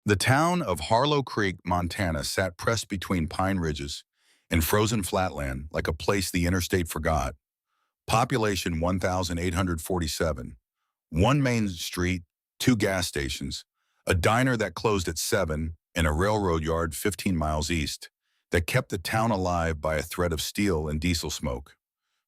The town of Harlow Creek, Montana sat pressed between pine ridges and frozen flatland like a place the interstate forgot. Population 1,847. One main street, two gas stations, a diner that closed at 7, and a railroad yard 15 miles east that kept the town alive by a thread of steel and diesel smoke.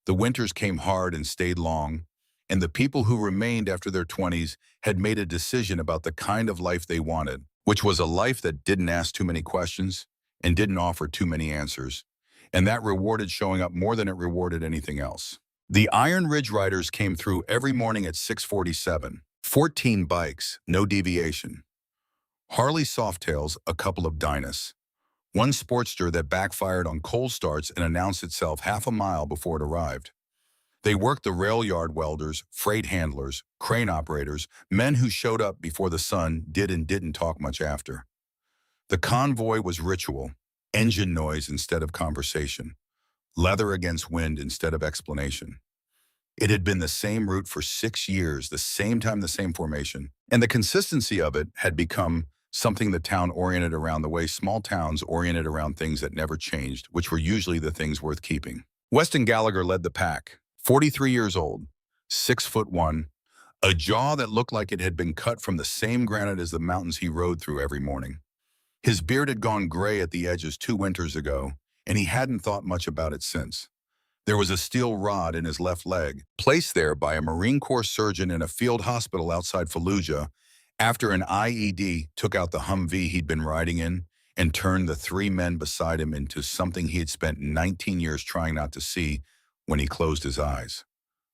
The winters came hard and stayed long, and the people who remained after their 20s had made a decision about the kind of life they wanted, which was a life that didn't ask too many questions and didn't offer too many answers, and that rewarded showing up more than it rewarded anything else. The Iron Ridge Riders came through every morning at 6:47. 14 bikes, no deviation. Harley Softails, a couple of Dynas. One Sportster that backfired on cold starts and announced itself half a mile before it arrived. They worked the rail yard welders, freight handlers, crane operators, men who showed up before the sun did and didn't talk much after. The convoy was ritual, engine noise instead of conversation, leather against wind instead of explanation. It had been the same route for 6 years, the same time, the same formation, and the consistency of it had become something the town oriented around the way small towns oriented around things that never changed, which were usually the things worth keeping. Weston Gallagher led the pack, 43 years old, 6'1", a jaw that looked like it had been cut from the same granite as the mountains he rode through every morning. His beard had gone gray at the edges 2 winters ago, and he hadn't thought much about it since. There was a steel rod in his left leg, placed there by a Marine Corps surgeon in a field hospital outside Fallujah after an IED took out the Humvee he'd been riding in and turned the 3 men beside him into something he had spent 19 years trying not to see when he closed his eyes.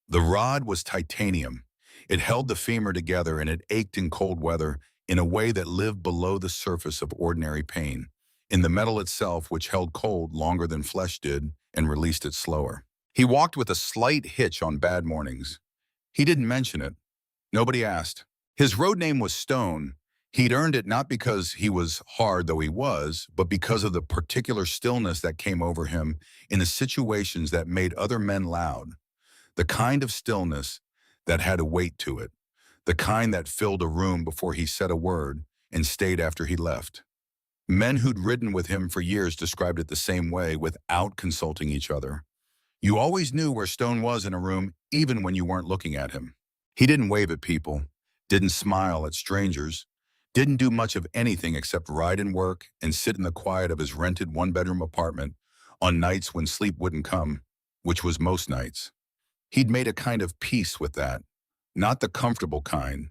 The rod was titanium. It held the femur together and it ached in cold weather in a way that lived below the surface of ordinary pain, in the metal itself which held cold longer than flesh did and released it slower. He walked with a slight hitch on bad mornings. He didn't mention it. Nobody asked. His road name was Stone. He'd earned it not because he was hard, though he was, but because of the particular stillness that came over him in the situations that made other men loud. The kind of stillness that had a weight to it. The kind that filled a room before he said a word and stayed after he left. Men who'd ridden with him for years described it the same way without consulting each other. You always knew where Stone was in a room, even when you weren't looking at him. He didn't wave at people, didn't smile at strangers, didn't do much of anything except ride and work and sit in the quiet of his rented 1-bedroom apartment on nights when sleep wouldn't come, which was most nights. He'd made a kind of peace with that, not the comfortable kind,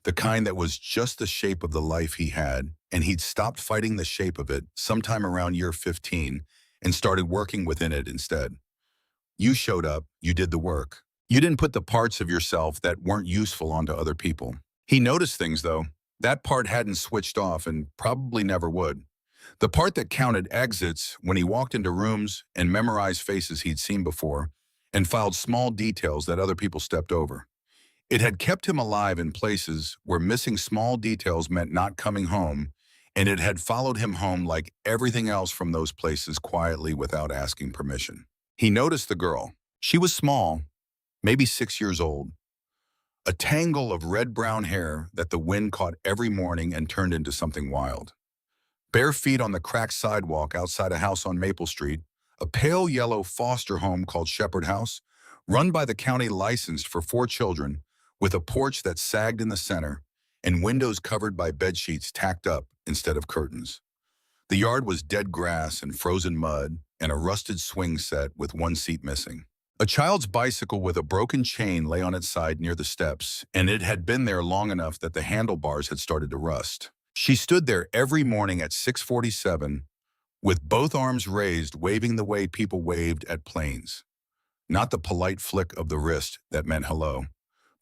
the kind that was just the shape of the life he had, and he'd stopped fighting the shape of it sometime around year 15 and started working within it instead. You showed up, you did the work. You didn't put the parts of yourself that weren't useful onto other people. He noticed things, though. That part hadn't switched off and probably never would. The part that counted exits when he walked into rooms and memorized faces he'd seen before and filed small details that other people stepped over. It had kept him alive in places where missing small details meant not coming home, and it had followed him home like everything else from those places quietly without asking permission. He noticed the girl. She was small, maybe 6 years old. A tangle of red-brown hair that the wind caught every morning and turned into something wild. Bare feet on the cracked sidewalk outside a house on Maple Street, a pale yellow foster home called Shepherd House, run by the county licensed for 4 children, with a porch that sagged in the center and windows covered by bedsheets tacked up instead of curtains. The yard was dead grass and frozen mud and a rusted swing set with 1 seat missing. A child's bicycle with a broken chain lay on its side near the steps, and it had been there long enough that the handlebars had started to rust. She stood there every morning at 6:47 with both arms raised, waving the way people waved at planes. Not the polite flick of the wrist that meant hello.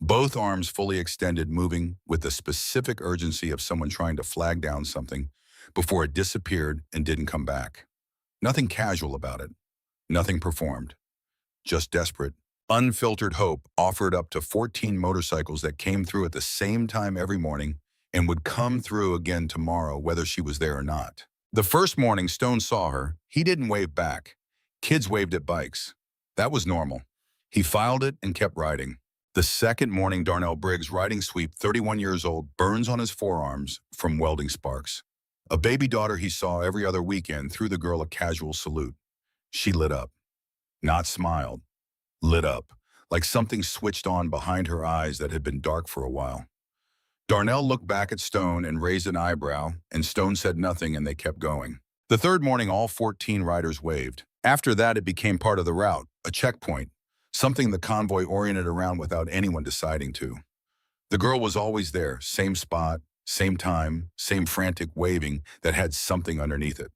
Both arms fully extended, moving with the specific urgency of someone trying to flag down something before it disappeared and didn't come back. Nothing casual about it. Nothing performed. Just desperate, unfiltered hope offered up to 14 motorcycles that came through at the same time every morning and would come through again tomorrow whether she was there or not. The first morning Stone saw her, he didn't wave back. Kids waved at bikes. That was normal. He filed it and kept riding. The second morning, Darnell Briggs' riding sweep, 31 years old, burns on his forearms from welding sparks. A baby daughter he saw every other weekend threw the girl a casual salute. She lit up, not smiled, lit up, like something switched on behind her eyes that had been dark for a while. Darnell looked back at Stone and raised an eyebrow, and Stone said nothing and they kept going. The third morning, all 14 riders waved. After that, it became part of the route, a checkpoint, something the convoy oriented around without anyone deciding to. The girl was always there, same spot, same time, same frantic waving that had something underneath it.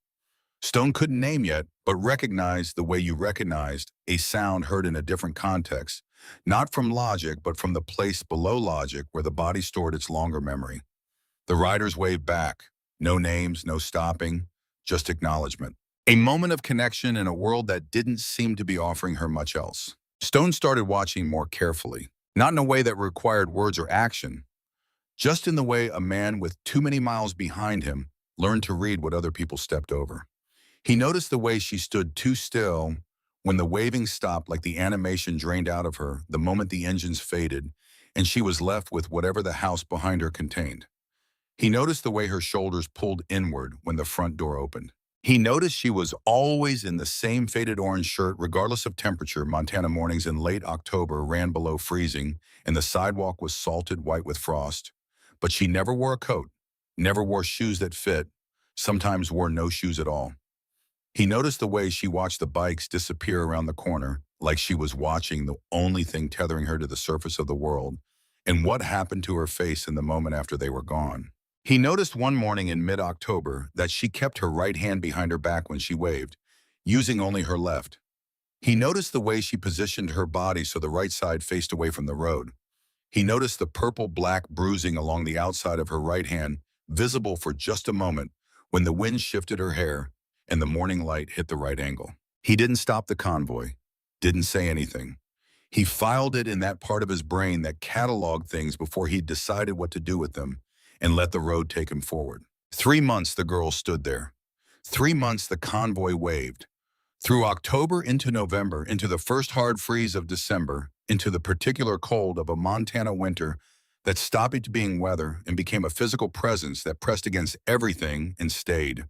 Stone couldn't name yet, but recognized the way you recognized a sound heard in a different context, not from logic, but from the place below logic where the body stored its longer memory. The riders waved back. No names, no stopping, just acknowledgement. A moment of connection in a world that didn't seem to be offering her much else. Stone started watching more carefully, not in a way that required words or action, just in the way a man with too many miles behind him learned to read what other people stepped over. He noticed the way she stood too still when the waving stopped, like the animation drained out of her the moment the engines faded, and she was left with whatever the house behind her contained. He noticed the way her shoulders pulled inward when the front door opened. He noticed she was always in the same faded orange shirt, regardless of temperature. Montana mornings in late October ran below freezing, and the sidewalk was salted white with frost. But she never wore a coat, never wore shoes that fit, sometimes wore no shoes at all. He noticed the way she watched the bikes disappear around the corner, like she was watching the only thing tethering her to the surface of the world, and what happened to her face in the moment after they were gone. He noticed one morning in mid-October that she kept her right hand behind her back when she waved, using only her left. He noticed the way she positioned her body so the right side faced away from the road. He noticed the purple-black bruising along the outside of her right hand, visible for just a moment when the wind shifted her hair and the morning light hit the right angle. He didn't stop the convoy, didn't say anything. He filed it in that part of his brain that cataloged things before he decided what to do with them, and let the road take him forward. 3 months the girl stood there. 3 months the convoy waved. Through October into November, into the first hard freeze of December, into the particular cold of a Montana winter that stopped being weather and became a physical presence that pressed against everything and stayed.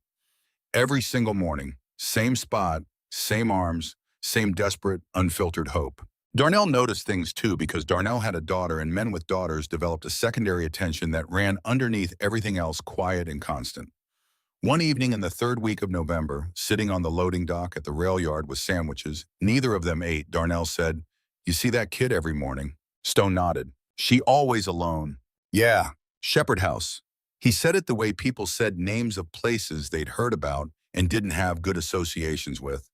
Every single morning, same spot, same arms, same desperate, unfiltered hope. Darnell noticed things too because Darnell had a daughter, and men with daughters developed a secondary attention that ran underneath everything else, quiet and constant. One evening in the third week of November, sitting on the loading dock at the rail yard with sandwiches, neither of them ate, Darnell said, "You see that kid every morning?" Stone nodded. "She always alone." "Yeah, Shepherd House." He said it the way people said names of places they'd heard about and didn't have good associations with.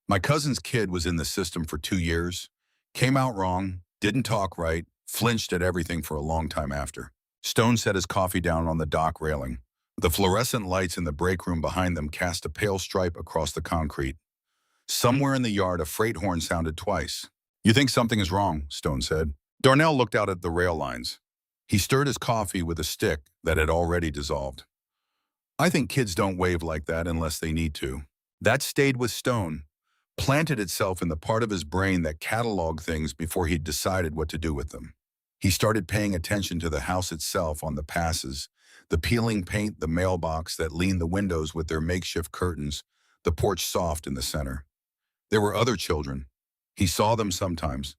"My cousin's kid was in the system for 2 years. Came out wrong, didn't talk right, flinched at everything for a long time after." Stone set his coffee down on the dock railing. The fluorescent lights in the break room behind them cast a pale stripe across the concrete. Somewhere in the yard, a freight horn sounded twice. "You think something is wrong," Stone said. Darnell looked out at the rail lines. He stirred his coffee with a stick that had already dissolved. "I think kids don't wave like that unless they need to." That stayed with Stone, planted itself in the part of his brain that cataloged things before he'd decided what to do with them. He started paying attention to the house itself on the passes, the peeling paint, the mailbox that leaned the windows with their makeshift curtains, the porch soft in the center. There were other children. He saw them sometimes.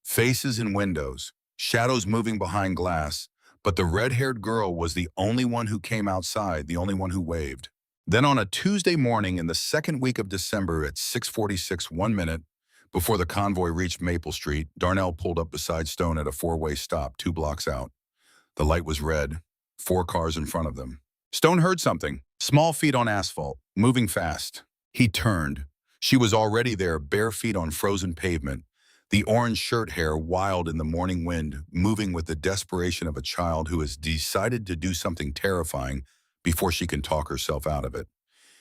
Faces in windows, shadows moving behind glass, but the red-haired girl was the only one who came outside, the only one who waved. Then on a Tuesday morning in the second week of December at 6:46, 1 minute before the convoy reached Maple Street, Darnell pulled up beside Stone at a four-way stop 2 blocks out. The light was red, 4 cars in front of them. Stone heard something, small feet on asphalt, moving fast. He turned. She was already there, bare feet on frozen pavement, the orange shirt hair wild in the morning wind, moving with the desperation of a child who has decided to do something terrifying before she can talk herself out of it.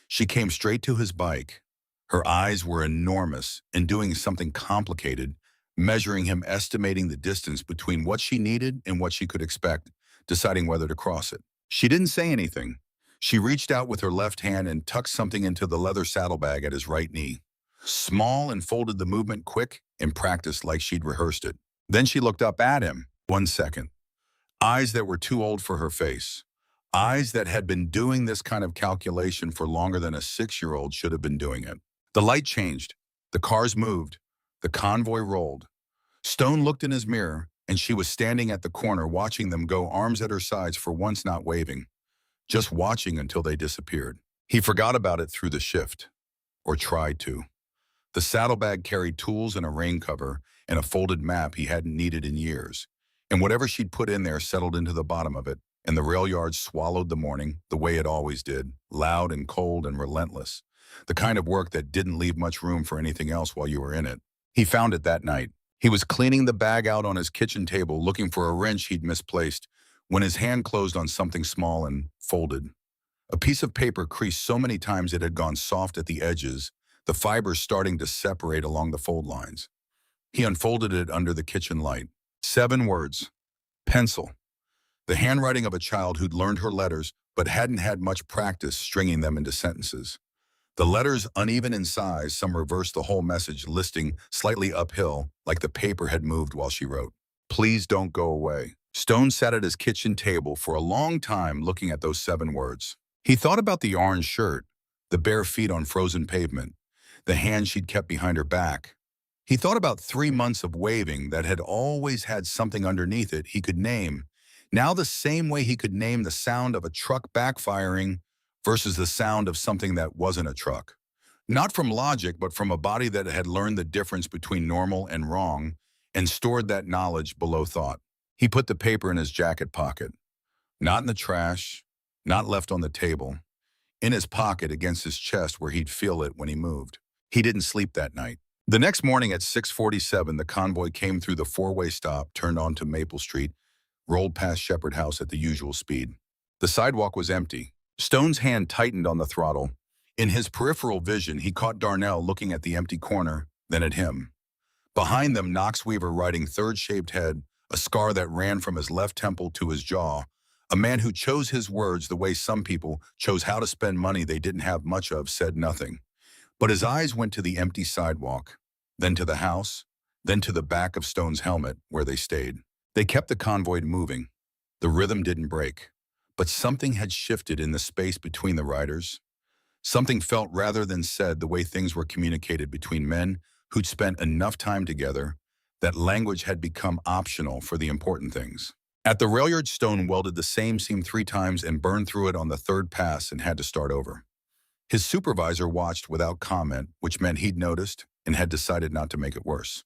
She came straight to his bike. Her eyes were enormous and doing something complicated, measuring him, estimating the distance between what she needed and what she could expect, deciding whether to cross it. She didn't say anything. She reached out with her left hand and tucked something into the leather saddlebag at his right knee. Small, and folded the movement quick and practiced like she'd rehearsed it. Then she looked up at him. 1 second. Eyes that were too old for her face. Eyes that had been doing this kind of calculation for longer than a 6-year-old should have been doing it. The light changed. The cars moved. The convoy rolled. Stone looked in his mirror, and she was standing at the corner watching them go, arms at her sides, for once not waving, just watching until they disappeared. He forgot about it through the shift, or tried to. The saddlebag carried tools and a rain cover and a folded map he hadn't needed in years, and whatever she'd put in there settled into the bottom of it, and the rail yard swallowed the morning the way it always did, loud and cold and relentless, the kind of work that didn't leave much room for anything else while you were in it. He found it that night. He was cleaning the bag out on his kitchen table, looking for a wrench he'd misplaced, when his hand closed on something small and folded. A piece of paper creased so many times it had gone soft at the edges, the fibers starting to separate along the fold lines. He unfolded it under the kitchen light. 7 words. Pencil. The handwriting of a child who'd learned her letters but hadn't had much practice stringing them into sentences. The letters uneven in size, some reversed the whole message, listing slightly uphill, like the paper had moved while she wrote. Please don't go away. Stone sat at his kitchen table for a long time looking at those 7 words. He thought about the orange shirt, the bare feet on frozen pavement, the hand she'd kept behind her back. He thought about 3 months of waving that had always had something underneath it he could name, now the same way he could name the sound of a truck backfiring versus the sound of something that wasn't a truck. Not from logic, but from a body that had learned the difference between normal and wrong and stored that knowledge below thought. He put the paper in his jacket pocket. Not in the trash, not left on the table. In his pocket against his chest where he'd feel it when he moved. He didn't sleep that night. The next morning at 6:47, the convoy came through the 4-way stop, turned onto Maple Street, rolled past Shepherd House at the usual speed. The sidewalk was empty. Stone's hand tightened on the throttle. In his peripheral vision, he caught Darnell looking at the empty corner, then at him. Behind them, Knox Weaver riding third-shaped head, a scar that ran from his left temple to his jaw, a man who chose his words the way some people chose how to spend money they didn't have much of, said nothing. But his eyes went to the empty sidewalk, then to the house, then to the back of Stone's helmet, where they stayed. They kept the convoy moving. The rhythm didn't break. But something had shifted in the space between the riders. Something felt rather than said, the way things were communicated between men who'd spent enough time together that language had become optional for the important things. At the rail yard, Stone welded the same seam 3 times and burned through it on the 3rd pass and had to start over. His supervisor watched without comment, which meant he'd noticed and had decided not to make it worse.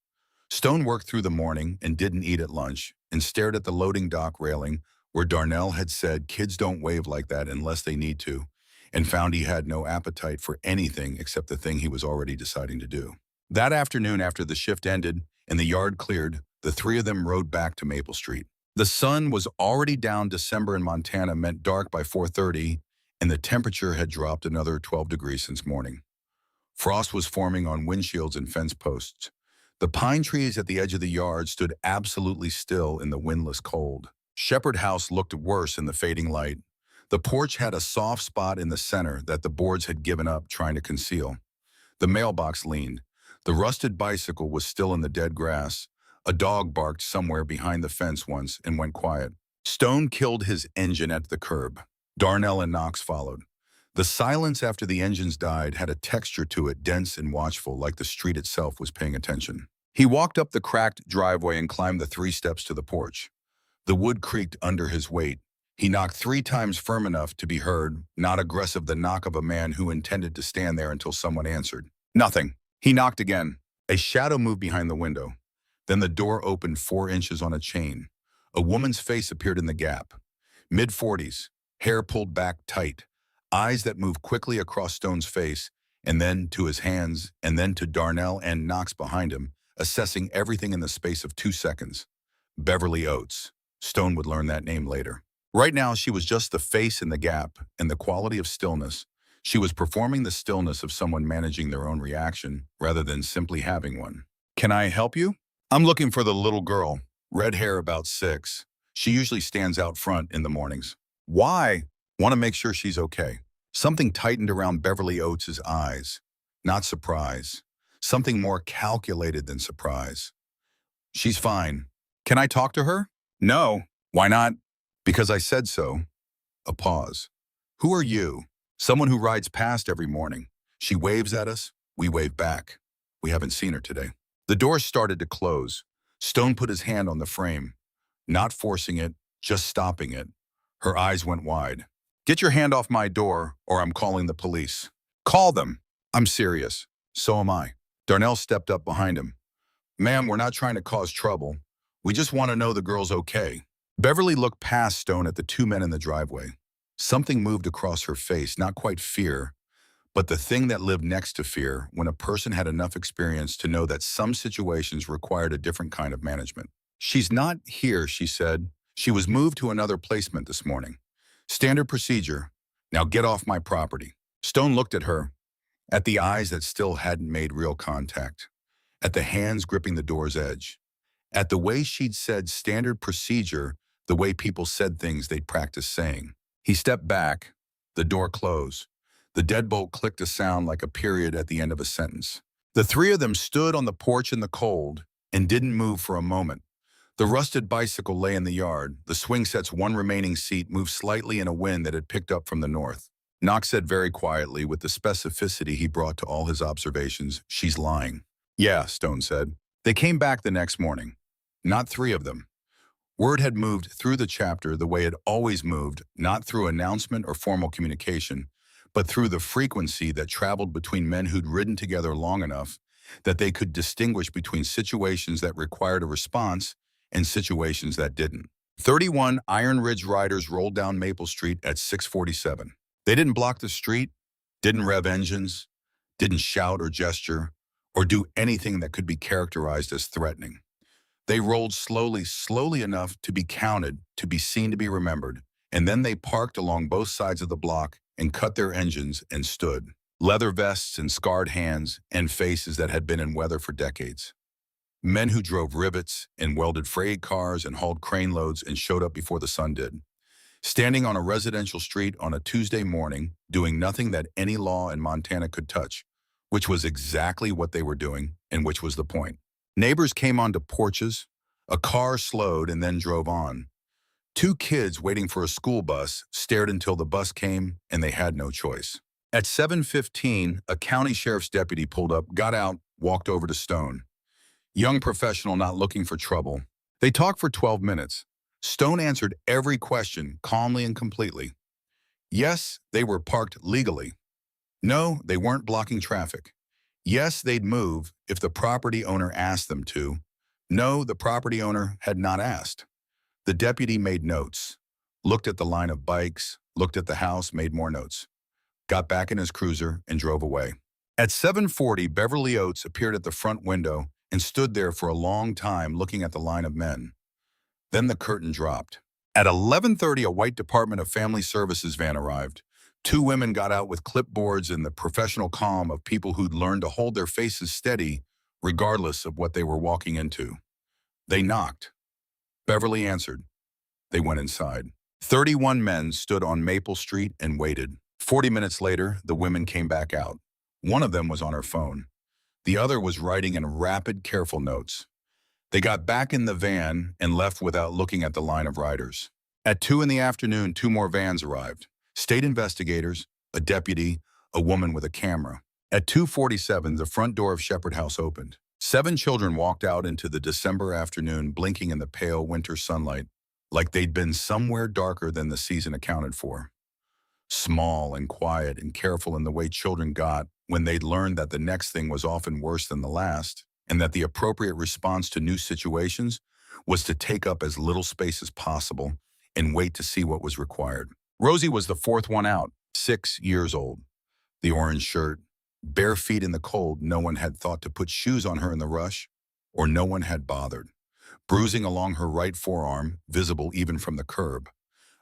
Stone worked through the morning and didn't eat at lunch and stared at the loading dock railing where Darnell had said kids don't wave like that unless they need to, and found he had no appetite for anything except the thing he was already deciding to do. That afternoon, after the shift ended and the yard cleared, the 3 of them rode back to Maple Street. The sun was already down. December in Montana meant dark by 4:30, and the temperature had dropped another 12 degrees since morning. Frost was forming on windshields and fence posts. The pine trees at the edge of the yard stood absolutely still in the windless cold. Shepherd House looked worse in the fading light. The porch had a soft spot in the center that the boards had given up trying to conceal. The mailbox leaned. The rusted bicycle was still in the dead grass. A dog barked somewhere behind the fence once and went quiet. Stone killed his engine at the curb. Darnell and Knox followed. The silence after the engines died had a texture to it, dense and watchful, like the street itself was paying attention. He walked up the cracked driveway and climbed the 3 steps to the porch. The wood creaked under his weight. He knocked 3 times firm enough to be heard, not aggressive, the knock of a man who intended to stand there until someone answered. Nothing. He knocked again. A shadow moved behind the window. Then the door opened 4 inches on a chain. A woman's face appeared in the gap. Mid-40s, hair pulled back tight, eyes that moved quickly across Stone's face, and then to his hands, and then to Darnell and Knox behind him, assessing everything in the space of 2 seconds. Beverly Oates. Stone would learn that name later. Right now, she was just the face in the gap and the quality of stillness. She was performing the stillness of someone managing their own reaction rather than simply having one. Can I help you? I'm looking for the little girl, red hair, about 6. She usually stands out front in the mornings. Why? Want to make sure she's okay. Something tightened around Beverly Oates' eyes. Not surprise. Something more calculated than surprise. She's fine. Can I talk to her? No. Why not? Because I said so. A pause. Who are you? Someone who rides past every morning. She waves at us. We wave back. We haven't seen her today. The door started to close. Stone put his hand on the frame, not forcing it, just stopping it. Her eyes went wide. Get your hand off my door, or I'm calling the police. Call them. I'm serious. So am I. Darnell stepped up behind him. Ma'am, we're not trying to cause trouble. We just want to know the girl's okay. Beverly looked past Stone at the two men in the driveway. Something moved across her face, not quite fear, but the thing that lived next to fear when a person had enough experience to know that some situations required a different kind of management. She's not here, she said. She was moved to another placement this morning. Standard procedure. Now get off my property. Stone looked at her, at the eyes that still hadn't made real contact, at the hands gripping the door's edge, at the way she'd said standard procedure, the way people said things they'd practiced saying. He stepped back. The door closed. The deadbolt clicked a sound like a period at the end of a sentence. The three of them stood on the porch in the cold and didn't move for a moment. The rusted bicycle lay in the yard. The swing set's one remaining seat moved slightly in a wind that had picked up from the north. Knox said very quietly, with the specificity he brought to all his observations, "She's lying." "Yeah," Stone said. They came back the next morning. Not three of them. Word had moved through the chapter the way it always moved, not through announcement or formal communication, but through the frequency that traveled between men who'd ridden together long enough that they could distinguish between situations that required a response and situations that didn't. 31 Iron Ridge riders rolled down Maple Street at 6:47. They didn't block the street, didn't rev engines, didn't shout or gesture, or do anything that could be characterized as threatening. They rolled slowly, slowly enough to be counted, to be seen, to be remembered, and then they parked along both sides of the block and cut their engines and stood. Leather vests and scarred hands and faces that had been in weather for decades. Men who drove rivets and welded freight cars and hauled crane loads and showed up before the sun did. Standing on a residential street on a Tuesday morning, doing nothing that any law in Montana could touch, which was exactly what they were doing and which was the point. Neighbors came onto porches. A car slowed and then drove on. Two kids waiting for a school bus stared until the bus came and they had no choice. At 7:15, a county sheriff's deputy pulled up, got out, walked over to Stone. Young professional not looking for trouble. They talked for 12 minutes. Stone answered every question calmly and completely. Yes, they were parked legally. No, they weren't blocking traffic. Yes, they'd move if the property owner asked them to. No, the property owner had not asked. The deputy made notes, looked at the line of bikes, looked at the house, made more notes, got back in his cruiser and drove away. At 7:40, Beverly Oates appeared at the front window and stood there for a long time looking at the line of men. Then the curtain dropped. At 11:30, a white Department of Family Services van arrived. Two women got out with clipboards in the professional calm of people who'd learned to hold their faces steady regardless of what they were walking into. They knocked. Beverly answered. They went inside. 31 men stood on Maple Street and waited. 40 minutes later, the women came back out. One of them was on her phone. The other was writing in rapid, careful notes. They got back in the van and left without looking at the line of riders. At 2 in the afternoon, two more vans arrived. State investigators, a deputy, a woman with a camera. At 2:47, the front door of Shepherd House opened. 7 children walked out into the December afternoon, blinking in the pale winter sunlight, like they'd been somewhere darker than the season accounted for. Small and quiet and careful in the way children got when they'd learned that the next thing was often worse than the last, and that the appropriate response to new situations was to take up as little space as possible and wait to see what was required. Rosie was the fourth one out, 6 years old. The orange shirt, bare feet in the cold. No one had thought to put shoes on her in the rush, or no one had bothered. Bruising along her right forearm, visible even from the curb.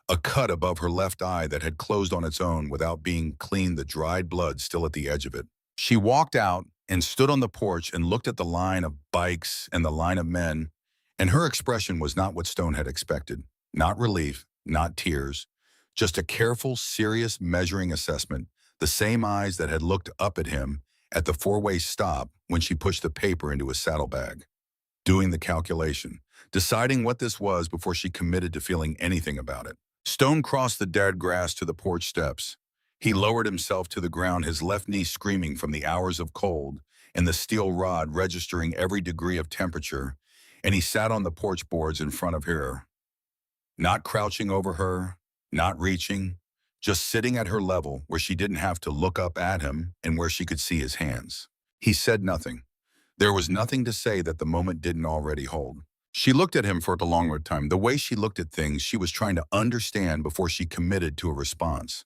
A cut above her left eye that had closed on its own without being cleaned, the dried blood still at the edge of it. She walked out and stood on the porch and looked at the line of bikes and the line of men, and her expression was not what Stone had expected. Not relief, not tears, just a careful, serious, measuring assessment, the same eyes that had looked up at him at the four-way stop when she pushed the paper into his saddlebag. doing the calculation, deciding what this was before she committed to feeling anything about it. Stone crossed the dead grass to the porch steps. He lowered himself to the ground, his left knee screaming from the hours of cold and the steel rod registering every degree of temperature, and he sat on the porch boards in front of her, not crouching over her, not reaching, just sitting at her level where she didn't have to look up at him and where she could see his hands. He said nothing. There was nothing to say that the moment didn't already hold. She looked at him for a longer time. The way she looked at things, she was trying to understand before she committed to a response.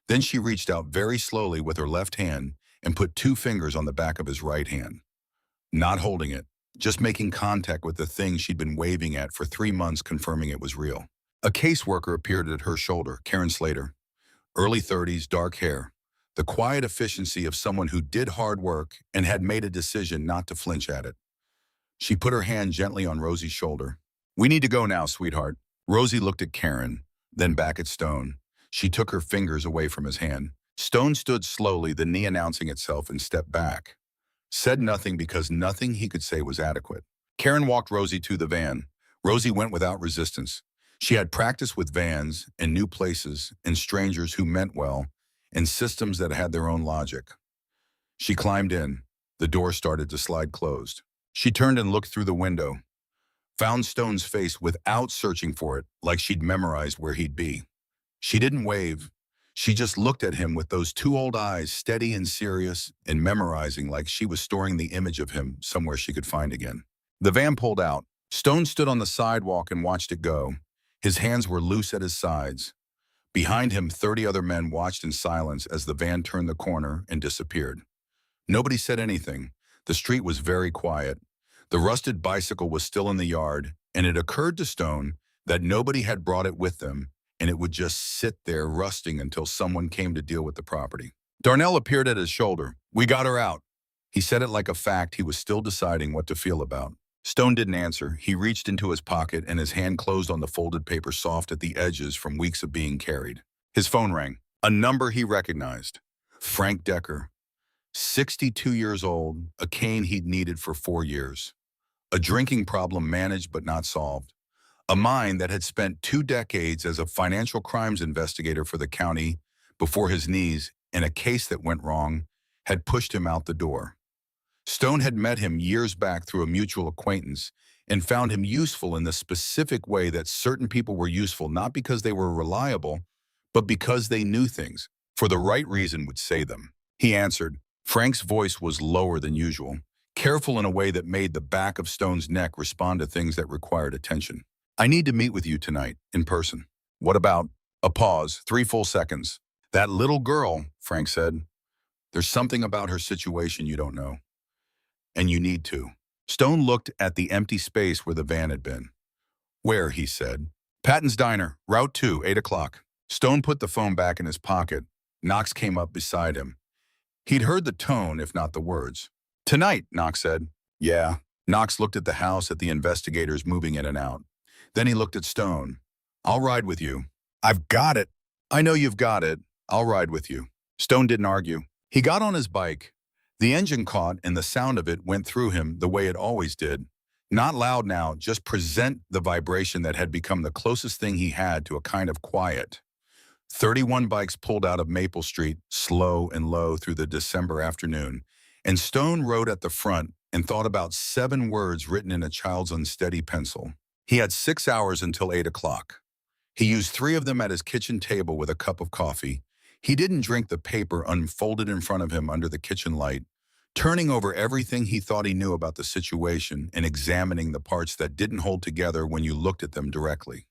Then she reached out very slowly with her left hand and put two fingers on the back of his right hand. Not holding it, just making contact with the thing she'd been waving at for 3 months, confirming it was real. A caseworker appeared at her shoulder, Karen Slater. Early 30s, dark hair. The quiet efficiency of someone who did hard work and had made a decision not to flinch at it. She put her hand gently on Rosie's shoulder. "We need to go now, sweetheart." Rosie looked at Karen, then back at Stone. She took her fingers away from his hand. Stone stood slowly, the knee announcing itself, and stepped back. Said nothing because nothing he could say was adequate. Karen walked Rosie to the van. Rosie went without resistance. She had practice with vans and new places and strangers who meant well and systems that had their own logic. She climbed in. The door started to slide closed. She turned and looked through the window, found Stone's face without searching for it, like she'd memorized where he'd be. She didn't wave. She just looked at him with those two old eyes, steady and serious, and memorizing, like she was storing the image of him somewhere she could find again. The van pulled out. Stone stood on the sidewalk and watched it go. His hands were loose at his sides. Behind him, 30 other men watched in silence as the van turned the corner and disappeared. Nobody said anything. The street was very quiet. The rusted bicycle was still in the yard, and it occurred to Stone that nobody had brought it with them, and it would just sit there rusting until someone came to deal with the property. Darnell appeared at his shoulder. "We got her out." He said it like a fact he was still deciding what to feel about. Stone didn't answer. He reached into his pocket and his hand closed on the folded paper, soft at the edges from weeks of being carried. His phone rang. A number he recognized. Frank Decker. 62 years old, a cane he'd needed for 4 years. A drinking problem managed but not solved. A mind that had spent 2 decades as a financial crimes investigator for the county before his knees in a case that went wrong had pushed him out the door. Stone had met him years back through a mutual acquaintance and found him useful in the specific way that certain people were useful, not because they were reliable, but because they knew things, for the right reason would say them. He answered. Frank's voice was lower than usual, careful in a way that made the back of Stone's neck respond to things that required attention. "I need to meet with you tonight, in person." "What about?" A pause, 3 full seconds. "That little girl," Frank said. "There's something about her situation you don't know. And you need to." Stone looked at the empty space where the van had been. "Where?" he said. "Patton's Diner, Route 2, 8 o'clock. Stone put the phone back in his pocket. Knox came up beside him. He'd heard the tone, if not the words. "Tonight," Knox said. "Yeah." Knox looked at the house, at the investigators moving in and out. Then he looked at Stone. "I'll ride with you." "I've got it." "I know you've got it. I'll ride with you." Stone didn't argue. He got on his bike. The engine caught and the sound of it went through him the way it always did. Not loud now, just present the vibration that had become the closest thing he had to a kind of quiet. 31 bikes pulled out of Maple Street, slow and low through the December afternoon, and Stone rode at the front and thought about 7 words written in a child's unsteady pencil. He had 6 hours until 8 o'clock. He used 3 of them at his kitchen table with a cup of coffee. He didn't drink the paper unfolded in front of him under the kitchen light, turning over everything he thought he knew about the situation and examining the parts that didn't hold together when you looked at them directly.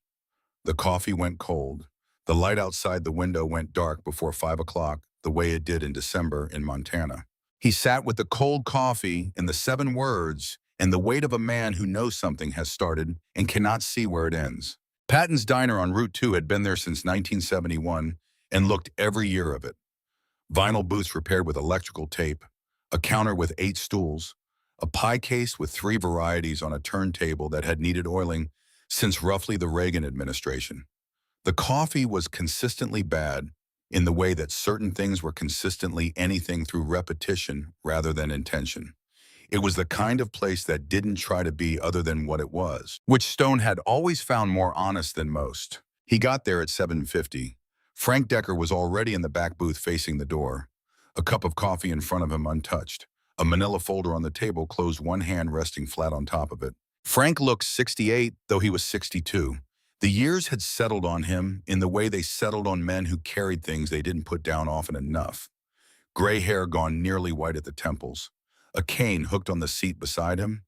The coffee went cold. The light outside the window went dark before 5 o'clock, the way it did in December in Montana. He sat with the cold coffee and the 7 words and the weight of a man who knows something has started and cannot see where it ends. Patton's Diner on Route 2 had been there since 1971 and looked every year of it. Vinyl booths repaired with electrical tape, a counter with 8 stools, a pie case with 3 varieties on a turntable that had needed oiling since roughly the Reagan administration. The coffee was consistently bad in the way that certain things were consistently anything through repetition rather than intention. It was the kind of place that didn't try to be other than what it was, which Stone had always found more honest than most. He got there at 7:50. Frank Decker was already in the back booth facing the door, a cup of coffee in front of him untouched, a manila folder on the table closed, one hand resting flat on top of it. Frank looked 68, though he was 62. The years had settled on him in the way they settled on men who carried things they didn't put down often enough. Gray hair gone nearly white at the temples, a cane hooked on the seat beside him,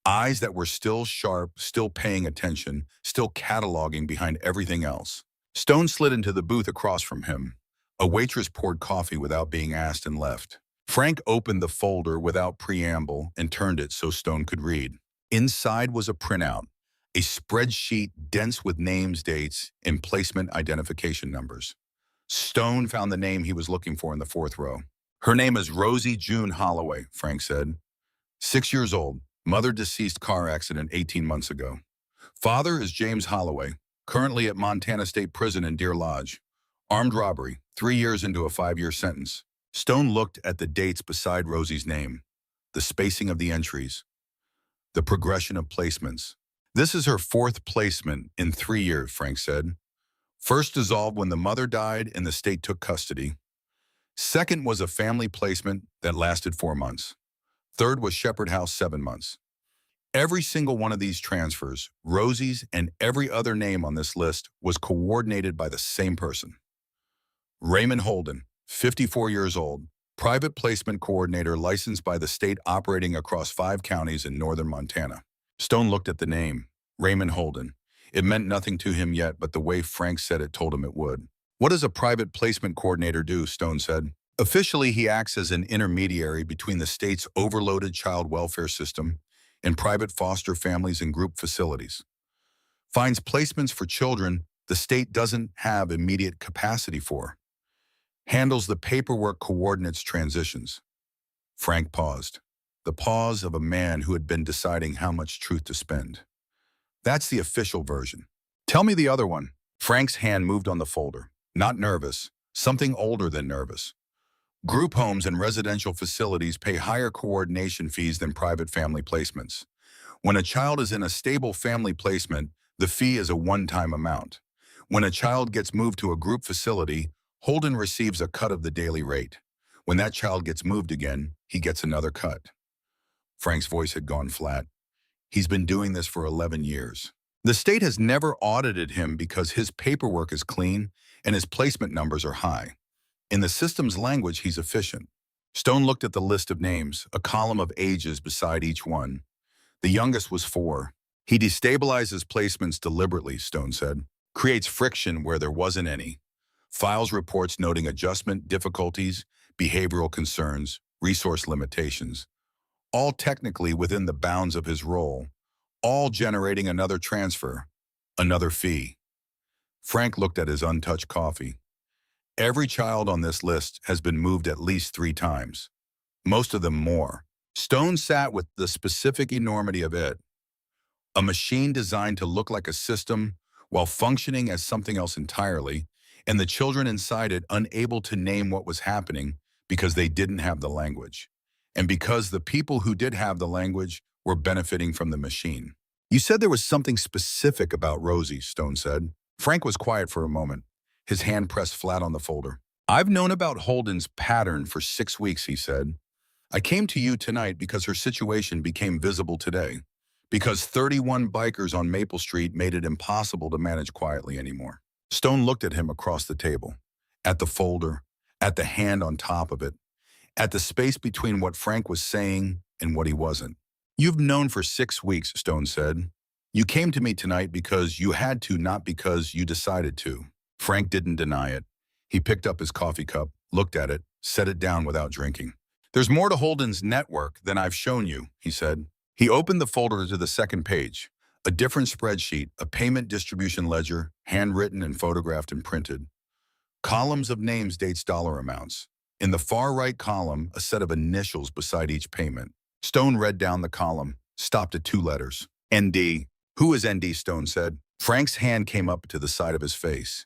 eyes that were still sharp, still paying attention, still cataloging behind everything else. Stone slid into the booth across from him. A waitress poured coffee without being asked and left. Frank opened the folder without preamble and turned it so Stone could read. Inside was a printout, a spreadsheet dense with names, dates, and placement identification numbers. Stone found the name he was looking for in the fourth row. Her name is Rosie June Holloway, Frank said. 6 years old, mother deceased car accident 18 months ago. Father is James Holloway, currently at Montana State Prison in Deer Lodge. Armed robbery, 3 years into a 5-year sentence. Stone looked at the dates beside Rosie's name, the spacing of the entries, the progression of placements. This is her fourth placement in 3 years, Frank said. First dissolved when the mother died and the state took custody. Second was a family placement that lasted 4 months. Third was Shepherd House, 7 months. Every single one of these transfers, Rosie's and every other name on this list, was coordinated by the same person. Raymond Holden, 54 years old, private placement coordinator licensed by the state operating across 5 counties in northern Montana. Stone looked at the name, Raymond Holden. It meant nothing to him yet, but the way Frank said it told him it would. What does a private placement coordinator do? Stone said. Officially, he acts as an intermediary between the state's overloaded child welfare system and private foster families and group facilities. Finds placements for children the state doesn't have immediate capacity for. Handles the paperwork, coordinates transitions. Frank paused. The pause of a man who had been deciding how much truth to spend. That's the official version. Tell me the other one. Frank's hand moved on the folder. Not nervous, something older than nervous. Group homes and residential facilities pay higher coordination fees than private family placements. When a child is in a stable family placement, the fee is a one-time amount. When a child gets moved to a group facility, Holden receives a cut of the daily rate. When that child gets moved again, he gets another cut. Frank's voice had gone flat. He's been doing this for 11 years. The state has never audited him because his paperwork is clean and his placement numbers are high. In the system's language, he's efficient. Stone looked at the list of names, a column of ages beside each one. The youngest was 4. He destabilizes placements deliberately, Stone said. Creates friction where there wasn't any. Files reports noting adjustment difficulties, behavioral concerns, resource limitations. All technically within the bounds of his role. All generating another transfer, another fee. Frank looked at his untouched coffee. Every child on this list has been moved at least 3 times. Most of them more. Stone sat with the specific enormity of it. A machine designed to look like a system while functioning as something else entirely, and the children inside it unable to name what was happening because they didn't have the language. And because the people who did have the language were benefiting from the machine. You said there was something specific about Rosie, Stone said. Frank was quiet for a moment, his hand pressed flat on the folder. I've known about Holden's pattern for 6 weeks, he said. I came to you tonight because her situation became visible today, because 31 bikers on Maple Street made it impossible to manage quietly anymore. Stone looked at him across the table, at the folder, at the hand on top of it, at the space between what Frank was saying and what he wasn't. You've known for 6 weeks, Stone said. You came to me tonight because you had to, not because you decided to. Frank didn't deny it. He picked up his coffee cup, looked at it, set it down without drinking. There's more to Holden's network than I've shown you, he said. He opened the folder to the second page. A different spreadsheet, a payment distribution ledger, handwritten and photographed and printed. Columns of names, dates, dollar amounts. In the far right column, a set of initials beside each payment. Stone read down the column, stopped at 2 letters. ND. Who is ND, Stone said. Frank's hand came up to the side of his face.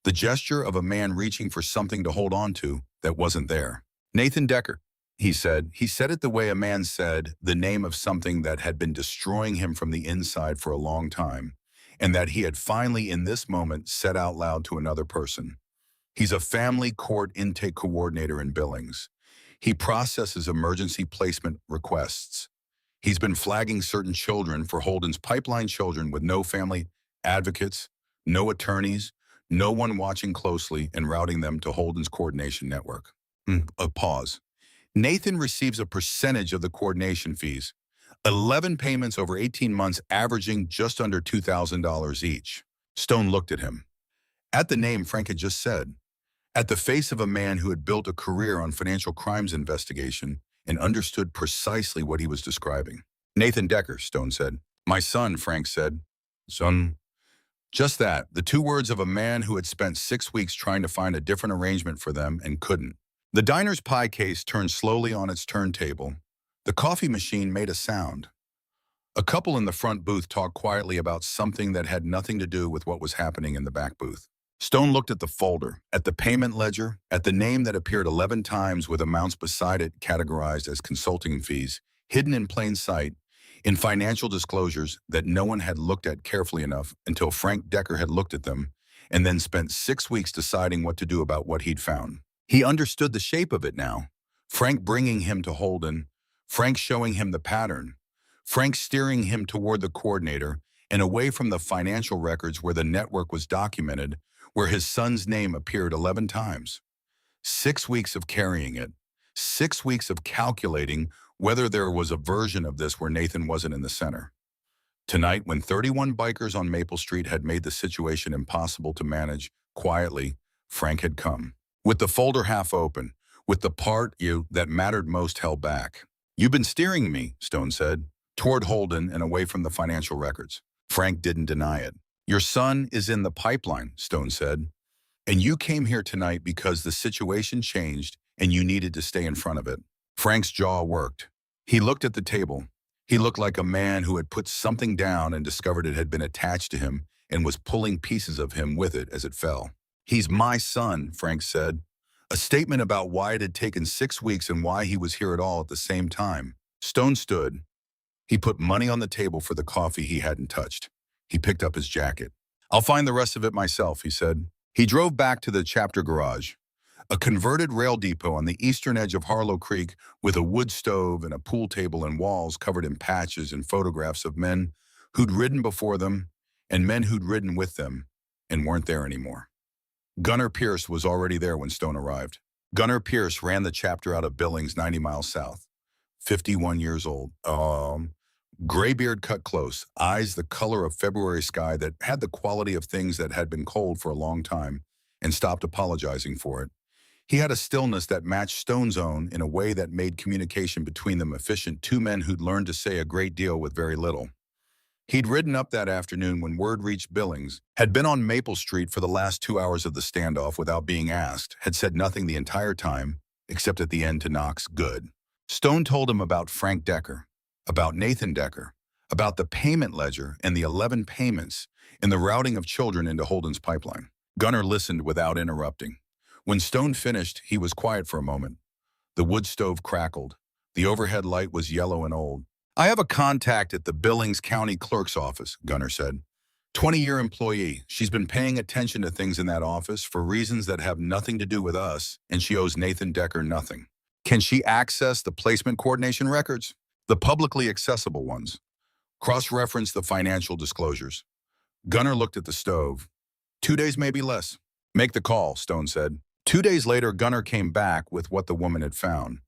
The gesture of a man reaching for something to hold on to that wasn't there. Nathan Decker. he said. He said it the way a man said the name of something that had been destroying him from the inside for a long time, and that he had finally, in this moment, said out loud to another person. He's a family court intake coordinator in Billings. He processes emergency placement requests. He's been flagging certain children for Holden's pipeline children with no family advocates, no attorneys, no one watching closely, and routing them to Holden's coordination network. A pause. Nathan receives a percentage of the coordination fees, 11 payments over 18 months averaging just under $2,000 each. Stone looked at him. At the name Frank had just said, at the face of a man who had built a career on financial crimes investigation and understood precisely what he was describing. Nathan Decker, Stone said. My son, Frank said. Son? Just that, the two words of a man who had spent 6 weeks trying to find a different arrangement for them and couldn't. The diner's pie case turned slowly on its turntable. The coffee machine made a sound. A couple in the front booth talked quietly about something that had nothing to do with what was happening in the back booth. Stone looked at the folder, at the payment ledger, at the name that appeared 11 times with amounts beside it categorized as consulting fees, hidden in plain sight, in financial disclosures that no one had looked at carefully enough until Frank Decker had looked at them and then spent 6 weeks deciding what to do about what he'd found. He understood the shape of it now. Frank bringing him to Holden, Frank showing him the pattern, Frank steering him toward the coordinator and away from the financial records where the network was documented, where his son's name appeared 11 times. 6 weeks of carrying it. 6 weeks of calculating whether there was a version of this where Nathan wasn't in the center. Tonight, when 31 bikers on Maple Street had made the situation impossible to manage, quietly, Frank had come. With the folder half open, with the part that mattered most held back. You've been steering me, Stone said, toward Holden and away from the financial records. Frank didn't deny it. Your son is in the pipeline, Stone said, and you came here tonight because the situation changed and you needed to stay in front of it. Frank's jaw worked. He looked at the table. He looked like a man who had put something down and discovered it had been attached to him and was pulling pieces of him with it as it fell. He's my son, Frank said. A statement about why it had taken 6 weeks and why he was here at all at the same time. Stone stood. He put money on the table for the coffee he hadn't touched. He picked up his jacket. I'll find the rest of it myself, he said. He drove back to the chapter garage, a converted rail depot on the eastern edge of Harlow Creek with a wood stove and a pool table and walls covered in patches and photographs of men who'd ridden before them and men who'd ridden with them and weren't there anymore. Gunnar Pierce was already there when Stone arrived. Gunnar Pierce ran the chapter out of Billings 90 miles south. 51 years old. Gray beard cut close, eyes the color of February sky that had the quality of things that had been cold for a long time and stopped apologizing for it. He had a stillness that matched Stone's own in a way that made communication between them efficient, two men who'd learned to say a great deal with very little. He'd ridden up that afternoon when word reached Billings, had been on Maple Street for the last 2 hours of the standoff without being asked, had said nothing the entire time, except at the end to Knox, good. Stone told him about Frank Decker, about Nathan Decker, about the payment ledger and the 11 payments and the routing of children into Holden's pipeline. Gunnar listened without interrupting. When Stone finished, he was quiet for a moment. The wood stove crackled. The overhead light was yellow and old. I have a contact at the Billings County Clerk's office, Gunnar said. 20-year employee. She's been paying attention to things in that office for reasons that have nothing to do with us, and she owes Nathan Decker nothing. Can she access the placement coordination records? The publicly accessible ones. Cross-reference the financial disclosures. Gunnar looked at the stove. 2 days, maybe less. Make the call, Stone said. 2 days later, Gunnar came back with what the woman had found.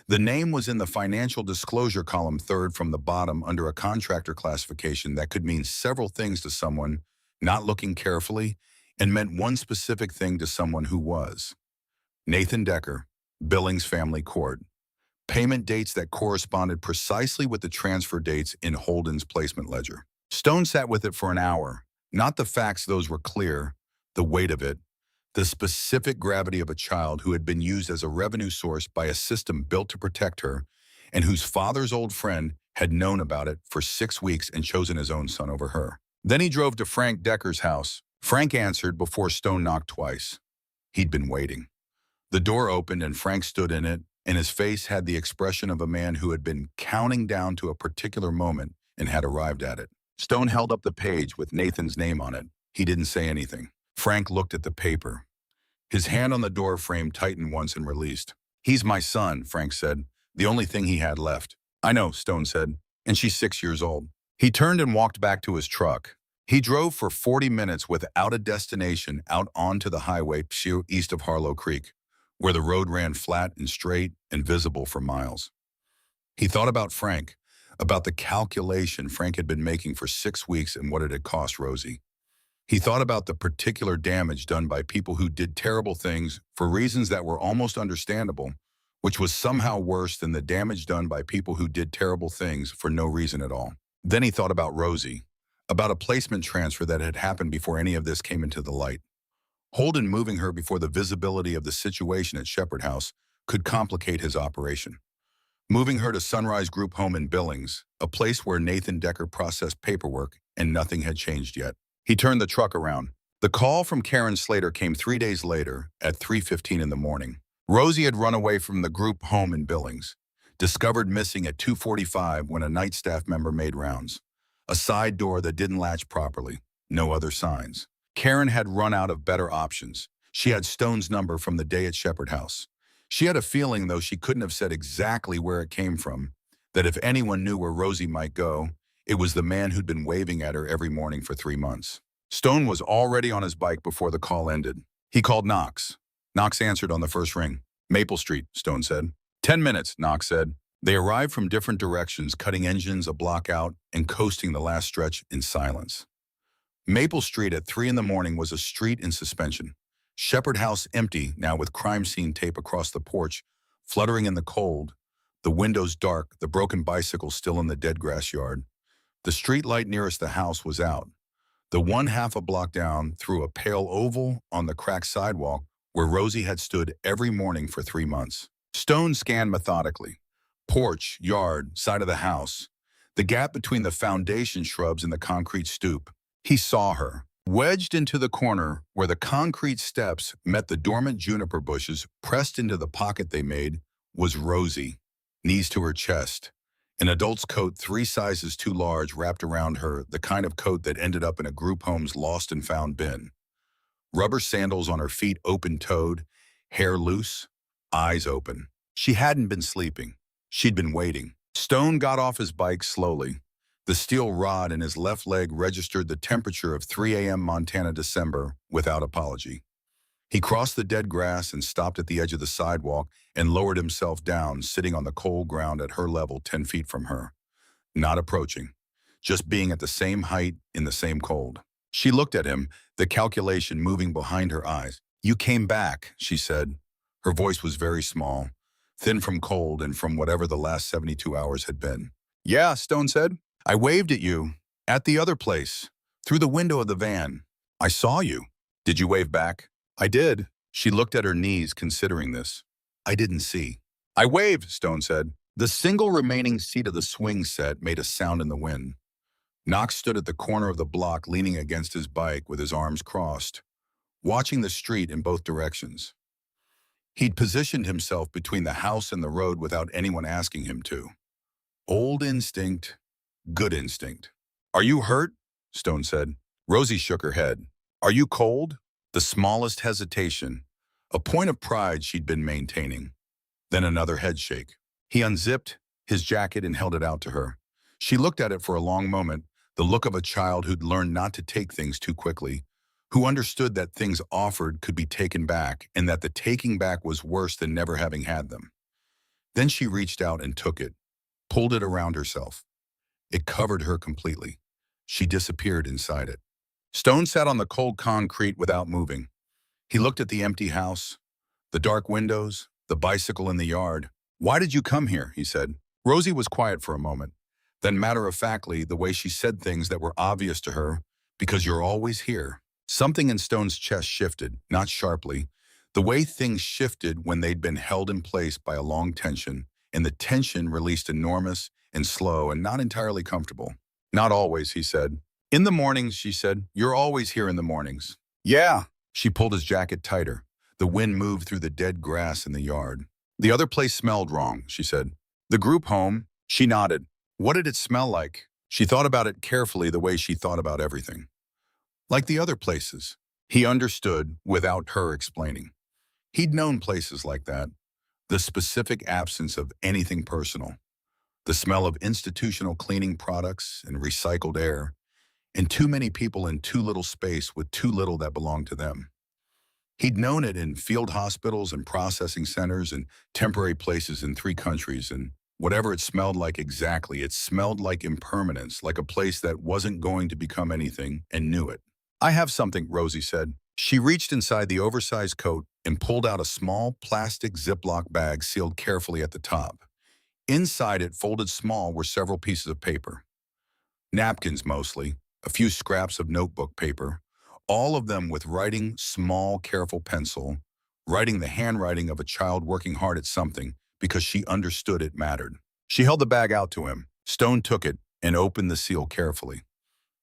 The name was in the financial disclosure column third from the bottom under a contractor classification that could mean several things to someone not looking carefully and meant one specific thing to someone who was. Nathan Decker, Billings Family Court. Payment dates that corresponded precisely with the transfer dates in Holden's placement ledger. Stone sat with it for an hour. Not the facts, those were clear, the weight of it, the specific gravity of a child who had been used as a revenue source by a system built to protect her and whose father's old friend had known about it for 6 weeks and chosen his own son over her. Then he drove to Frank Decker's house. Frank answered before Stone knocked twice. He'd been waiting. The door opened and Frank stood in it, and his face had the expression of a man who had been counting down to a particular moment and had arrived at it. Stone held up the page with Nathan's name on it. He didn't say anything. Frank looked at the paper. His hand on the door frame tightened once and released. "He's my son," Frank said, the only thing he had left. "I know," Stone said, "and she's 6 years old." He turned and walked back to his truck. He drove for 40 minutes without a destination out onto the highway east of Harlow Creek, where the road ran flat and straight and visible for miles. He thought about Frank, about the calculation Frank had been making for 6 weeks and what it had cost Rosie. He thought about the particular damage done by people who did terrible things for reasons that were almost understandable, which was somehow worse than the damage done by people who did terrible things for no reason at all. Then he thought about Rosie, about a placement transfer that had happened before any of this came into the light. Holden moving her before the visibility of the situation at Shepherd House could complicate his operation. Moving her to Sunrise Group Home in Billings, a place where Nathan Decker processed paperwork and nothing had changed yet. He turned the truck around. The call from Karen Slater came 3 days later at 3:15 in the morning. Rosie had run away from the group home in Billings, discovered missing at 2:45 when a night staff member made rounds. A side door that didn't latch properly. No other signs. Karen had run out of better options. She had Stone's number from the day at Shepherd House. She had a feeling, though she couldn't have said exactly where it came from, that if anyone knew where Rosie might go, it was the man who'd been waving at her every morning for 3 months. Stone was already on his bike before the call ended. He called Knox. Knox answered on the first ring. "Maple Street," Stone said. 10 minutes, Knox said. They arrived from different directions, cutting engines a block out and coasting the last stretch in silence. Maple Street at 3 in the morning was a street in suspension. Shepherd House empty, now with crime scene tape across the porch, fluttering in the cold, the windows dark, the broken bicycle still in the dead grass yard. The street light nearest the house was out. The one half a block down through a pale oval on the cracked sidewalk where Rosie had stood every morning for 3 months. Stone scanned methodically. Porch, yard, side of the house. The gap between the foundation shrubs and the concrete stoop. He saw her. Wedged into the corner where the concrete steps met the dormant juniper bushes pressed into the pocket they made was Rosie, knees to her chest. An adult's coat 3 sizes too large wrapped around her, the kind of coat that ended up in a group home's lost and found bin. Rubber sandals on her feet open-toed, hair loose, eyes open. She hadn't been sleeping. She'd been waiting. Stone got off his bike slowly. The steel rod in his left leg registered the temperature of 3 a.m. Montana December without apology. He crossed the dead grass and stopped at the edge of the sidewalk and lowered himself down, sitting on the cold ground at her level 10 feet from her. Not approaching, just being at the same height in the same cold. She looked at him, the calculation moving behind her eyes. "You came back," she said. Her voice was very small, thin from cold and from whatever the last 72 hours had been. "Yeah," Stone said. "I waved at you, at the other place, through the window of the van. I saw you. Did you wave back?" "I did." She looked at her knees, considering this. "I didn't see." "I waved," Stone said. The single remaining seat of the swing set made a sound in the wind. Knox stood at the corner of the block, leaning against his bike with his arms crossed, watching the street in both directions. He'd positioned himself between the house and the road without anyone asking him to. Old instinct, good instinct. "Are you hurt?" Stone said. Rosie shook her head. "Are you cold?" The smallest hesitation, a point of pride she'd been maintaining. Then another head shake. He unzipped his jacket and held it out to her. She looked at it for a long moment, the look of a child who'd learned not to take things too quickly, who understood that things offered could be taken back and that the taking back was worse than never having had them. Then she reached out and took it, pulled it around herself. It covered her completely. She disappeared inside it. Stone sat on the cold concrete without moving. He looked at the empty house, the dark windows, the bicycle in the yard. "Why did you come here?" he said. Rosie was quiet for a moment. Then matter-of-factly, the way she said things that were obvious to her, "Because you're always here." Something in Stone's chest shifted, not sharply. The way things shifted when they'd been held in place by a long tension, and the tension released enormous and slow and not entirely comfortable. "Not always," he said. "In the mornings," she said. "You're always here in the mornings." "Yeah." She pulled his jacket tighter. The wind moved through the dead grass in the yard. The other place smelled wrong, she said. The group home? She nodded. What did it smell like? She thought about it carefully the way she thought about everything. Like the other places. He understood without her explaining. He'd known places like that. The specific absence of anything personal. The smell of institutional cleaning products and recycled air, and too many people in too little space with too little that belonged to them. He'd known it in field hospitals and processing centers and temporary places in 3 countries, and whatever it smelled like exactly, it smelled like impermanence, like a place that wasn't going to become anything, and knew it. I have something, Rosie said. She reached inside the oversized coat and pulled out a small plastic Ziploc bag sealed carefully at the top. Inside it, folded small, were several pieces of paper. Napkins mostly, a few scraps of notebook paper, all of them with writing, small, careful pencil, writing the handwriting of a child working hard at something because she understood it mattered. She held the bag out to him. Stone took it and opened the seal carefully.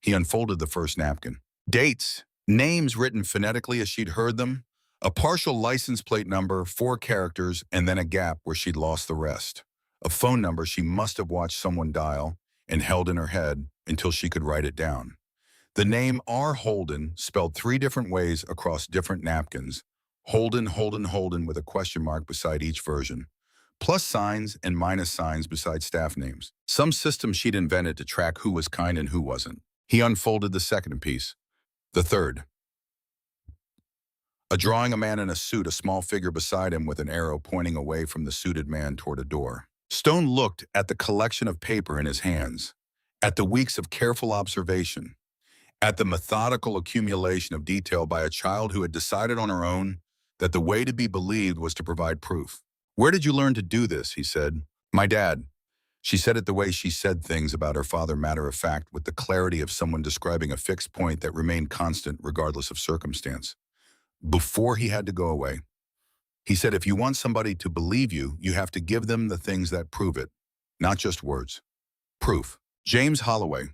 He unfolded the first napkin. Dates, names written phonetically as she'd heard them, a partial license plate number, 4 characters, and then a gap where she'd lost the rest. A phone number she must have watched someone dial and held in her head until she could write it down. The name R. Holden, spelled 3 different ways across different napkins. Holden, Holden, Holden with a question mark beside each version. Plus signs and minus signs beside staff names. Some system she'd invented to track who was kind and who wasn't. He unfolded the second piece. The third. A drawing, a man in a suit, a small figure beside him with an arrow pointing away from the suited man toward a door. Stone looked at the collection of paper in his hands, at the weeks of careful observation, at the methodical accumulation of detail by a child who had decided on her own that the way to be believed was to provide proof. Where did you learn to do this? He said. My dad. She said it the way she said things about her father, matter of fact, with the clarity of someone describing a fixed point that remained constant regardless of circumstance. Before he had to go away, he said, if you want somebody to believe you, you have to give them the things that prove it, not just words. Proof. James Holloway,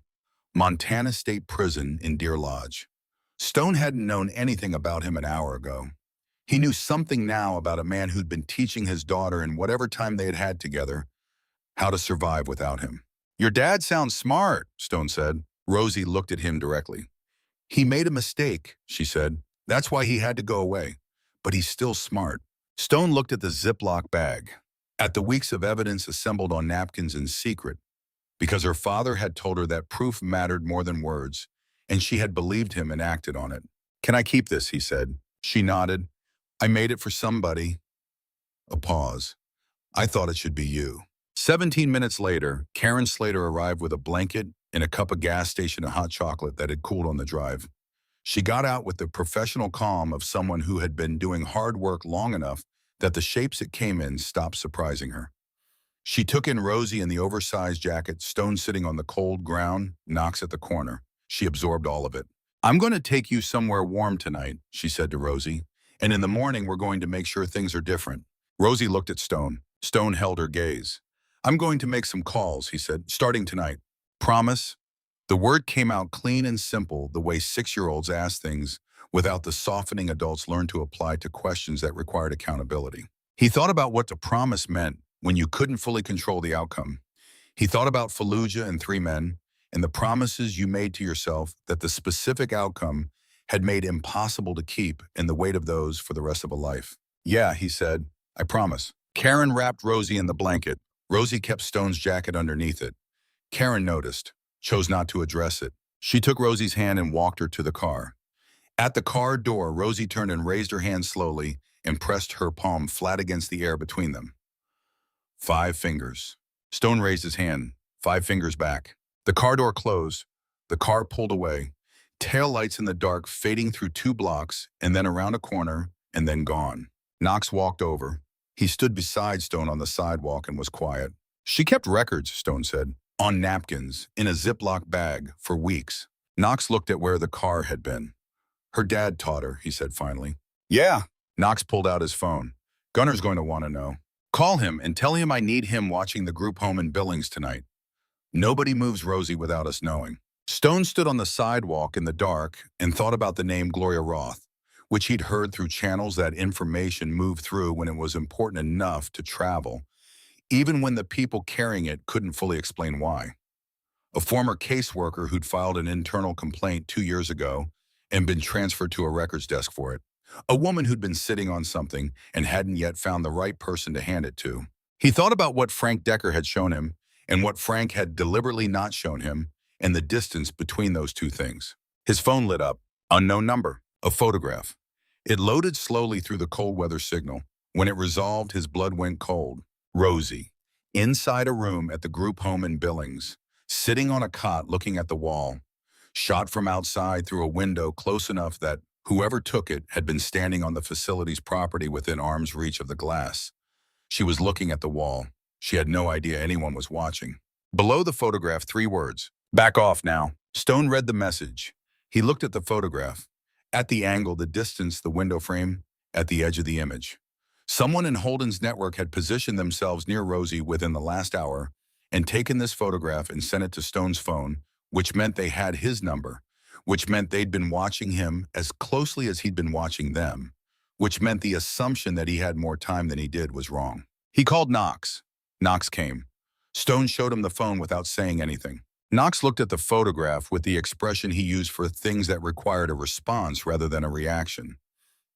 Montana State Prison in Deer Lodge. Stone hadn't known anything about him an hour ago. He knew something now about a man who'd been teaching his daughter in whatever time they had had together how to survive without him. Your dad sounds smart, Stone said. Rosie looked at him directly. He made a mistake, she said. That's why he had to go away. But he's still smart. Stone looked at the Ziploc bag, at the weeks of evidence assembled on napkins in secret, because her father had told her that proof mattered more than words, and she had believed him and acted on it. Can I keep this? He said. She nodded. I made it for somebody. A pause. I thought it should be you. 17 minutes later, Karen Slater arrived with a blanket and a cup of gas station and hot chocolate that had cooled on the drive. She got out with the professional calm of someone who had been doing hard work long enough that the shapes it came in stopped surprising her. She took in Rosie in the oversized jacket, Stone sitting on the cold ground, Knox at the corner. She absorbed all of it. I'm going to take you somewhere warm tonight, she said to Rosie, and in the morning we're going to make sure things are different. Rosie looked at Stone. Stone held her gaze. I'm going to make some calls, he said, starting tonight. Promise? The word came out clean and simple, the way 6-year-olds ask things without the softening adults learn to apply to questions that required accountability. He thought about what to promise meant when you couldn't fully control the outcome. He thought about Fallujah and 3 Men and the promises you made to yourself that the specific outcome had made impossible to keep and the weight of those for the rest of a life. Yeah, he said, I promise. Karen wrapped Rosie in the blanket. Rosie kept Stone's jacket underneath it. Karen noticed, chose not to address it. She took Rosie's hand and walked her to the car. At the car door, Rosie turned and raised her hand slowly and pressed her palm flat against the air between them. 5 fingers. Stone raised his hand, 5 fingers back. The car door closed. The car pulled away. Tail lights in the dark fading through 2 blocks and then around a corner and then gone. Knox walked over. He stood beside Stone on the sidewalk and was quiet. She kept records, Stone said, on napkins, in a Ziploc bag, for weeks. Knox looked at where the car had been. Her dad taught her, he said finally. Yeah. Knox pulled out his phone. Gunner's going to want to know. Call him and tell him I need him watching the group home in Billings tonight. Nobody moves Rosie without us knowing. Stone stood on the sidewalk in the dark and thought about the name Gloria Roth. which he'd heard through channels that information moved through when it was important enough to travel, even when the people carrying it couldn't fully explain why. A former caseworker who'd filed an internal complaint 2 years ago and been transferred to a records desk for it. A woman who'd been sitting on something and hadn't yet found the right person to hand it to. He thought about what Frank Decker had shown him and what Frank had deliberately not shown him and the distance between those two things. His phone lit up. Unknown number. A photograph. It loaded slowly through the cold weather signal. When it resolved, his blood went cold. Rosie. Inside a room at the group home in Billings, sitting on a cot looking at the wall, shot from outside through a window close enough that whoever took it had been standing on the facility's property within arm's reach of the glass. She was looking at the wall. She had no idea anyone was watching. Below the photograph, 3 words. Back off now. Stone read the message. He looked at the photograph. At the angle, the distance, the window frame, at the edge of the image. Someone in Holden's network had positioned themselves near Rosie within the last hour and taken this photograph and sent it to Stone's phone, which meant they had his number, which meant they'd been watching him as closely as he'd been watching them, which meant the assumption that he had more time than he did was wrong. He called Knox. Knox came. Stone showed him the phone without saying anything. Knox looked at the photograph with the expression he used for things that required a response rather than a reaction.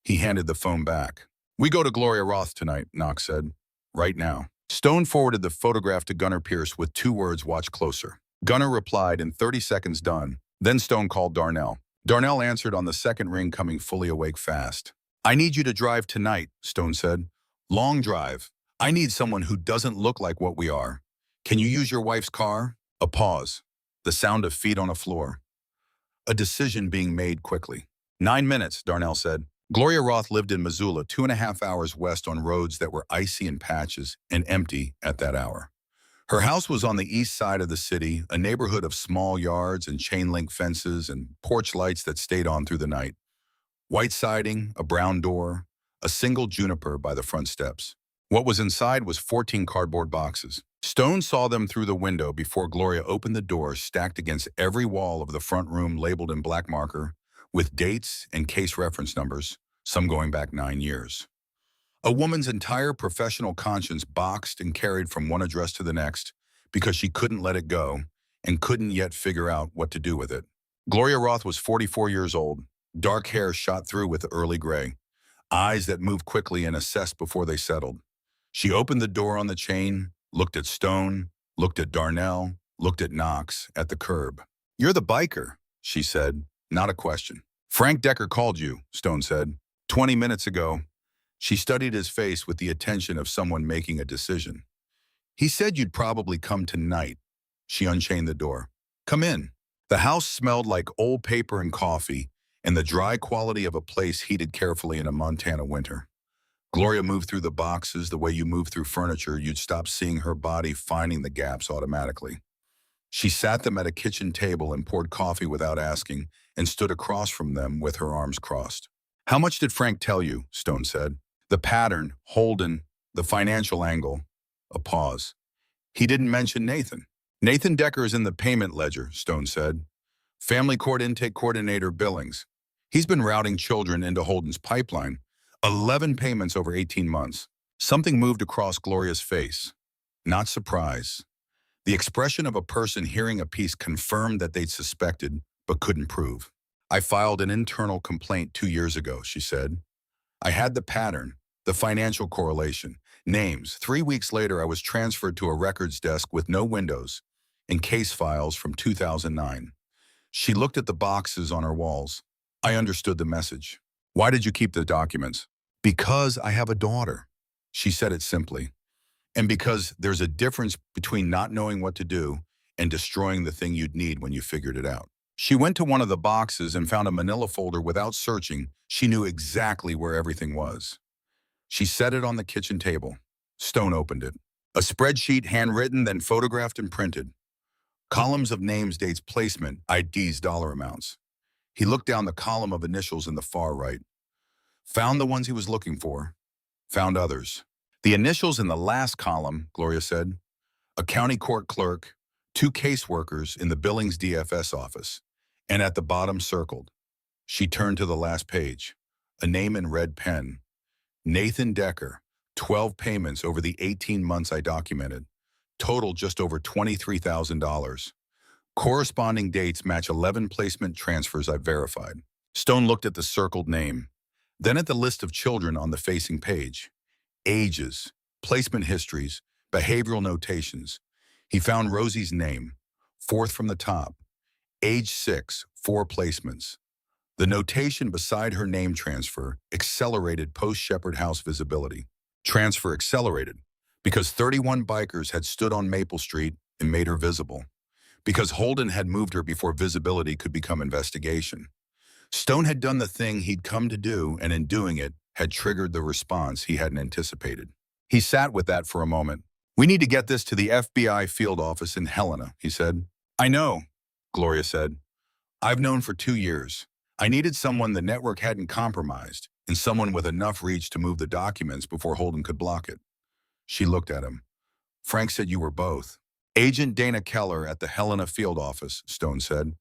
He handed the phone back. We go to Gloria Roth tonight, Knox said. Right now. Stone forwarded the photograph to Gunnar Pierce with 2 words, watch closer. Gunnar replied in 30 seconds done. Then Stone called Darnell. Darnell answered on the second ring, coming fully awake fast. I need you to drive tonight, Stone said. Long drive. I need someone who doesn't look like what we are. Can you use your wife's car? A pause. The sound of feet on a floor. A decision being made quickly. 9 minutes, Darnell said. Gloria Roth lived in Missoula, 2.5 hours west on roads that were icy in patches and empty at that hour. Her house was on the east side of the city, a neighborhood of small yards and chain-link fences and porch lights that stayed on through the night. White siding, a brown door, a single juniper by the front steps. What was inside was 14 cardboard boxes. Stone saw them through the window before Gloria opened the door, stacked against every wall of the front room labeled in black marker, with dates and case reference numbers, some going back 9 years. A woman's entire professional conscience boxed and carried from one address to the next because she couldn't let it go and couldn't yet figure out what to do with it. Gloria Roth was 44 years old, dark hair shot through with early gray, eyes that moved quickly and assessed before they settled. She opened the door on the chain, looked at Stone, looked at Darnell, looked at Knox at the curb. You're the biker, she said, not a question. Frank Decker called you, Stone said. 20 minutes ago. She studied his face with the attention of someone making a decision. He said you'd probably come tonight. She unchained the door. Come in. The house smelled like old paper and coffee and the dry quality of a place heated carefully in a Montana winter. Gloria moved through the boxes the way you move through furniture. You'd stop seeing her body finding the gaps automatically. She sat them at a kitchen table and poured coffee without asking and stood across from them with her arms crossed. How much did Frank tell you? Stone said. The pattern, Holden, the financial angle. A pause. He didn't mention Nathan. Nathan Decker is in the payment ledger, Stone said. Family court intake coordinator Billings. He's been routing children into Holden's pipeline. 11 payments over 18 months. Something moved across Gloria's face. Not surprise. The expression of a person hearing a piece confirmed that they'd suspected but couldn't prove. I filed an internal complaint 2 years ago, she said. I had the pattern, the financial correlation, names. 3 weeks later, I was transferred to a records desk with no windows and case files from 2009. She looked at the boxes on her walls. I understood the message. Why did you keep the documents? Because I have a daughter. She said it simply. And because there's a difference between not knowing what to do and destroying the thing you'd need when you figured it out. She went to one of the boxes and found a manila folder without searching. She knew exactly where everything was. She set it on the kitchen table. Stone opened it. A spreadsheet, handwritten, then photographed and printed. Columns of names, dates, placement, IDs, dollar amounts. He looked down the column of initials in the far right. Found the ones he was looking for. Found others. The initials in the last column, Gloria said. A county court clerk, 2 caseworkers in the Billings DFS office, and at the bottom circled. She turned to the last page. A name in red pen. Nathan Decker. 12 payments over the 18 months I documented. Total just over $23,000. Corresponding dates match 11 placement transfers I've verified. Stone looked at the circled name, then at the list of children on the facing page. Ages, placement histories, behavioral notations. He found Rosie's name, fourth from the top. Age 6, 4 placements. The notation beside her name transfer accelerated post-Shepherd House visibility. Transfer accelerated because 31 bikers had stood on Maple Street and made her visible. Because Holden had moved her before visibility could become investigation. Stone had done the thing he'd come to do, and in doing it, had triggered the response he hadn't anticipated. He sat with that for a moment. "We need to get this to the FBI field office in Helena," he said. "I know," Gloria said. "I've known for 2 years. I needed someone the network hadn't compromised, and someone with enough reach to move the documents before Holden could block it." She looked at him. "Frank said you were both." "Agent Dana Keller at the Helena field office," Stone said.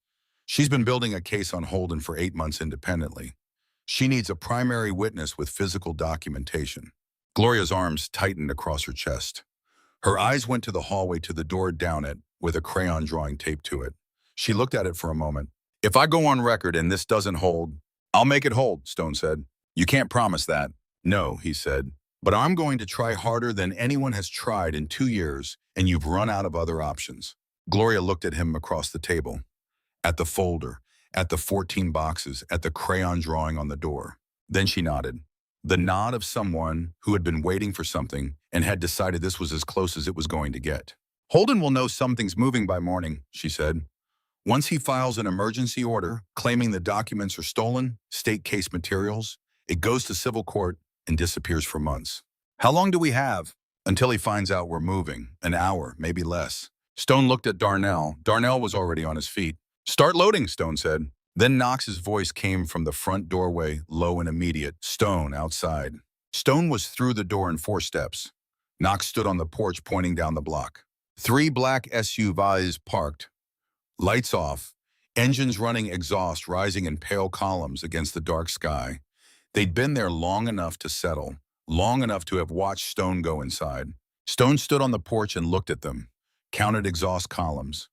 "She's been building a case on Holden for 8 months independently. She needs a primary witness with physical documentation." Gloria's arms tightened across her chest. Her eyes went to the hallway to the door down it, with a crayon drawing taped to it. She looked at it for a moment. "If I go on record and this doesn't hold, I'll make it hold," Stone said. "You can't promise that." "No," he said. "But I'm going to try harder than anyone has tried in 2 years, and you've run out of other options." Gloria looked at him across the table. At the folder, at the 14 boxes, at the crayon drawing on the door. Then she nodded. The nod of someone who had been waiting for something and had decided this was as close as it was going to get. "Holden will know something's moving by morning," she said. "Once he files an emergency order claiming the documents are stolen, state case materials, it goes to civil court and disappears for months." "How long do we have?" "Until he finds out we're moving. An hour, maybe less." Stone looked at Darnell. Darnell was already on his feet. "Start loading," Stone said. Then Knox's voice came from the front doorway, low and immediate. "Stone, outside." Stone was through the door in 4 steps. Knox stood on the porch pointing down the block. 3 black SUVs parked. Lights off, engines running, exhaust rising in pale columns against the dark sky. They'd been there long enough to settle, long enough to have watched Stone go inside. Stone stood on the porch and looked at them, counted exhaust columns.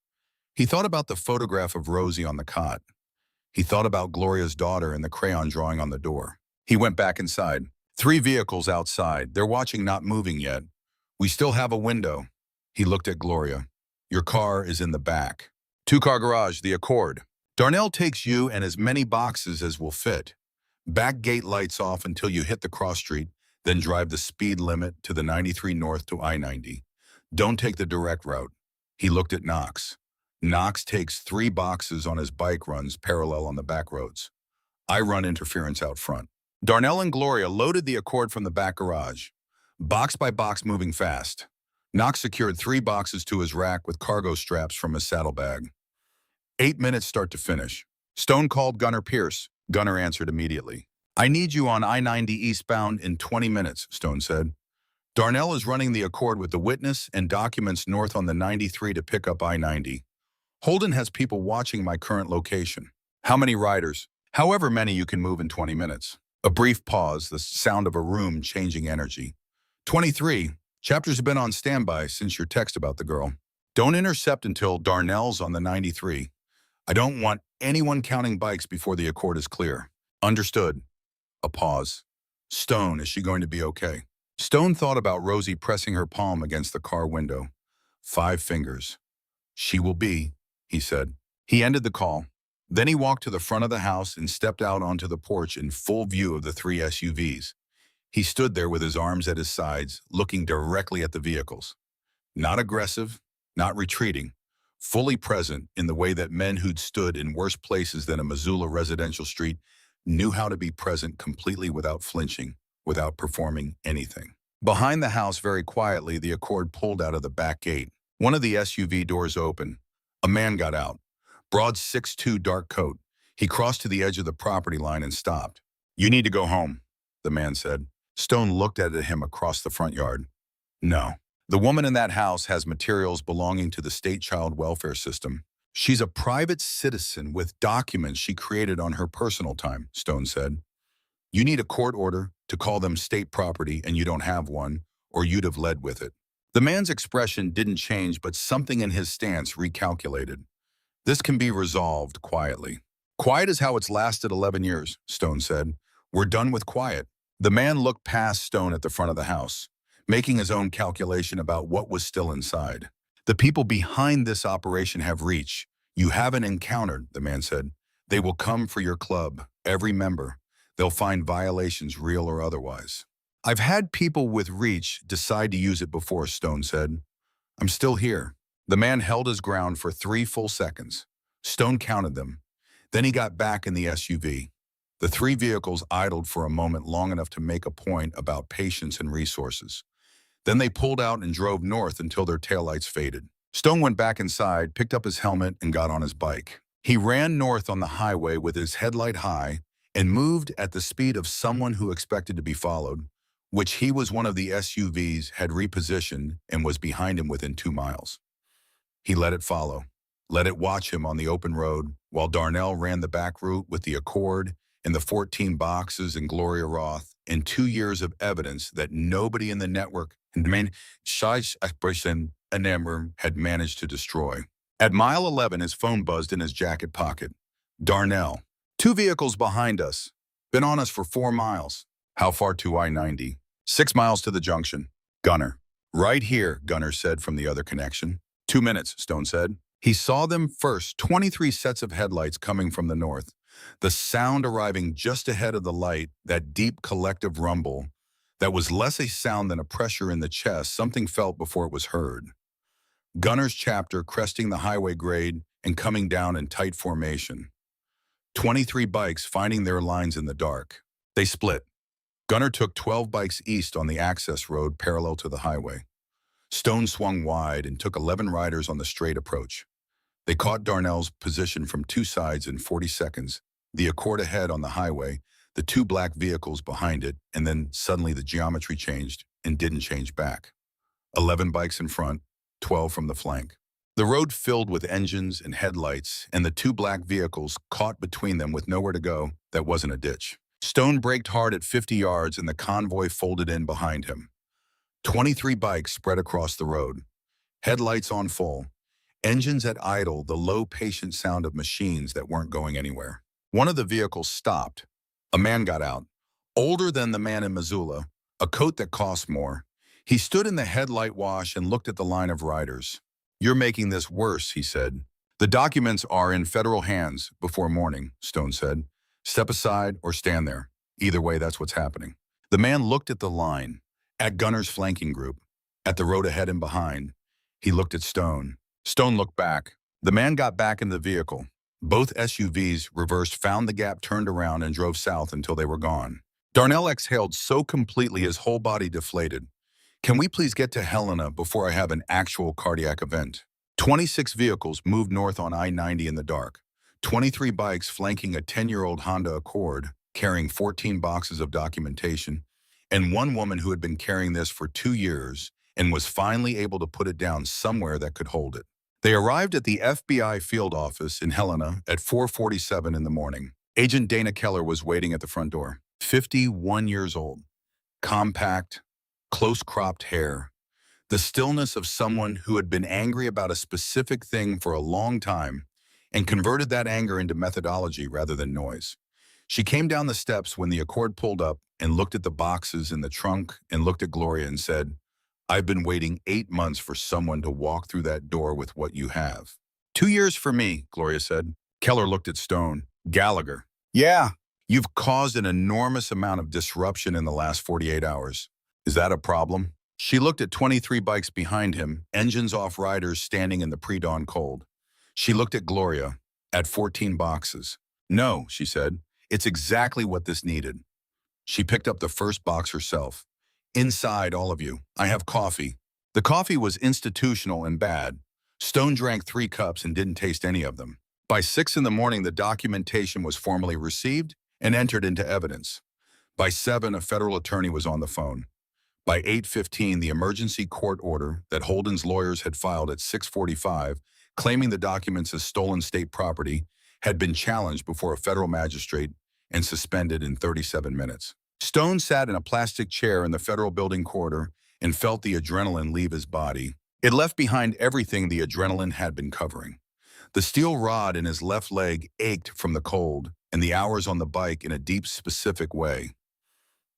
He thought about the photograph of Rosie on the cot. He thought about Gloria's daughter and the crayon drawing on the door. He went back inside. 3 vehicles outside. They're watching, not moving yet. "We still have a window." He looked at Gloria. "Your car is in the back. 2-car garage, the Accord. Darnell takes you and as many boxes as will fit. Back gate lights off until you hit the cross street, then drive the speed limit to the 93 north to I-90. Don't take the direct route." He looked at Knox. "Knox takes 3 boxes on his bike runs parallel on the back roads. I run interference out front." Darnell and Gloria loaded the Accord from the back garage, box by box moving fast. Knox secured 3 boxes to his rack with cargo straps from his saddlebag. 8 minutes start to finish. Stone called Gunner Pierce. Gunner answered immediately. "I need you on I-90 eastbound in 20 minutes, Stone said. "Darnell is running the Accord with the witness and documents north on the 93 to pick up I-90. Holden has people watching my current location." "How many riders?" "However many you can move in 20 minutes. A brief pause, the sound of a room changing energy. 23. Chapters have been on standby since your text about the girl. Don't intercept until Darnell's on the 93. I don't want anyone counting bikes before the Accord is clear." "Understood." A pause. "Stone, is she going to be okay?" Stone thought about Rosie pressing her palm against the car window. 5 fingers. "She will be," he said. He ended the call. Then he walked to the front of the house and stepped out onto the porch in full view of the 3 SUVs. He stood there with his arms at his sides, looking directly at the vehicles. Not aggressive, not retreating, fully present in the way that men who'd stood in worse places than a Missoula residential street knew how to be present completely without flinching, without performing anything. Behind the house, very quietly, the Accord pulled out of the back gate. One of the SUV doors opened. A man got out. Broad 6'2", dark coat. He crossed to the edge of the property line and stopped. "You need to go home," the man said. Stone looked at him across the front yard. "No. The woman in that house has materials belonging to the state child welfare system. She's a private citizen with documents she created on her personal time," Stone said. You need a court order to call them state property and you don't have one, or you'd have led with it. The man's expression didn't change, but something in his stance recalculated. This can be resolved quietly. Quiet is how it's lasted 11 years, Stone said. We're done with quiet. The man looked past Stone at the front of the house, making his own calculation about what was still inside. The people behind this operation have reach. You haven't encountered, the man said. They will come for your club, every member. They'll find violations, real or otherwise. I've had people with reach decide to use it before, Stone said. I'm still here. The man held his ground for 3 full seconds. Stone counted them. Then he got back in the SUV. The 3 vehicles idled for a moment, long enough to make a point about patience and resources. Then they pulled out and drove north until their taillights faded. Stone went back inside, picked up his helmet, and got on his bike. He ran north on the highway with his headlight high and moved at the speed of someone who expected to be followed, which he was one of the SUVs had repositioned and was behind him within 2 miles. He let it follow, let it watch him on the open road, while Darnell ran the back route with the Accord and the 14 boxes and Gloria Roth and 2 years of evidence that nobody in the network had managed to destroy. At mile 11, his phone buzzed in his jacket pocket. Darnell, 2 vehicles behind us. Been on us for 4 miles. How far to I-90? 6 miles to the junction. Gunner. Right here, Gunner said from the other connection. 2 minutes, Stone said. He saw them first, 23 sets of headlights coming from the north. The sound arriving just ahead of the light, that deep collective rumble, that was less a sound than a pressure in the chest, something felt before it was heard. Gunner's chapter cresting the highway grade and coming down in tight formation. 23 bikes finding their lines in the dark. They split. Gunner took 12 bikes east on the access road parallel to the highway. Stone swung wide and took 11 riders on the straight approach. They caught Darnell's position from 2 sides in 40 seconds, the Accord ahead on the highway, the 2 black vehicles behind it, and then suddenly the geometry changed and didn't change back. 11 bikes in front, 12 from the flank. The road filled with engines and headlights, and the 2 black vehicles caught between them with nowhere to go that wasn't a ditch. Stone braked hard at 50 yards and the convoy folded in behind him. 23 bikes spread across the road. Headlights on full. Engines at idle, the low, patient sound of machines that weren't going anywhere. One of the vehicles stopped. A man got out. Older than the man in Missoula, a coat that cost more. He stood in the headlight wash and looked at the line of riders. You're making this worse, he said. The documents are in federal hands before morning, Stone said. Step aside or stand there. Either way, that's what's happening. The man looked at the line, at Gunner's flanking group, at the road ahead and behind. He looked at Stone. Stone looked back. The man got back in the vehicle. Both SUVs reversed, found the gap, turned around, and drove south until they were gone. Darnell exhaled so completely his whole body deflated. Can we please get to Helena before I have an actual cardiac event? 26 vehicles moved north on I-90 in the dark. 23 bikes flanking a 10-year-old Honda Accord, carrying 14 boxes of documentation, and one woman who had been carrying this for 2 years and was finally able to put it down somewhere that could hold it. They arrived at the FBI field office in Helena at 4:47 in the morning. Agent Dana Keller was waiting at the front door. 51 years old. Compact, close-cropped hair. The stillness of someone who had been angry about a specific thing for a long time and converted that anger into methodology rather than noise. She came down the steps when the Accord pulled up and looked at the boxes in the trunk and looked at Gloria and said, I've been waiting 8 months for someone to walk through that door with what you have. 2 years for me, Gloria said. Keller looked at Stone. Gallagher. Yeah, you've caused an enormous amount of disruption in the last 48 hours. Is that a problem? She looked at 23 bikes behind him, engines off, riders standing in the pre-dawn cold. She looked at Gloria, at 14 boxes. No, she said, it's exactly what this needed. She picked up the first box herself. Inside, all of you, I have coffee. The coffee was institutional and bad. Stone drank 3 cups and didn't taste any of them. By 6 in the morning, the documentation was formally received and entered into evidence. By 7, a federal attorney was on the phone. By 8:15, the emergency court order that Holden's lawyers had filed at 6:45, claiming the documents as stolen state property, had been challenged before a federal magistrate, and suspended in 37 minutes. Stone sat in a plastic chair in the federal building corridor and felt the adrenaline leave his body. It left behind everything the adrenaline had been covering. The steel rod in his left leg ached from the cold, and the hours on the bike in a deep, specific way.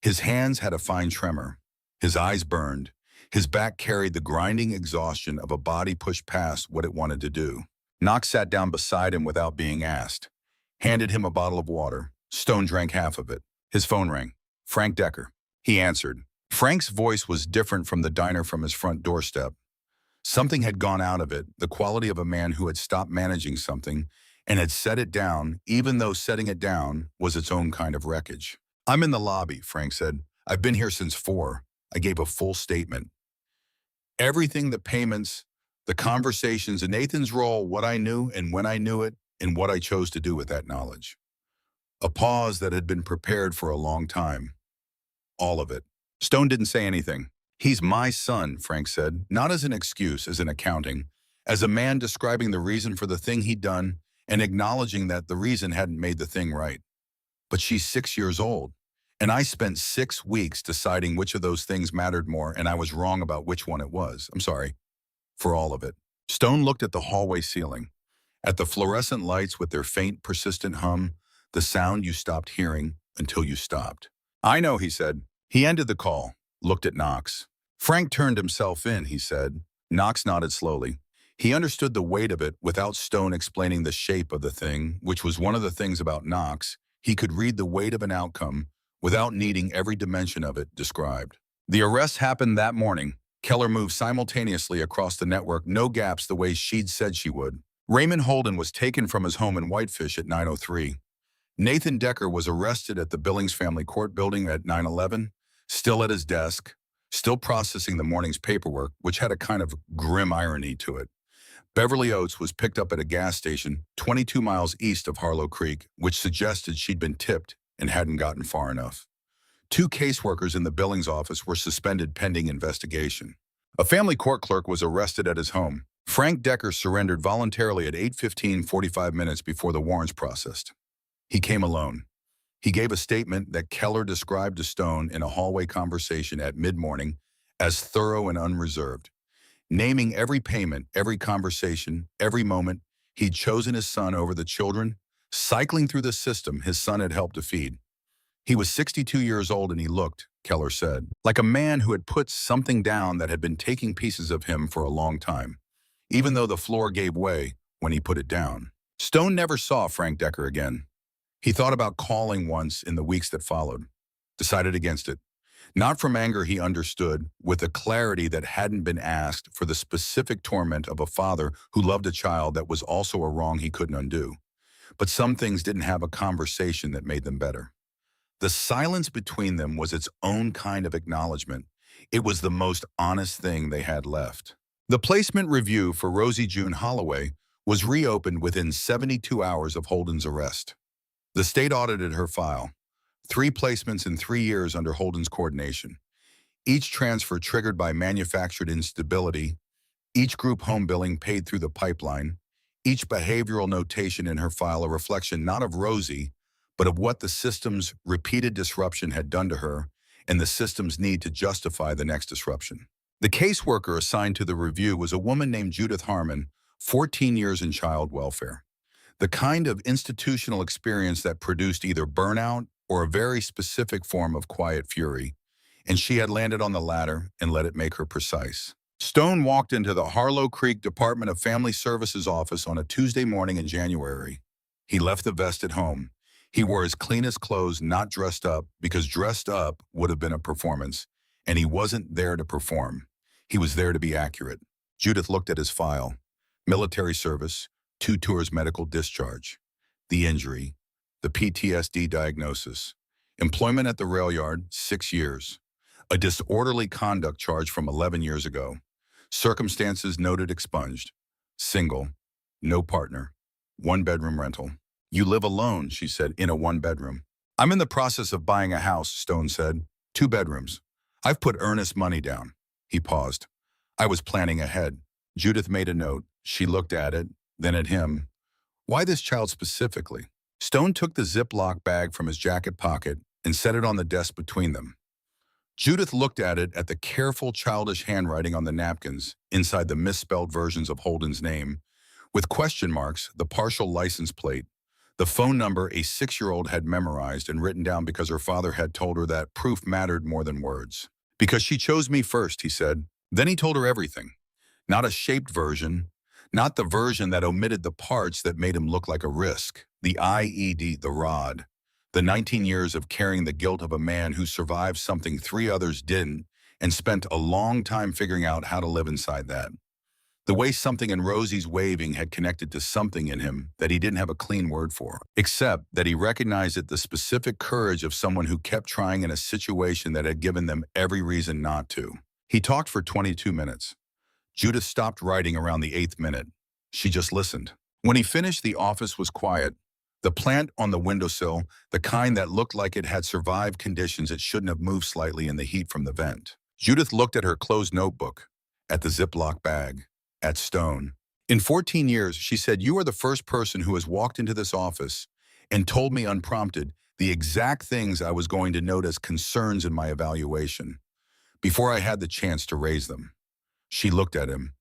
His hands had a fine tremor. His eyes burned. His back carried the grinding exhaustion of a body pushed past what it wanted to do. Knox sat down beside him without being asked, handed him a bottle of water. Stone drank half of it. His phone rang. Frank Decker. He answered. Frank's voice was different from the diner from his front doorstep. Something had gone out of it, the quality of a man who had stopped managing something and had set it down, even though setting it down was its own kind of wreckage. I'm in the lobby, Frank said. I've been here since 4. I gave a full statement. Everything, the payments, the conversations, and Nathan's role, what I knew and when I knew it, and what I chose to do with that knowledge. A pause that had been prepared for a long time. All of it. Stone didn't say anything. He's my son, Frank said, not as an excuse, as an accounting, as a man describing the reason for the thing he'd done and acknowledging that the reason hadn't made the thing right. But she's 6 years old, and I spent 6 weeks deciding which of those things mattered more, and I was wrong about which one it was. I'm sorry for all of it. Stone looked at the hallway ceiling, at the fluorescent lights with their faint, persistent hum, the sound you stopped hearing until you stopped. I know, he said. He ended the call, looked at Knox. Frank turned himself in, he said. Knox nodded slowly. He understood the weight of it without Stone explaining the shape of the thing, which was one of the things about Knox. He could read the weight of an outcome without needing every dimension of it described. The arrest happened that morning. Keller moved simultaneously across the network, no gaps the way she'd said she would. Raymond Holden was taken from his home in Whitefish at 9:03. Nathan Decker was arrested at the Billings Family Court building at 9:11, still at his desk, still processing the morning's paperwork, which had a kind of grim irony to it. Beverly Oates was picked up at a gas station 22 miles east of Harlow Creek, which suggested she'd been tipped and hadn't gotten far enough. 2 caseworkers in the Billings office were suspended pending investigation. A family court clerk was arrested at his home. Frank Decker surrendered voluntarily at 8:15, 45 minutes before the warrants processed. He came alone. He gave a statement that Keller described to Stone in a hallway conversation at mid-morning as thorough and unreserved, naming every payment, every conversation, every moment. He'd chosen his son over the children, cycling through the system his son had helped to feed. He was 62 years old and he looked, Keller said, like a man who had put something down that had been taking pieces of him for a long time, even though the floor gave way when he put it down. Stone never saw Frank Decker again. He thought about calling once in the weeks that followed, decided against it. Not from anger, he understood, with a clarity that hadn't been asked, for the specific torment of a father who loved a child that was also a wrong he couldn't undo. But some things didn't have a conversation that made them better. The silence between them was its own kind of acknowledgement. It was the most honest thing they had left. The placement review for Rosie June Holloway was reopened within 72 hours of Holden's arrest. The state audited her file. 3 placements in 3 years under Holden's coordination. Each transfer triggered by manufactured instability. Each group home billing paid through the pipeline. Each behavioral notation in her file a reflection not of Rosie, but of what the system's repeated disruption had done to her and the system's need to justify the next disruption. The caseworker assigned to the review was a woman named Judith Harmon, 14 years in child welfare. The kind of institutional experience that produced either burnout or a very specific form of quiet fury, and she had landed on the latter and let it make her precise. Stone walked into the Harlow Creek Department of Family Services office on a Tuesday morning in January. He left the vest at home. He wore his cleanest clothes, not dressed up, because dressed up would have been a performance, and he wasn't there to perform. He was there to be accurate. Judith looked at his file. Military service, 2 tours medical discharge, the injury, the PTSD diagnosis, employment at the rail yard, 6 years, a disorderly conduct charge from 11 years ago, circumstances noted expunged, single, no partner, 1-bedroom rental. You live alone, she said, in a 1-bedroom. I'm in the process of buying a house, Stone said, 2 bedrooms. I've put earnest money down. He paused. I was planning ahead. Judith made a note. She looked at it, then at him. Why this child specifically? Stone took the Ziploc bag from his jacket pocket and set it on the desk between them. Judith looked at the careful, childish handwriting on the napkins inside the misspelled versions of Holden's name, with question marks, the partial license plate, the phone number a 6-year-old had memorized and written down because her father had told her that proof mattered more than words. Because she chose me first, he said. Then he told her everything. Not a shaped version, not the version that omitted the parts that made him look like a risk, the IED, the rod, the 19 years of carrying the guilt of a man who survived something 3 others didn't and spent a long time figuring out how to live inside that. The way something in Rosie's waving had connected to something in him that he didn't have a clean word for, except that he recognized it the specific courage of someone who kept trying in a situation that had given them every reason not to. He talked for 22 minutes. Judith stopped writing around the 8th minute. She just listened. When he finished, the office was quiet. The plant on the windowsill, the kind that looked like it had survived conditions it shouldn't have moved slightly in the heat from the vent. Judith looked at her closed notebook, at the Ziploc bag, at Stone. In 14 years, she said, you are the first person who has walked into this office and told me unprompted the exact things I was going to note as concerns in my evaluation, before I had the chance to raise them. She looked at him.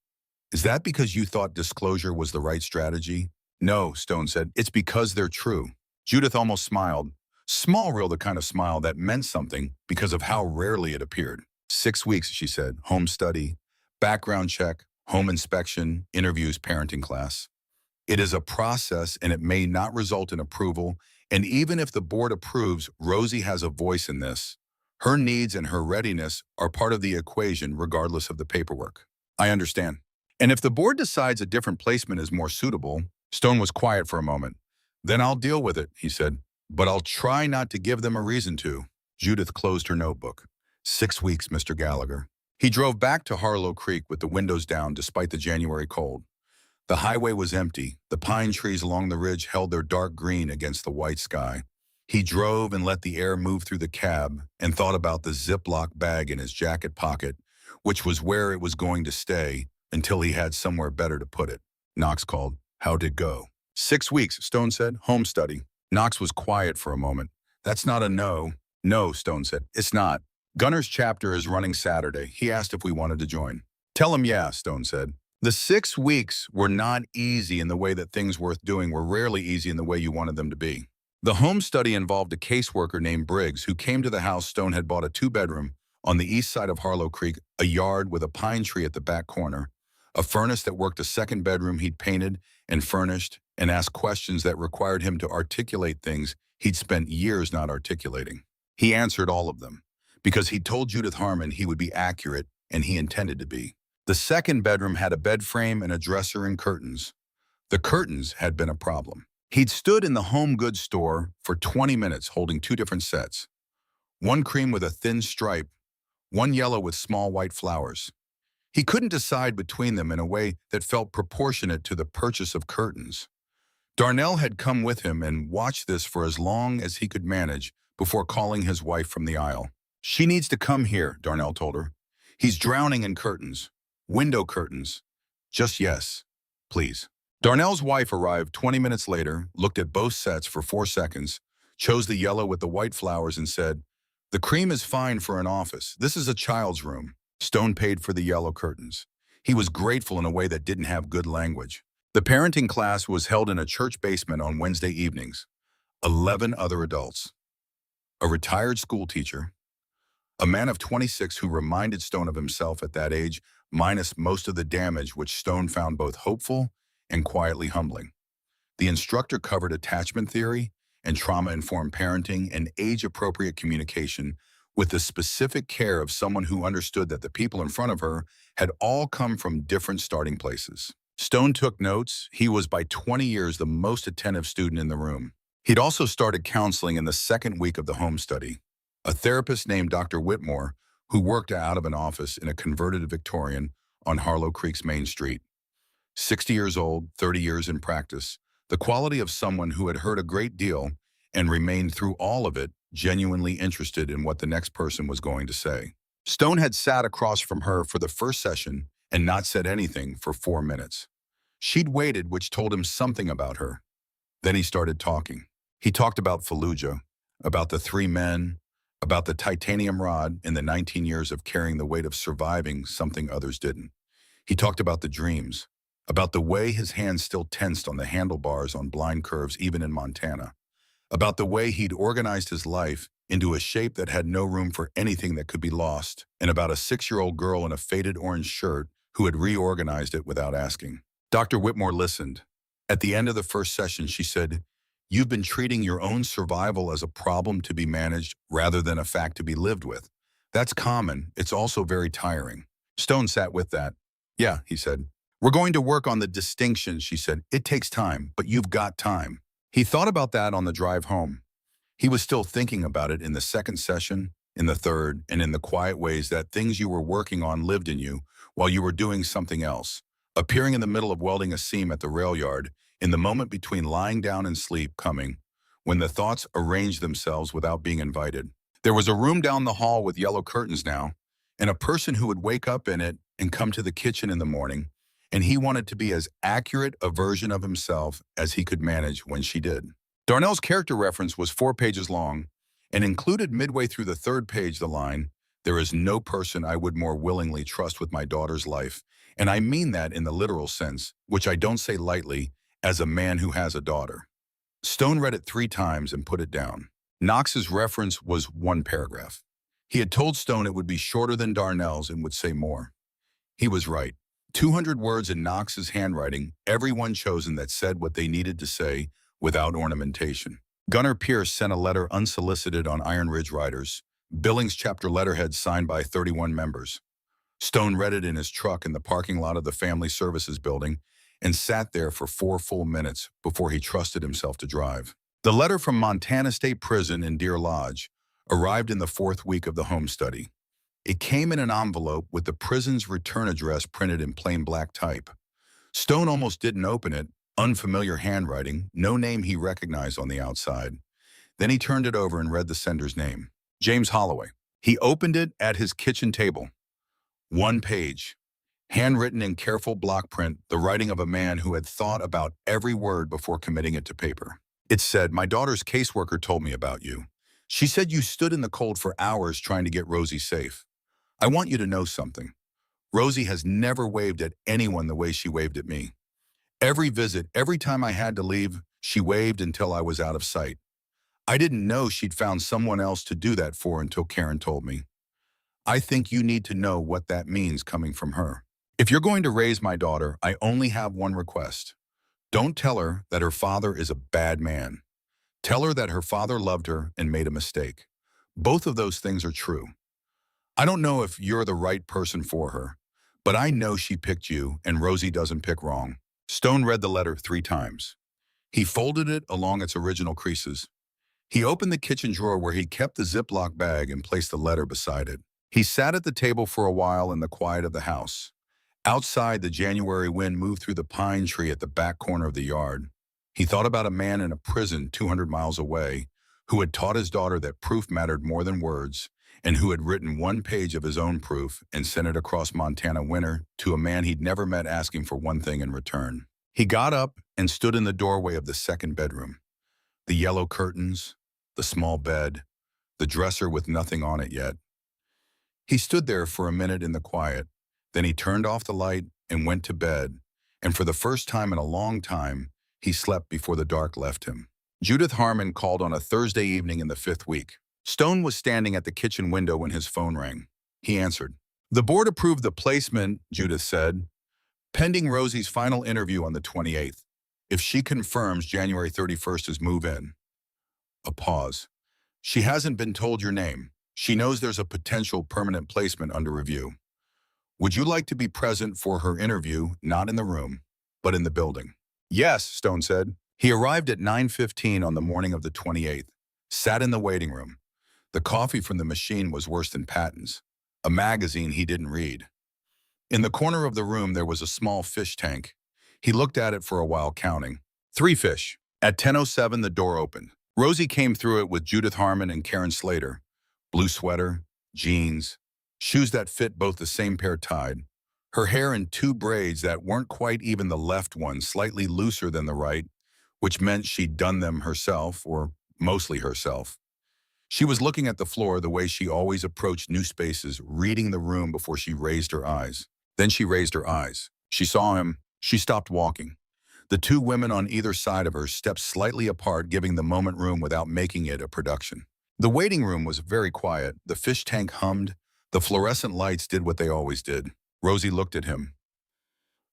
Is that because you thought disclosure was the right strategy? No, Stone said. It's because they're true. Judith almost smiled. Small real, the kind of smile that meant something because of how rarely it appeared. 6 weeks, she said. Home study, background check, home inspection, interviews, parenting class. It is a process and it may not result in approval. And even if the board approves, Rosie has a voice in this. Her needs and her readiness are part of the equation regardless of the paperwork. I understand. And if the board decides a different placement is more suitable, Stone was quiet for a moment. Then I'll deal with it, he said. But I'll try not to give them a reason to. Judith closed her notebook. 6 weeks, Mr. Gallagher. He drove back to Harlow Creek with the windows down despite the January cold. The highway was empty. The pine trees along the ridge held their dark green against the white sky. He drove and let the air move through the cab and thought about the Ziploc bag in his jacket pocket, which was where it was going to stay until he had somewhere better to put it. Knox called. How'd it go? 6 weeks, Stone said. Home study. Knox was quiet for a moment. That's not a no. No, Stone said. It's not. Gunner's chapter is running Saturday. He asked if we wanted to join. Tell him yeah, Stone said. The 6 weeks were not easy in the way that things worth doing were rarely easy in the way you wanted them to be. The home study involved a caseworker named Briggs who came to the house. Stone had bought a 2-bedroom on the east side of Harlow Creek, a yard with a pine tree at the back corner, a furnace that worked a 2nd bedroom he'd painted and furnished and asked questions that required him to articulate things he'd spent years not articulating. He answered all of them, because he told Judith Harmon he would be accurate, and he intended to be. The 2nd bedroom had a bed frame and a dresser and curtains. The curtains had been a problem. He'd stood in the home goods store for 20 minutes holding 2 different sets. One cream with a thin stripe, one yellow with small white flowers. He couldn't decide between them in a way that felt proportionate to the purchase of curtains. Darnell had come with him and watched this for as long as he could manage before calling his wife from the aisle. She needs to come here, Darnell told her. He's drowning in curtains. Window curtains. Just yes, please. Darnell's wife arrived 20 minutes later, looked at both sets for 4 seconds, chose the yellow with the white flowers and said, the cream is fine for an office. This is a child's room. Stone paid for the yellow curtains. He was grateful in a way that didn't have good language. The parenting class was held in a church basement on Wednesday evenings. 11 other adults. A retired school teacher, a man of 26 who reminded Stone of himself at that age, minus most of the damage, which Stone found both hopeful and quietly humbling. The instructor covered attachment theory and trauma-informed parenting and age-appropriate communication with the specific care of someone who understood that the people in front of her had all come from different starting places. Stone took notes. He was by 20 years the most attentive student in the room. He'd also started counseling in the 2nd week of the home study. A therapist named Dr. Whitmore, who worked out of an office in a converted Victorian on Harlow Creek's main street. 60 years old, 30 years in practice, the quality of someone who had heard a great deal and remained through all of it genuinely interested in what the next person was going to say. Stone had sat across from her for the first session and not said anything for 4 minutes. She'd waited, which told him something about her. Then he started talking. He talked about Fallujah, about the three men, about the titanium rod in the 19 years of carrying the weight of surviving something others didn't. He talked about the dreams, about the way his hands still tensed on the handlebars on blind curves even in Montana, about the way he'd organized his life into a shape that had no room for anything that could be lost, and about a 6-year-old girl in a faded orange shirt who had reorganized it without asking. Dr. Whitmore listened. At the end of the first session, she said, "You've been treating your own survival as a problem to be managed rather than a fact to be lived with. That's common. It's also very tiring." Stone sat with that. "Yeah," he said. "We're going to work on the distinctions," she said. "It takes time, but you've got time." He thought about that on the drive home. He was still thinking about it in the second session, in the third, and in the quiet ways that things you were working on lived in you while you were doing something else, appearing in the middle of welding a seam at the rail yard, in the moment between lying down and sleep coming, when the thoughts arranged themselves without being invited. There was a room down the hall with yellow curtains now, and a person who would wake up in it and come to the kitchen in the morning, and he wanted to be as accurate a version of himself as he could manage when she did. Darnell's character reference was 4 pages long and included midway through the third page the line, "There is no person I would more willingly trust with my daughter's life, and I mean that in the literal sense, which I don't say lightly, as a man who has a daughter." Stone read it 3 times and put it down. Knox's reference was 1 paragraph. He had told Stone it would be shorter than Darnell's and would say more. He was right. 200 words in Knox's handwriting, everyone chosen that said what they needed to say without ornamentation. Gunnar Pierce sent a letter unsolicited on Iron Ridge Riders, Billings chapter letterhead signed by 31 members. Stone read it in his truck in the parking lot of the Family Services building and sat there for 4 full minutes before he trusted himself to drive. The letter from Montana State Prison in Deer Lodge arrived in the 4th week of the home study. It came in an envelope with the prison's return address printed in plain black type. Stone almost didn't open it, unfamiliar handwriting, no name he recognized on the outside. Then he turned it over and read the sender's name, James Holloway. He opened it at his kitchen table. 1 page, handwritten in careful block print, the writing of a man who had thought about every word before committing it to paper. It said, "My daughter's caseworker told me about you. She said you stood in the cold for hours trying to get Rosie safe. I want you to know something. Rosie has never waved at anyone the way she waved at me. Every visit, every time I had to leave, she waved until I was out of sight. I didn't know she'd found someone else to do that for until Karen told me. I think you need to know what that means coming from her. If you're going to raise my daughter, I only have one request. Don't tell her that her father is a bad man. Tell her that her father loved her and made a mistake. Both of those things are true. I don't know if you're the right person for her, but I know she picked you, and Rosie doesn't pick wrong." Stone read the letter 3 times. He folded it along its original creases. He opened the kitchen drawer where he kept the Ziploc bag and placed the letter beside it. He sat at the table for a while in the quiet of the house. Outside, the January wind moved through the pine tree at the back corner of the yard. He thought about a man in a prison 200 miles away who had taught his daughter that proof mattered more than words, and who had written 1 page of his own proof and sent it across Montana winter to a man he'd never met asking for one thing in return. He got up and stood in the doorway of the second bedroom. The yellow curtains, the small bed, the dresser with nothing on it yet. He stood there for a minute in the quiet, then he turned off the light and went to bed, and for the first time in a long time, he slept before the dark left him. Judith Harmon called on a Thursday evening in the 5th week. Stone was standing at the kitchen window when his phone rang. He answered. "The board approved the placement," Judith said, "pending Rosie's final interview on the 28th. If she confirms January 31st as move-in." A pause. "She hasn't been told your name. She knows there's a potential permanent placement under review. Would you like to be present for her interview, not in the room, but in the building?" "Yes," Stone said. He arrived at 9:15 on the morning of the 28th, sat in the waiting room. The coffee from the machine was worse than Patton's, a magazine he didn't read. In the corner of the room there was a small fish tank. He looked at it for a while, counting. 3 fish. At 10:07 the door opened. Rosie came through it with Judith Harmon and Karen Slater. Blue sweater, jeans, shoes that fit both the same pair tied. Her hair in 2 braids that weren't quite even the left one, slightly looser than the right, which meant she'd done them herself, or mostly herself. She was looking at the floor the way she always approached new spaces, reading the room before she raised her eyes. Then she raised her eyes. She saw him. She stopped walking. The two women on either side of her stepped slightly apart, giving the moment room without making it a production. The waiting room was very quiet. The fish tank hummed. The fluorescent lights did what they always did. Rosie looked at him.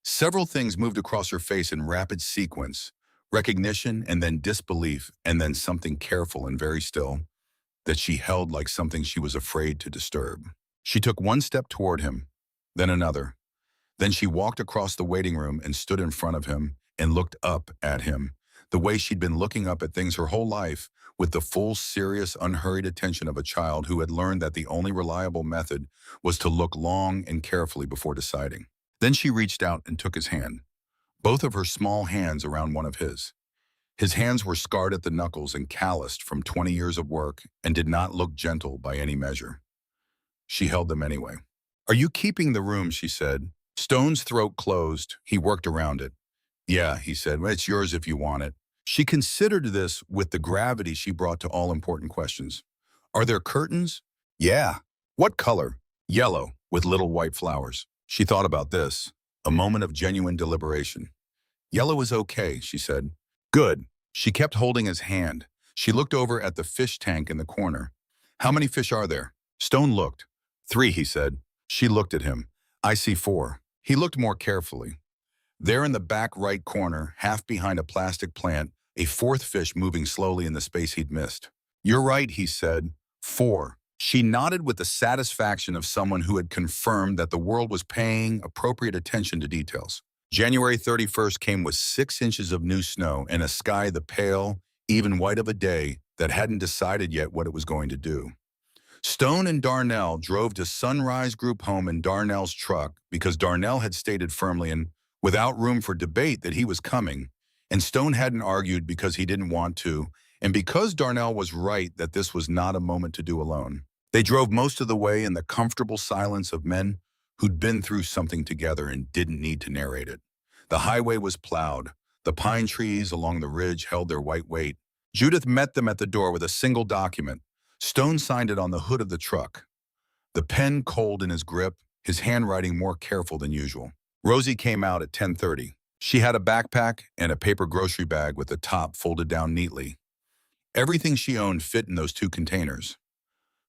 Several things moved across her face in rapid sequence. Recognition, and then disbelief, and then something careful and very still that she held like something she was afraid to disturb. She took one step toward him, then another. Then she walked across the waiting room and stood in front of him and looked up at him, the way she'd been looking up at things her whole life, with the full, serious, unhurried attention of a child who had learned that the only reliable method was to look long and carefully before deciding. Then she reached out and took his hand, both of her small hands around one of his. His hands were scarred at the knuckles and calloused from 20 years of work and did not look gentle by any measure. She held them anyway. "Are you keeping the room?" she said. Stone's throat closed. He worked around it. "Yeah," he said. "Well, it's yours if you want it." She considered this with the gravity she brought to all important questions. "Are there curtains?" "Yeah." "What color?" "Yellow, with little white flowers." She thought about this, a moment of genuine deliberation. "Yellow is okay," she said. "Good." She kept holding his hand. She looked over at the fish tank in the corner. "How many fish are there?" Stone looked. "3," he said. She looked at him. "I see 4." He looked more carefully. There in the back right corner, half behind a plastic plant, a 4th fish moving slowly in the space he'd missed. "You're right," he said. 4. She nodded with the satisfaction of someone who had confirmed that the world was paying appropriate attention to details. January 31st came with 6 inches of new snow and a sky the pale, even white of a day that hadn't decided yet what it was going to do. Stone and Darnell drove to Sunrise Group home in Darnell's truck because Darnell had stated firmly and without room for debate that he was coming, and Stone hadn't argued because he didn't want to, and because Darnell was right that this was not a moment to do alone. They drove most of the way in the comfortable silence of men who'd been through something together and didn't need to narrate it. The highway was plowed. The pine trees along the ridge held their white weight. Judith met them at the door with a single document. Stone signed it on the hood of the truck, the pen cold in his grip, his handwriting more careful than usual. Rosie came out at 10:30. She had a backpack and a paper grocery bag with the top folded down neatly. Everything she owned fit in those 2 containers.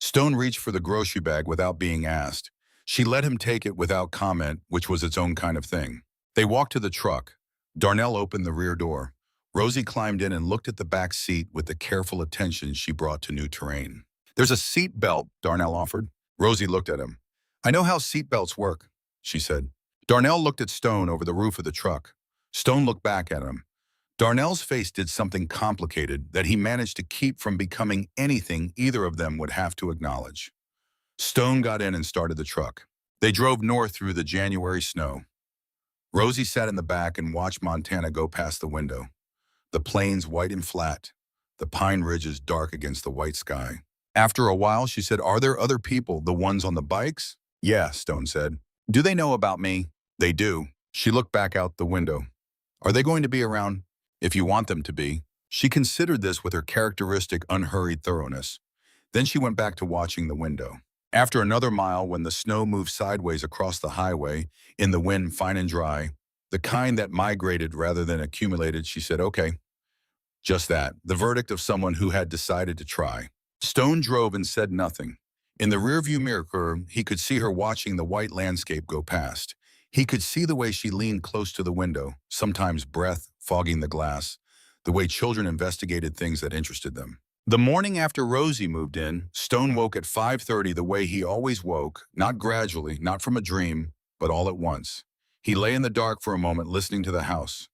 Stone reached for the grocery bag without being asked. She let him take it without comment, which was its own kind of thing. They walked to the truck. Darnell opened the rear door. Rosie climbed in and looked at the back seat with the careful attention she brought to new terrain. "There's a seat belt," Darnell offered. Rosie looked at him. "I know how seat belts work," she said. Darnell looked at Stone over the roof of the truck. Stone looked back at him. Darnell's face did something complicated that he managed to keep from becoming anything either of them would have to acknowledge. Stone got in and started the truck. They drove north through the January snow. Rosie sat in the back and watched Montana go past the window. The plains white and flat, the pine ridges dark against the white sky. After a while, she said, "Are there other people, the ones on the bikes?" "Yeah," Stone said. "Do they know about me?" "They do." She looked back out the window. "Are they going to be around?" "If you want them to be." She considered this with her characteristic unhurried thoroughness. Then she went back to watching the window. After another mile, when the snow moved sideways across the highway, in the wind fine and dry, the kind that migrated rather than accumulated, she said, "Okay." Just that, the verdict of someone who had decided to try. Stone drove and said nothing. In the rearview mirror, he could see her watching the white landscape go past. He could see the way she leaned close to the window, sometimes breath fogging the glass, the way children investigated things that interested them. The morning after Rosie moved in, Stone woke at 5:30 the way he always woke, not gradually, not from a dream, but all at once. He lay in the dark for a moment listening to the house.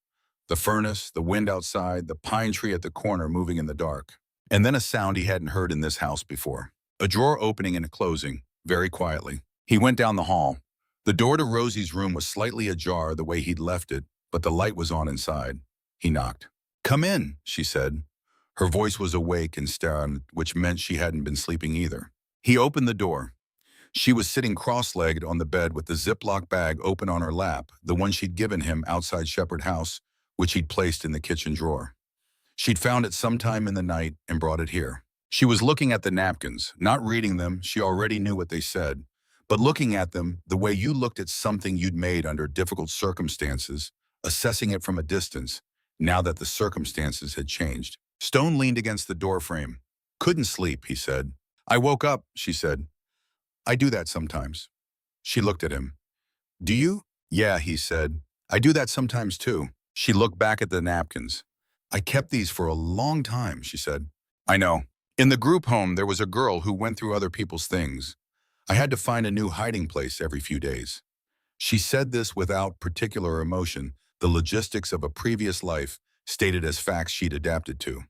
The furnace, the wind outside, the pine tree at the corner moving in the dark. And then a sound he hadn't heard in this house before. A drawer opening and closing, very quietly. He went down the hall. The door to Rosie's room was slightly ajar the way he'd left it, but the light was on inside. He knocked. "Come in," she said. Her voice was awake and stern, which meant she hadn't been sleeping either. He opened the door. She was sitting cross-legged on the bed with the Ziploc bag open on her lap, the one she'd given him outside Shepherd House, which he'd placed in the kitchen drawer. She'd found it sometime in the night and brought it here. She was looking at the napkins, not reading them, she already knew what they said, but looking at them the way you looked at something you'd made under difficult circumstances, assessing it from a distance, now that the circumstances had changed. Stone leaned against the doorframe. Couldn't sleep, he said. I woke up, she said. I do that sometimes. She looked at him. Do you? Yeah, he said. I do that sometimes too. She looked back at the napkins. I kept these for a long time, she said. I know. In the group home, there was a girl who went through other people's things. I had to find a new hiding place every few days. She said this without particular emotion, the logistics of a previous life stated as facts she'd adapted to.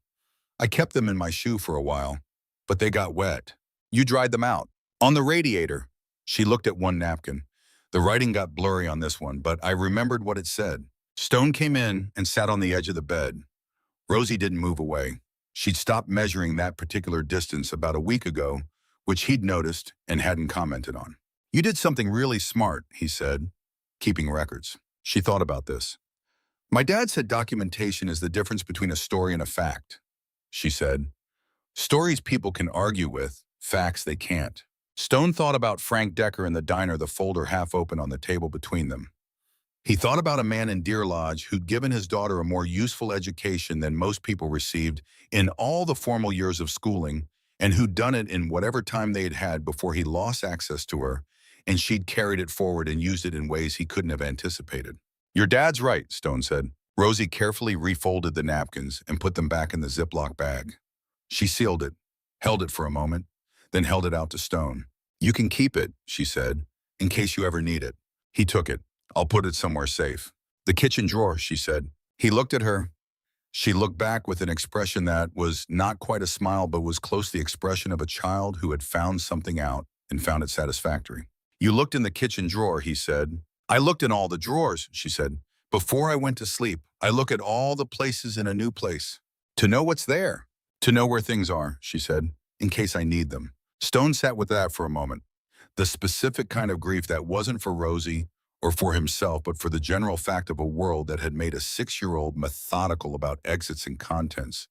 I kept them in my shoe for a while, but they got wet. You dried them out. On the radiator. She looked at one napkin. The writing got blurry on this one, but I remembered what it said. Stone came in and sat on the edge of the bed. Rosie didn't move away. She'd stopped measuring that particular distance about a week ago, which he'd noticed and hadn't commented on. You did something really smart, he said, keeping records. She thought about this. My dad said documentation is the difference between a story and a fact, she said. Stories people can argue with, facts they can't. Stone thought about Frank Decker in the diner, the folder half open on the table between them. He thought about a man in Deer Lodge who'd given his daughter a more useful education than most people received in all the formal years of schooling, and who'd done it in whatever time they'd had before he lost access to her, and she'd carried it forward and used it in ways he couldn't have anticipated. Your dad's right, Stone said. Rosie carefully refolded the napkins and put them back in the Ziploc bag. She sealed it, held it for a moment, then held it out to Stone. You can keep it, she said, in case you ever need it. He took it. I'll put it somewhere safe. The kitchen drawer, she said. He looked at her. She looked back with an expression that was not quite a smile, but was close to the expression of a child who had found something out and found it satisfactory. You looked in the kitchen drawer, he said. I looked in all the drawers, she said. Before I went to sleep, I look at all the places in a new place. To know what's there. To know where things are, she said, in case I need them. Stone sat with that for a moment. The specific kind of grief that wasn't for Rosie or for himself, but for the general fact of a world that had made a 6-year-old methodical about exits and contents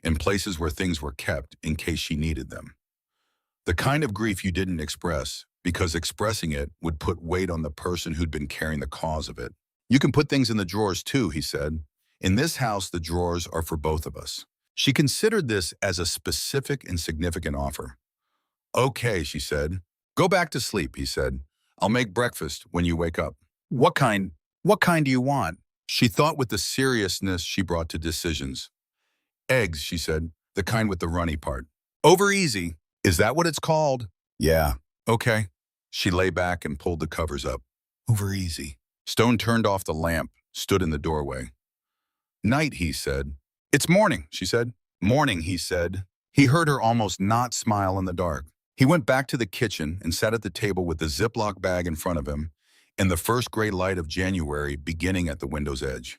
in places where things were kept in case she needed them. The kind of grief you didn't express, because expressing it would put weight on the person who'd been carrying the cause of it. You can put things in the drawers too, he said. In this house, the drawers are for both of us. She considered this as a specific and significant offer. Okay, she said. Go back to sleep, he said. I'll make breakfast when you wake up. What kind do you want? She thought with the seriousness she brought to decisions. Eggs, she said, the kind with the runny part. Over easy. Is that what it's called? Yeah. Okay. She lay back and pulled the covers up. Over easy. Stone turned off the lamp, stood in the doorway. Night, he said. It's morning, she said. Morning, he said. He heard her almost not smile in the dark. He went back to the kitchen and sat at the table with the Ziploc bag in front of him and the first gray light of January beginning at the window's edge.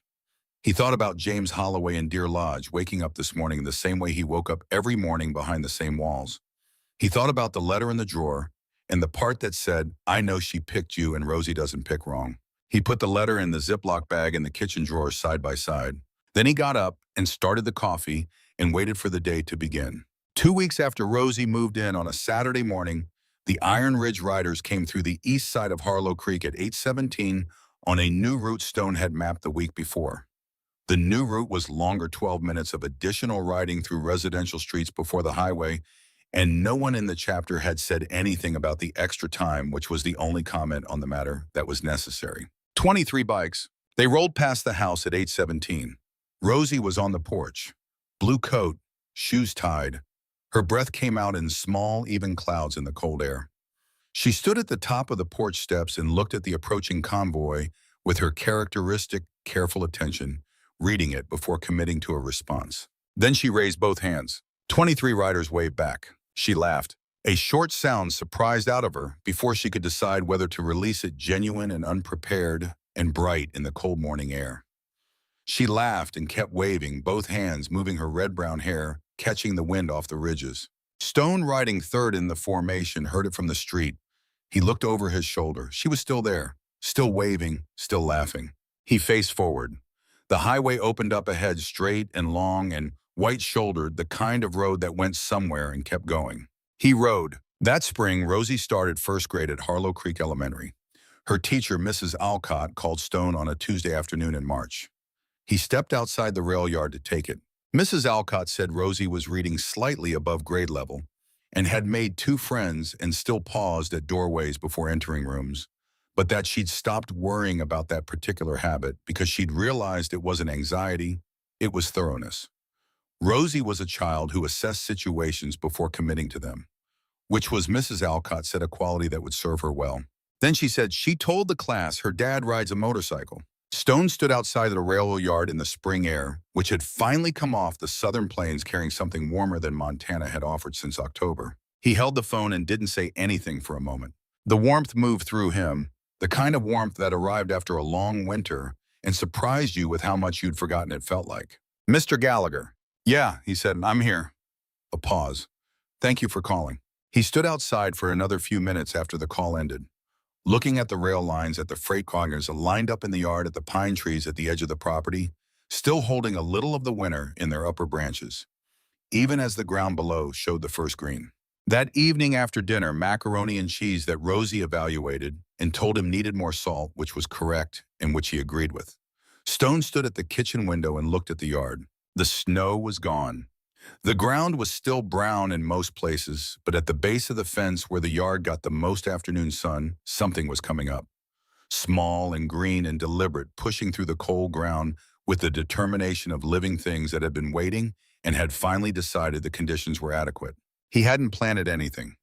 He thought about James Holloway in Deer Lodge waking up this morning the same way he woke up every morning behind the same walls. He thought about the letter in the drawer and the part that said, I know she picked you and Rosie doesn't pick wrong. He put the letter in the Ziploc bag in the kitchen drawer side by side. Then he got up and started the coffee and waited for the day to begin. 2 weeks after Rosie moved in on a Saturday morning, the Iron Ridge Riders came through the east side of Harlow Creek at 8:17 on a new route Stone had mapped the week before. The new route was longer 12 minutes of additional riding through residential streets before the highway, and no one in the chapter had said anything about the extra time, which was the only comment on the matter that was necessary. 23 bikes. They rolled past the house at 8:17. Rosie was on the porch, blue coat, shoes tied. Her breath came out in small, even clouds in the cold air. She stood at the top of the porch steps and looked at the approaching convoy with her characteristic, careful attention, reading it before committing to a response. Then she raised both hands. 23 riders waved back. She laughed. A short sound surprised out of her before she could decide whether to release it genuine and unprepared and bright in the cold morning air. She laughed and kept waving, both hands moving her red-brown hair, catching the wind off the ridges. Stone, riding third in the formation, heard it from the street. He looked over his shoulder. She was still there, still waving, still laughing. He faced forward. The highway opened up ahead straight and long, and white-shouldered, the kind of road that went somewhere and kept going. He rode. That spring, Rosie started first grade at Harlow Creek Elementary. Her teacher, Mrs. Alcott, called Stone on a Tuesday afternoon in March. He stepped outside the rail yard to take it. Mrs. Alcott said Rosie was reading slightly above grade level and had made two friends and still paused at doorways before entering rooms, but that she'd stopped worrying about that particular habit because she'd realized it wasn't anxiety, it was thoroughness. Rosie was a child who assessed situations before committing to them, which was, Mrs. Alcott said, a quality that would serve her well. Then she said she told the class her dad rides a motorcycle. Stone stood outside the railway yard in the spring air, which had finally come off the southern plains carrying something warmer than Montana had offered since October. He held the phone and didn't say anything for a moment. The warmth moved through him, the kind of warmth that arrived after a long winter and surprised you with how much you'd forgotten it felt like. "Mr. Gallagher." "Yeah," he said, "I'm here." A pause. "Thank you for calling." He stood outside for another few minutes after the call ended, looking at the rail lines, at the freight wagons lined up in the yard, at the pine trees at the edge of the property, still holding a little of the winter in their upper branches, even as the ground below showed the first green. That evening after dinner, macaroni and cheese that Rosie evaluated and told him needed more salt, which was correct and which he agreed with. Stone stood at the kitchen window and looked at the yard. The snow was gone. The ground was still brown in most places, but at the base of the fence where the yard got the most afternoon sun, something was coming up. Small and green and deliberate, pushing through the cold ground with the determination of living things that had been waiting and had finally decided the conditions were adequate. He hadn't planted anything.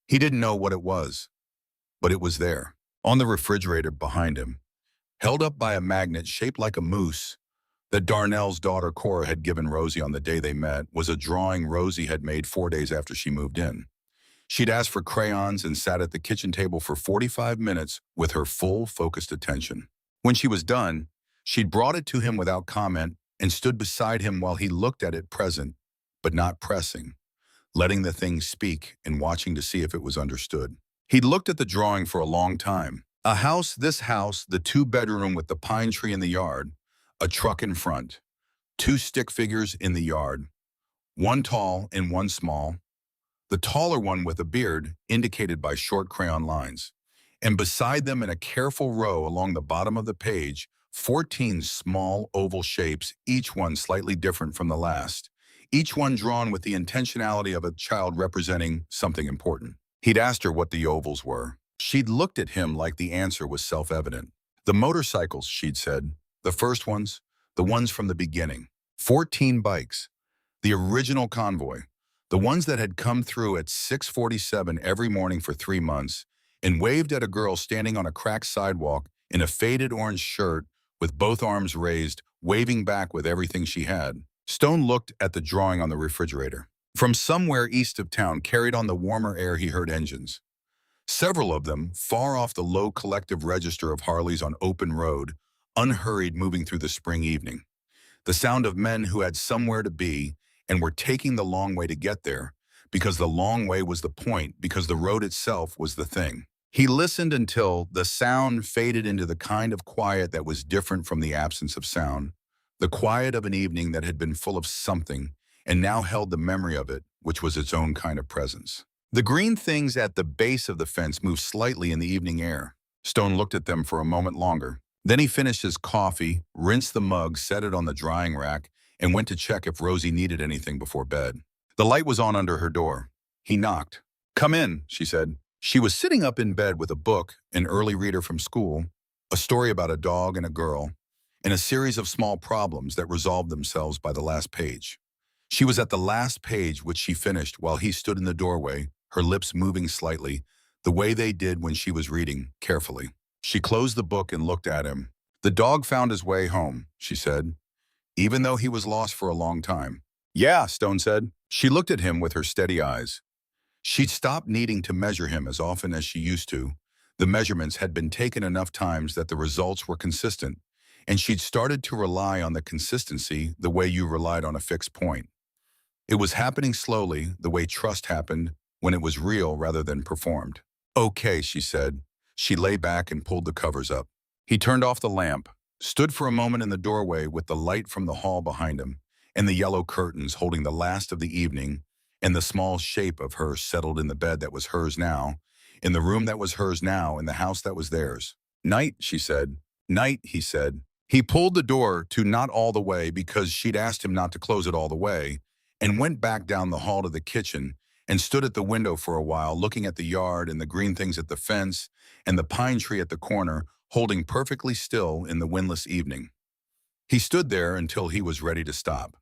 He didn't know what it was, but it was there, on the refrigerator behind him, held up by a magnet shaped like a moose that Darnell's daughter Cora had given Rosie on the day they met. Was a drawing Rosie had made 4 days after she moved in. She'd asked for crayons and sat at the kitchen table for 45 minutes with her full, focused attention. When she was done, she'd brought it to him without comment and stood beside him while he looked at it, present, but not pressing, letting the thing speak and watching to see if it was understood. He'd looked at the drawing for a long time. A house, this house, the 2-bedroom with the pine tree in the yard, a truck in front, 2 stick figures in the yard, one tall and one small, the taller one with a beard indicated by short crayon lines, and beside them in a careful row along the bottom of the page, 14 small oval shapes, each one slightly different from the last, each one drawn with the intentionality of a child representing something important. He'd asked her what the ovals were. She'd looked at him like the answer was self-evident. "The motorcycles," she'd said. "The first ones, the ones from the beginning. 14 bikes. The original convoy. The ones that had come through at 6:47 every morning for 3 months and waved at a girl standing on a cracked sidewalk in a faded orange shirt with both arms raised, waving back with everything she had." Stone looked at the drawing on the refrigerator. From somewhere east of town, carried on the warmer air, he heard engines. Several of them, far off the low collective register of Harleys on open road, unhurried, moving through the spring evening. The sound of men who had somewhere to be and were taking the long way to get there, because the long way was the point, because the road itself was the thing. He listened until the sound faded into the kind of quiet that was different from the absence of sound, the quiet of an evening that had been full of something and now held the memory of it, which was its own kind of presence. The green things at the base of the fence moved slightly in the evening air. Stone looked at them for a moment longer. Then he finished his coffee, rinsed the mug, set it on the drying rack, and went to check if Rosie needed anything before bed. The light was on under her door. He knocked. "Come in," she said. She was sitting up in bed with a book, an early reader from school, a story about a dog and a girl, and a series of small problems that resolved themselves by the last page. She was at the last page, which she finished while he stood in the doorway, her lips moving slightly, the way they did when she was reading, carefully. She closed the book and looked at him. "The dog found his way home," she said, "even though he was lost for a long time." "Yeah," Stone said. She looked at him with her steady eyes. She'd stopped needing to measure him as often as she used to. The measurements had been taken enough times that the results were consistent, and she'd started to rely on the consistency the way you relied on a fixed point. It was happening slowly, the way trust happened, when it was real rather than performed. "Okay," she said. She lay back and pulled the covers up. He turned off the lamp, stood for a moment in the doorway with the light from the hall behind him, and the yellow curtains holding the last of the evening, and the small shape of her settled in the bed that was hers now, in the room that was hers now, in the house that was theirs. "Night," she said. "Night," he said. He pulled the door to not all the way because she'd asked him not to close it all the way, and went back down the hall to the kitchen and stood at the window for a while looking at the yard and the green things at the fence and the pine tree at the corner, holding perfectly still in the windless evening. He stood there until he was ready to stop.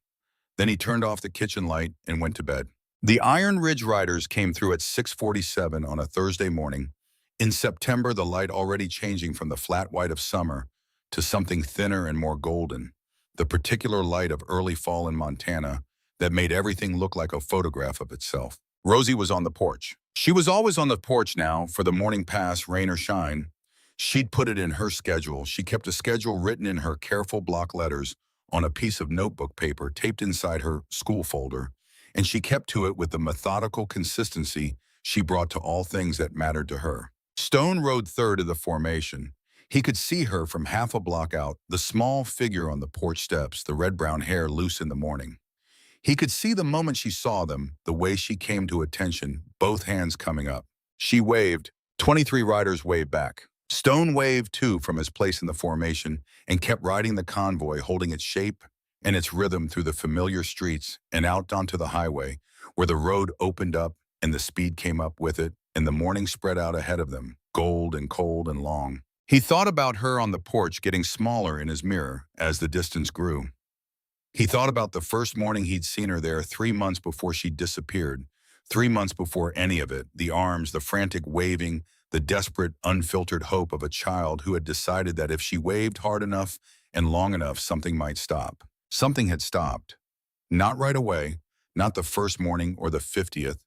Then he turned off the kitchen light and went to bed. The Iron Ridge Riders came through at 6:47 on a Thursday morning. In September, the light already changing from the flat white of summer to something thinner and more golden, the particular light of early fall in Montana that made everything look like a photograph of itself. Rosie was on the porch. She was always on the porch now, for the morning pass, rain or shine. She'd put it in her schedule. She kept a schedule written in her careful block letters on a piece of notebook paper taped inside her school folder, and she kept to it with the methodical consistency she brought to all things that mattered to her. Stone rode third of the formation. He could see her from half a block out, the small figure on the porch steps, the red-brown hair loose in the morning. He could see the moment she saw them, the way she came to attention, both hands coming up. She waved. 23 riders waved back. Stone waved too from his place in the formation and kept riding the convoy, holding its shape and its rhythm through the familiar streets and out onto the highway, where the road opened up and the speed came up with it, and the morning spread out ahead of them, gold and cold and long. He thought about her on the porch getting smaller in his mirror as the distance grew. He thought about the first morning he'd seen her there 3 months before she disappeared, 3 months before any of it, the arms, the frantic waving, the desperate, unfiltered hope of a child who had decided that if she waved hard enough and long enough, something might stop. Something had stopped. Not right away, not the first morning or the 50th,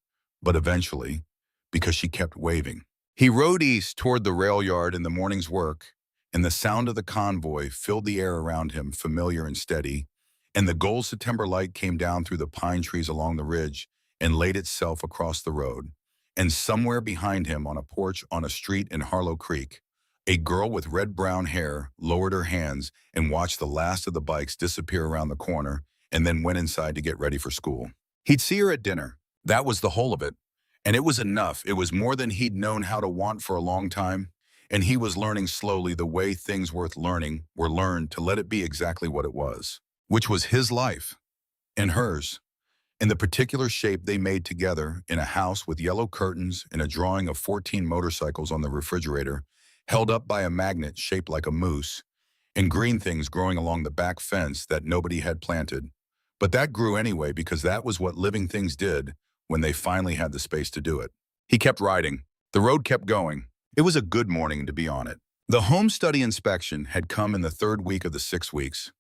but eventually, because she kept waving. He rode east toward the rail yard in the morning's work, and the sound of the convoy filled the air around him, familiar and steady, and the gold September light came down through the pine trees along the ridge and laid itself across the road. And somewhere behind him, on a porch on a street in Harlow Creek, a girl with red-brown hair lowered her hands and watched the last of the bikes disappear around the corner and then went inside to get ready for school. He'd see her at dinner. That was the whole of it. And it was enough. It was more than he'd known how to want for a long time. And he was learning slowly the way things worth learning were learned, to let it be exactly what it was, which was his life and hers, in the particular shape they made together in a house with yellow curtains and a drawing of 14 motorcycles on the refrigerator, held up by a magnet shaped like a moose, and green things growing along the back fence that nobody had planted. But that grew anyway, because that was what living things did when they finally had the space to do it. He kept riding. The road kept going. It was a good morning to be on it. The home study inspection had come in the 3rd week of the 6 weeks.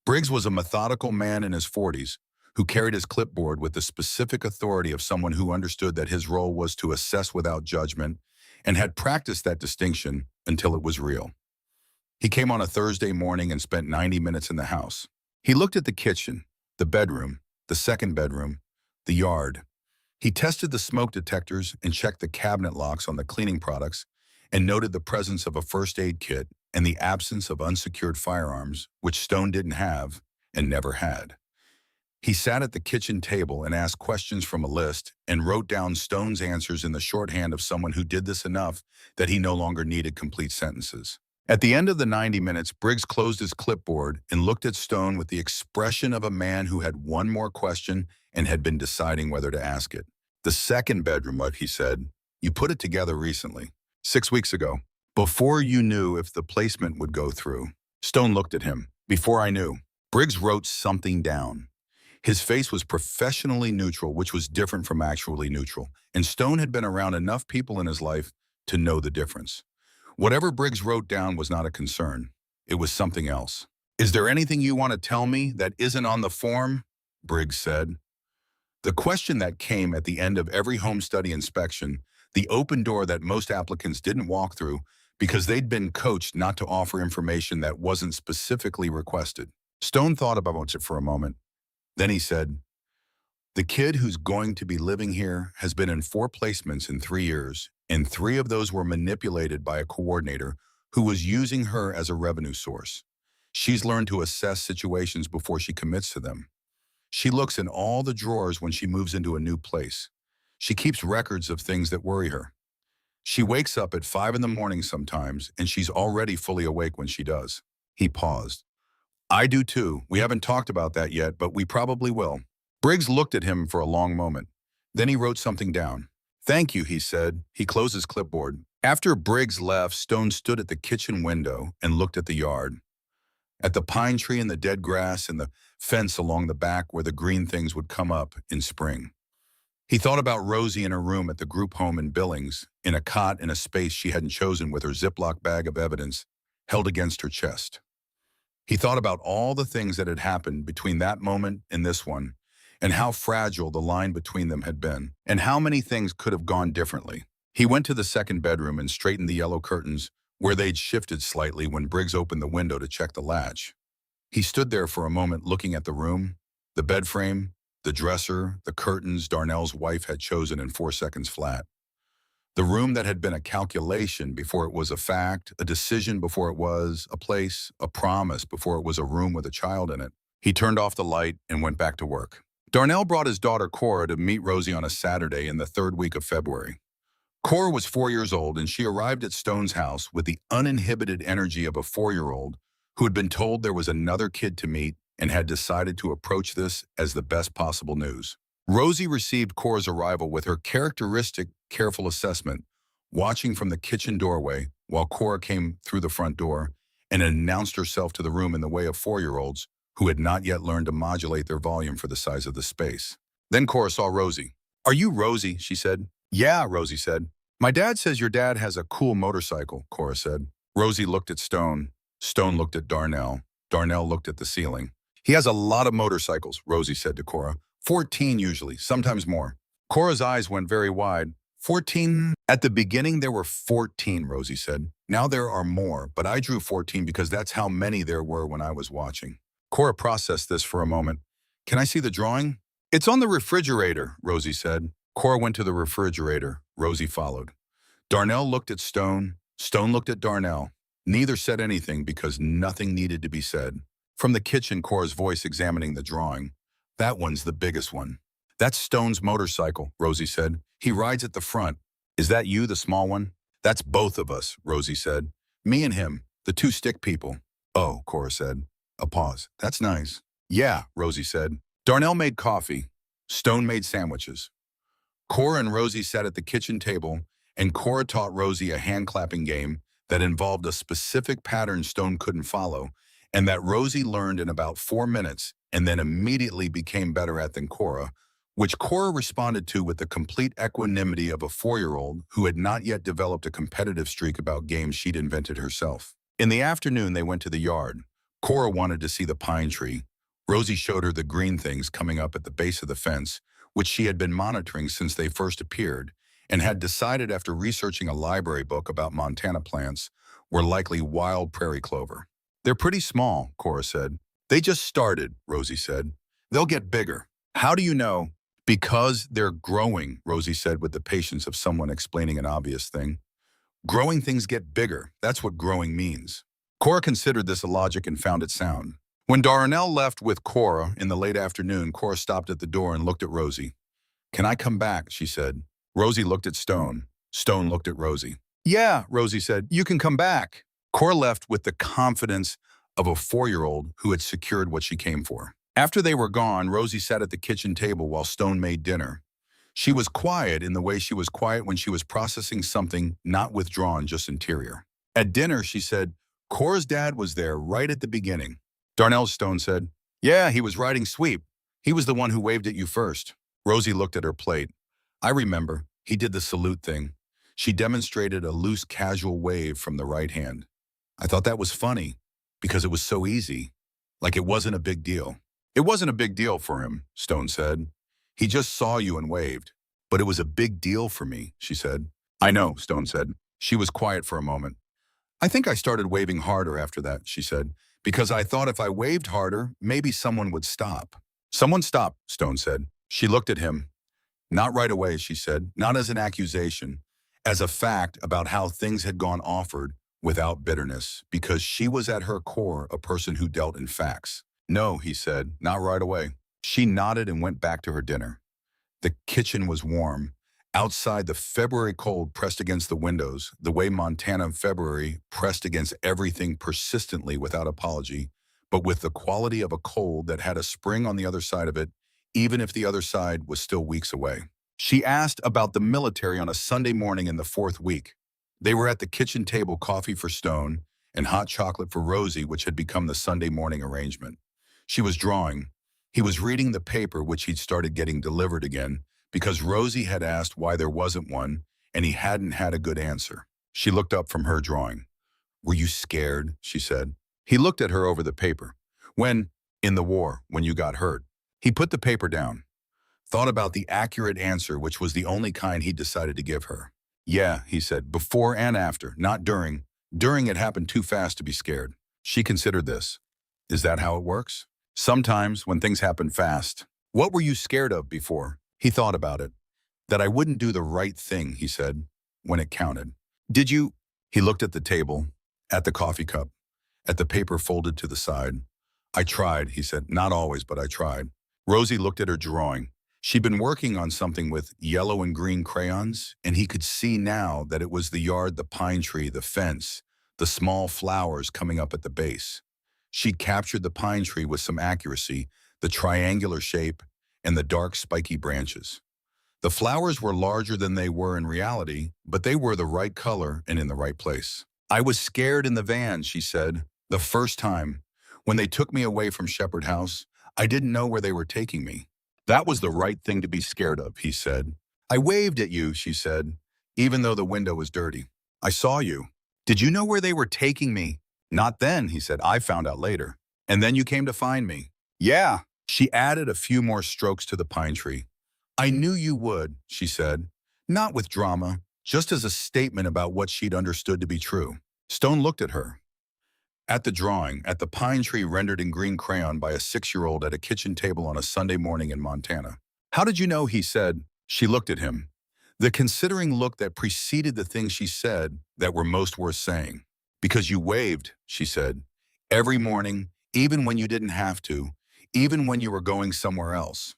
Briggs was a methodical man in his 40s who carried his clipboard with the specific authority of someone who understood that his role was to assess without judgment and had practiced that distinction until it was real. He came on a Thursday morning and spent 90 minutes in the house. He looked at the kitchen, the bedroom, the second bedroom, the yard. He tested the smoke detectors and checked the cabinet locks on the cleaning products and noted the presence of a first aid kit and the absence of unsecured firearms, which Stone didn't have and never had. He sat at the kitchen table and asked questions from a list and wrote down Stone's answers in the shorthand of someone who did this enough that he no longer needed complete sentences. At the end of the 90 minutes, Briggs closed his clipboard and looked at Stone with the expression of a man who had one more question and had been deciding whether to ask it. "The second bedroom," what he said. "You put it together recently, 6 weeks ago, before you knew if the placement would go through." Stone looked at him. "Before I knew." Briggs wrote something down. His face was professionally neutral, which was different from actually neutral, and Stone had been around enough people in his life to know the difference. Whatever Briggs wrote down was not a concern. It was something else. "Is there anything you want to tell me that isn't on the form?" Briggs said. The question that came at the end of every home study inspection, the open door that most applicants didn't walk through because they'd been coached not to offer information that wasn't specifically requested. Stone thought about it for a moment. Then he said, "The kid who's going to be living here has been in 4 placements in 3 years, and 3 of those were manipulated by a coordinator who was using her as a revenue source. She's learned to assess situations before she commits to them. She looks in all the drawers when she moves into a new place. She keeps records of things that worry her. She wakes up at 5 in the morning sometimes, and she's already fully awake when she does. He paused. I do too. We haven't talked about that yet, but we probably will. Briggs looked at him for a long moment. Then he wrote something down. Thank you, he said. He closed his clipboard. After Briggs left, Stone stood at the kitchen window and looked at the yard. At the pine tree and the dead grass and the fence along the back where the green things would come up in spring. He thought about Rosie in her room at the group home in Billings, in a cot in a space she hadn't chosen with her Ziploc bag of evidence held against her chest. He thought about all the things that had happened between that moment and this one, and how fragile the line between them had been, and how many things could have gone differently. He went to the second bedroom and straightened the yellow curtains where they'd shifted slightly when Briggs opened the window to check the latch. He stood there for a moment looking at the room, the bed frame, the dresser, the curtains Darnell's wife had chosen in 4 seconds flat. The room that had been a calculation before it was a fact, a decision before it was a place, a promise before it was a room with a child in it. He turned off the light and went back to work. Darnell brought his daughter Cora to meet Rosie on a Saturday in the third week of February. Cora was 4 years old, and she arrived at Stone's house with the uninhibited energy of a 4-year-old who had been told there was another kid to meet and had decided to approach this as the best possible news. Rosie received Cora's arrival with her characteristic careful assessment, watching from the kitchen doorway while Cora came through the front door and announced herself to the room in the way of 4-year-olds who had not yet learned to modulate their volume for the size of the space. Then Cora saw Rosie. "Are you Rosie?" she said. "Yeah," Rosie said. "My dad says your dad has a cool motorcycle," Cora said. Rosie looked at Stone. Stone looked at Darnell. Darnell looked at the ceiling. "He has a lot of motorcycles," Rosie said to Cora. 14 usually, sometimes more. Cora's eyes went very wide. 14? At the beginning, there were 14, Rosie said. Now there are more, but I drew 14 because that's how many there were when I was watching. Cora processed this for a moment. "Can I see the drawing?" "It's on the refrigerator," Rosie said. Cora went to the refrigerator. Rosie followed. Darnell looked at Stone. Stone looked at Darnell. Neither said anything because nothing needed to be said. From the kitchen, Cora's voice examining the drawing. "That one's the biggest one." "That's Stone's motorcycle," Rosie said. "He rides at the front. Is that you, the small one?" "That's both of us," Rosie said. "Me and him, the 2 stick people." "Oh," Cora said. A pause. "That's nice." "Yeah," Rosie said. Darnell made coffee. Stone made sandwiches. Cora and Rosie sat at the kitchen table, and Cora taught Rosie a hand-clapping game that involved a specific pattern Stone couldn't follow, and that Rosie learned in about 4 minutes and then immediately became better at than Cora, which Cora responded to with the complete equanimity of a 4-year-old who had not yet developed a competitive streak about games she'd invented herself. In the afternoon, they went to the yard. Cora wanted to see the pine tree. Rosie showed her the green things coming up at the base of the fence, which she had been monitoring since they first appeared, and had decided after researching a library book about Montana plants were likely wild prairie clover. "They're pretty small," Cora said. "They just started," Rosie said. "They'll get bigger." "How do you know?" "Because they're growing," Rosie said with the patience of someone explaining an obvious thing. "Growing things get bigger. That's what growing means." Cora considered this a logic and found it sound. When Darnell left with Cora in the late afternoon, Cora stopped at the door and looked at Rosie. "Can I come back?" she said. Rosie looked at Stone. Stone looked at Rosie. "Yeah," Rosie said, "you can come back." Cora left with the confidence of a 4-year-old who had secured what she came for. After they were gone, Rosie sat at the kitchen table while Stone made dinner. She was quiet in the way she was quiet when she was processing something not withdrawn, just interior. At dinner, she said, "Cora's dad was there right at the beginning." Darnell, Stone said, "Yeah, he was riding sweep. He was the one who waved at you first." Rosie looked at her plate. "I remember. He did the salute thing." She demonstrated a loose, casual wave from the right hand. "I thought that was funny, because it was so easy. Like it wasn't a big deal." "It wasn't a big deal for him," Stone said. "He just saw you and waved. But it was a big deal for me," she said. "I know," Stone said. She was quiet for a moment. "I think I started waving harder after that," she said, "because I thought if I waved harder, maybe someone would stop." "Someone stopped," Stone said. She looked at him. "Not right away," she said, "not as an accusation, as a fact about how things had gone offered without bitterness, because she was at her core a person who dealt in facts." "No," he said, "not right away." She nodded and went back to her dinner. The kitchen was warm. Outside, the February cold pressed against the windows, the way Montana in February pressed against everything persistently without apology, but with the quality of a cold that had a spring on the other side of it, even if the other side was still weeks away. She asked about the military on a Sunday morning in the fourth week. They were at the kitchen table, coffee for Stone and hot chocolate for Rosie, which had become the Sunday morning arrangement. She was drawing. He was reading the paper, which he'd started getting delivered again, because Rosie had asked why there wasn't one, and he hadn't had a good answer. She looked up from her drawing. "Were you scared?" she said. He looked at her over the paper. "When, in the war, when you got hurt." He put the paper down, thought about the accurate answer, which was the only kind he decided to give her. "Yeah," he said, "before and after, not during. During it happened too fast to be scared." She considered this. "Is that how it works?" "Sometimes, when things happen fast." "What were you scared of before?" He thought about it. "That I wouldn't do the right thing," he said, "when it counted." "Did you?" He looked at the table, at the coffee cup, at the paper folded to the side. "I tried," he said. "Not always, but I tried." Rosie looked at her drawing. She'd been working on something with yellow and green crayons, and he could see now that it was the yard, the pine tree, the fence, the small flowers coming up at the base. She'd captured the pine tree with some accuracy, the triangular shape, and the dark spiky branches. The flowers were larger than they were in reality, but they were the right color and in the right place. "I was scared in the van," she said, "the first time. When they took me away from Shepherd House, I didn't know where they were taking me." "That was the right thing to be scared of," he said. "I waved at you," she said, "even though the window was dirty. I saw you." "Did you know where they were taking me?" "Not then," he said. "I found out later." "And then you came to find me." "Yeah." She added a few more strokes to the pine tree. "I knew you would," she said, not with drama, just as a statement about what she'd understood to be true. Stone looked at her. At the drawing, at the pine tree rendered in green crayon by a 6-year-old at a kitchen table on a Sunday morning in Montana. "How did you know?" he said. She looked at him. The considering look that preceded the things she said that were most worth saying. "Because you waved," she said. "Every morning, even when you didn't have to, even when you were going somewhere else."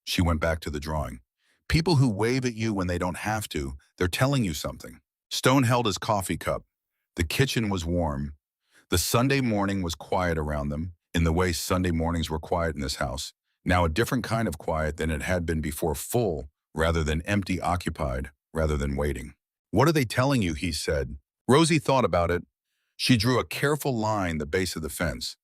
She went back to the drawing. "People who wave at you when they don't have to, they're telling you something." Stone held his coffee cup. The kitchen was warm. The Sunday morning was quiet around them, in the way Sunday mornings were quiet in this house. Now a different kind of quiet than it had been before, full, rather than empty, occupied, rather than waiting. "What are they telling you?" he said. Rosie thought about it. She drew a careful line the base of the fence.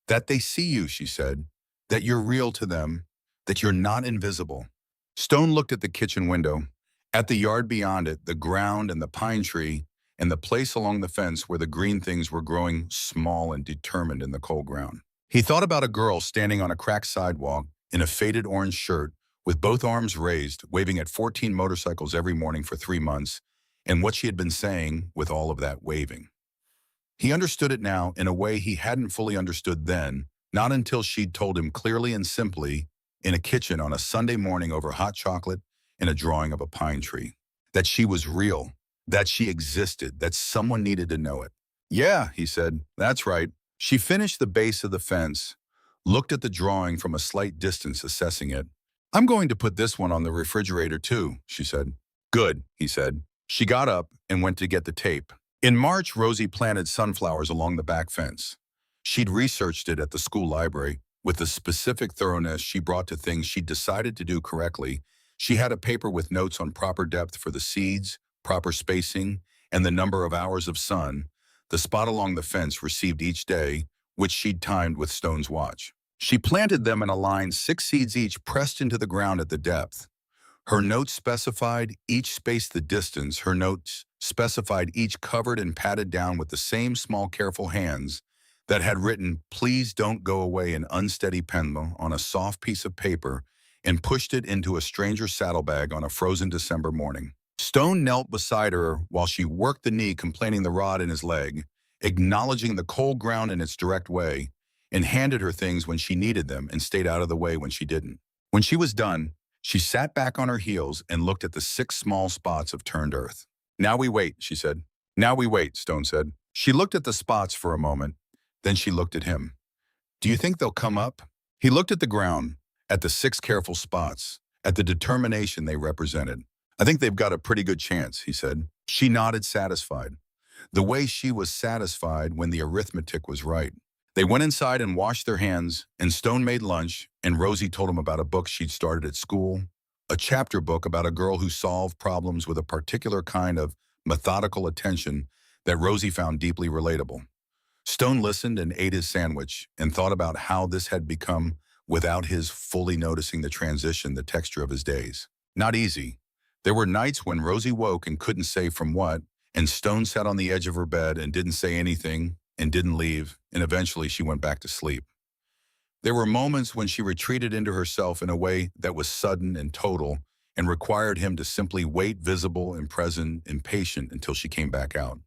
"That they see you," she said. "That you're real to them. That you're not invisible." Stone looked at the kitchen window, at the yard beyond it, the ground and the pine tree, and the place along the fence where the green things were growing small and determined in the cold ground. He thought about a girl standing on a cracked sidewalk in a faded orange shirt with both arms raised, waving at 14 motorcycles every morning for 3 months, and what she had been saying with all of that waving. He understood it now in a way he hadn't fully understood then, not until she'd told him clearly and simply, in a kitchen on a Sunday morning over hot chocolate and a drawing of a pine tree, that she was real, that she existed, that someone needed to know it. "Yeah," he said, "that's right." She finished the base of the fence, looked at the drawing from a slight distance, assessing it. "I'm going to put this one on the refrigerator too," she said. "Good," he said. She got up and went to get the tape. In March, Rosie planted sunflowers along the back fence. She'd researched it at the school library. With the specific thoroughness she brought to things she'd decided to do correctly, she had a paper with notes on proper depth for the seeds, proper spacing, and the number of hours of sun the spot along the fence received each day, which she'd timed with Stone's watch. She planted them in a line, 6 seeds each pressed into the ground at the depth. Her notes specified each spaced the distance. Her notes specified each covered and patted down with the same small, careful hands that had written, "Please don't go away," in unsteady pencil on a soft piece of paper, and pushed it into a stranger's saddlebag on a frozen December morning. Stone knelt beside her while she worked the knee, complaining the rod in his leg, acknowledging the cold ground in its direct way, and handed her things when she needed them and stayed out of the way when she didn't. When she was done, she sat back on her heels and looked at the 6 small spots of turned earth. "Now we wait," she said. "Now we wait," Stone said. She looked at the spots for a moment. Then she looked at him. "Do you think they'll come up?" He looked at the ground. at the 6 careful spots, at the determination they represented. "I think they've got a pretty good chance," he said. She nodded, satisfied. The way she was satisfied when the arithmetic was right. They went inside and washed their hands, and Stone made lunch, and Rosie told him about a book she'd started at school, a chapter book about a girl who solved problems with a particular kind of methodical attention that Rosie found deeply relatable. Stone listened and ate his sandwich and thought about how this had become, without his fully noticing the transition, the texture of his days. Not easy. There were nights when Rosie woke and couldn't say from what, and Stone sat on the edge of her bed and didn't say anything and didn't leave, and eventually she went back to sleep. There were moments when she retreated into herself in a way that was sudden and total and required him to simply wait, visible and present and patient, until she came back out.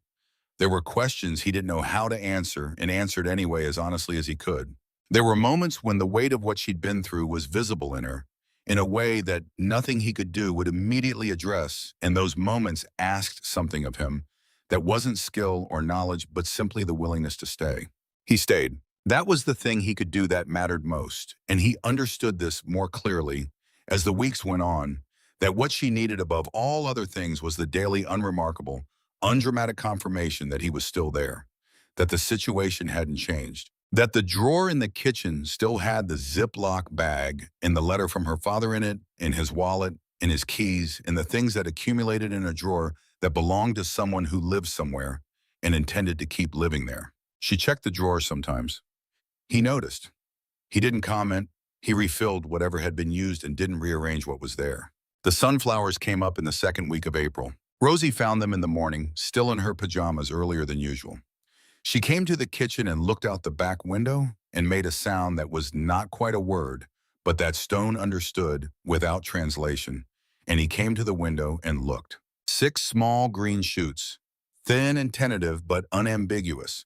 There were questions he didn't know how to answer and answered anyway as honestly as he could. There were moments when the weight of what she'd been through was visible in her, in a way that nothing he could do would immediately address, and those moments asked something of him that wasn't skill or knowledge, but simply the willingness to stay. He stayed. That was the thing he could do that mattered most, and he understood this more clearly as the weeks went on, that what she needed above all other things was the daily, unremarkable, undramatic confirmation that he was still there, that the situation hadn't changed, that the drawer in the kitchen still had the Ziploc bag and the letter from her father in it, and his wallet, and his keys, and the things that accumulated in a drawer that belonged to someone who lived somewhere and intended to keep living there. She checked the drawer sometimes. He noticed. He didn't comment. He refilled whatever had been used and didn't rearrange what was there. The sunflowers came up in the second week of April. Rosie found them in the morning, still in her pajamas, earlier than usual. She came to the kitchen and looked out the back window and made a sound that was not quite a word, but that Stone understood without translation, and he came to the window and looked. 6 small green shoots, thin and tentative but unambiguous,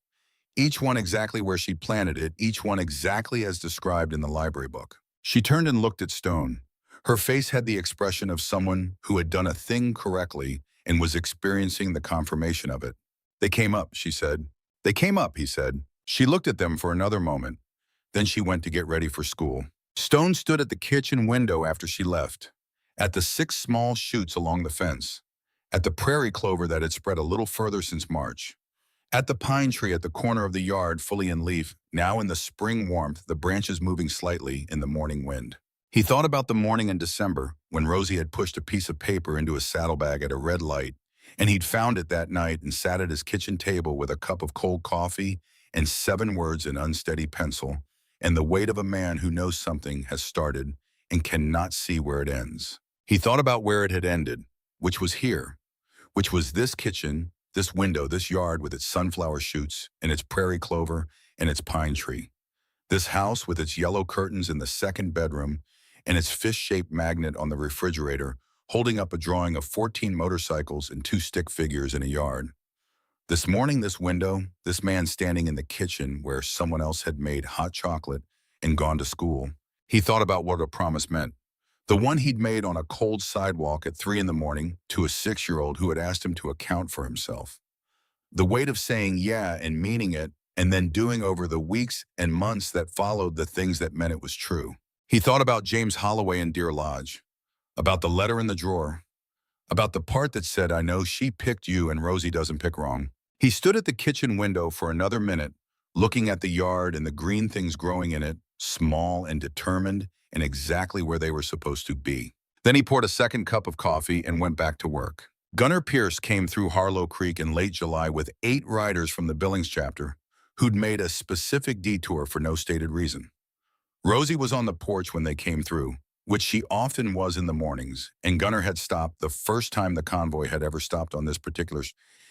each one exactly where she'd planted it, each one exactly as described in the library book. She turned and looked at Stone. Her face had the expression of someone who had done a thing correctly and was experiencing the confirmation of it. "They came up," she said. "They came up," he said. She looked at them for another moment. Then she went to get ready for school. Stone stood at the kitchen window after she left, at the 6 small shoots along the fence, at the prairie clover that had spread a little further since March, at the pine tree at the corner of the yard fully in leaf, now in the spring warmth, the branches moving slightly in the morning wind. He thought about the morning in December when Rosie had pushed a piece of paper into his saddlebag at a red light, and he'd found it that night and sat at his kitchen table with a cup of cold coffee and 7 words in unsteady pencil, and the weight of a man who knows something has started and cannot see where it ends. He thought about where it had ended, which was here, which was this kitchen, this window, this yard with its sunflower shoots and its prairie clover and its pine tree. This house with its yellow curtains in the second bedroom and its fish-shaped magnet on the refrigerator, holding up a drawing of 14 motorcycles and 2 stick figures in a yard. This morning, this window, this man standing in the kitchen where someone else had made hot chocolate and gone to school. He thought about what a promise meant. The one he'd made on a cold sidewalk at 3 in the morning to a 6-year-old who had asked him to account for himself. The weight of saying yeah and meaning it, and then doing over the weeks and months that followed the things that meant it was true. He thought about James Holloway in Deer Lodge, about the letter in the drawer, about the part that said, "I know she picked you and Rosie doesn't pick wrong." He stood at the kitchen window for another minute, looking at the yard and the green things growing in it, small and determined and exactly where they were supposed to be. Then he poured a second cup of coffee and went back to work. Gunner Pierce came through Harlow Creek in late July with 8 riders from the Billings chapter who'd made a specific detour for no stated reason. Rosie was on the porch when they came through, which she often was in the mornings, and Gunner had stopped the first time the convoy had ever stopped on this particular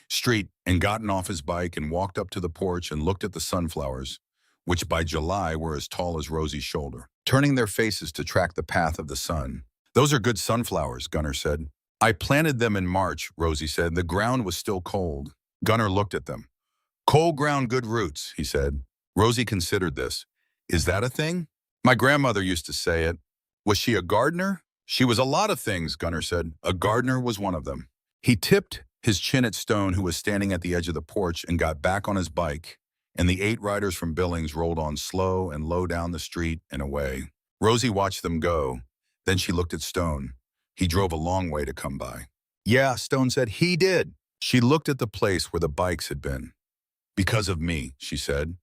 street and gotten off his bike and walked up to the porch and looked at the sunflowers, which by July were as tall as Rosie's shoulder, turning their faces to track the path of the sun. "Those are good sunflowers," Gunner said. "I planted them in March," Rosie said. "The ground was still cold." Gunner looked at them. "Cold ground, good roots," he said. Rosie considered this. "Is that a thing?" "My grandmother used to say it." "Was she a gardener?" "She was a lot of things," Gunner said. "A gardener was one of them." He tipped his chin at Stone, who was standing at the edge of the porch, and got back on his bike, and the 8 riders from Billings rolled on slow and low down the street and away. Rosie watched them go. Then she looked at Stone. He drove a long way to come by. Yeah, Stone said, he did. She looked at the place where the bikes had been. Because of me, she said.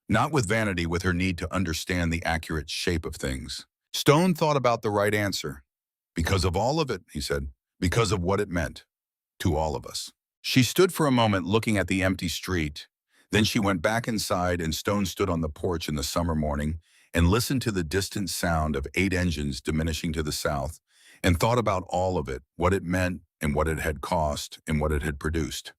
Not with vanity, with her need to understand the accurate shape of things. Stone thought about the right answer. Because of all of it, he said. Because of what it meant. To all of us. She stood for a moment looking at the empty street. Then she went back inside and Stone stood on the porch in the summer morning and listened to the distant sound of 8 engines diminishing to the south and thought about all of it, what it meant and what it had cost and what it had produced.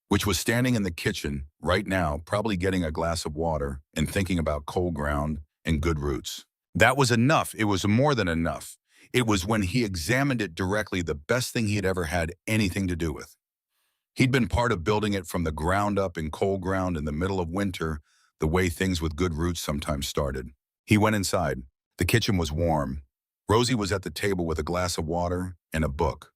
Which was standing in the kitchen right now, probably getting a glass of water and thinking about cold ground and good roots. That was enough. It was more than enough. It was, when he examined it directly, the best thing he had ever had anything to do with. He'd been part of building it from the ground up in cold ground in the middle of winter, the way things with good roots sometimes started. He went inside. The kitchen was warm. Rosie was at the table with a glass of water and a book.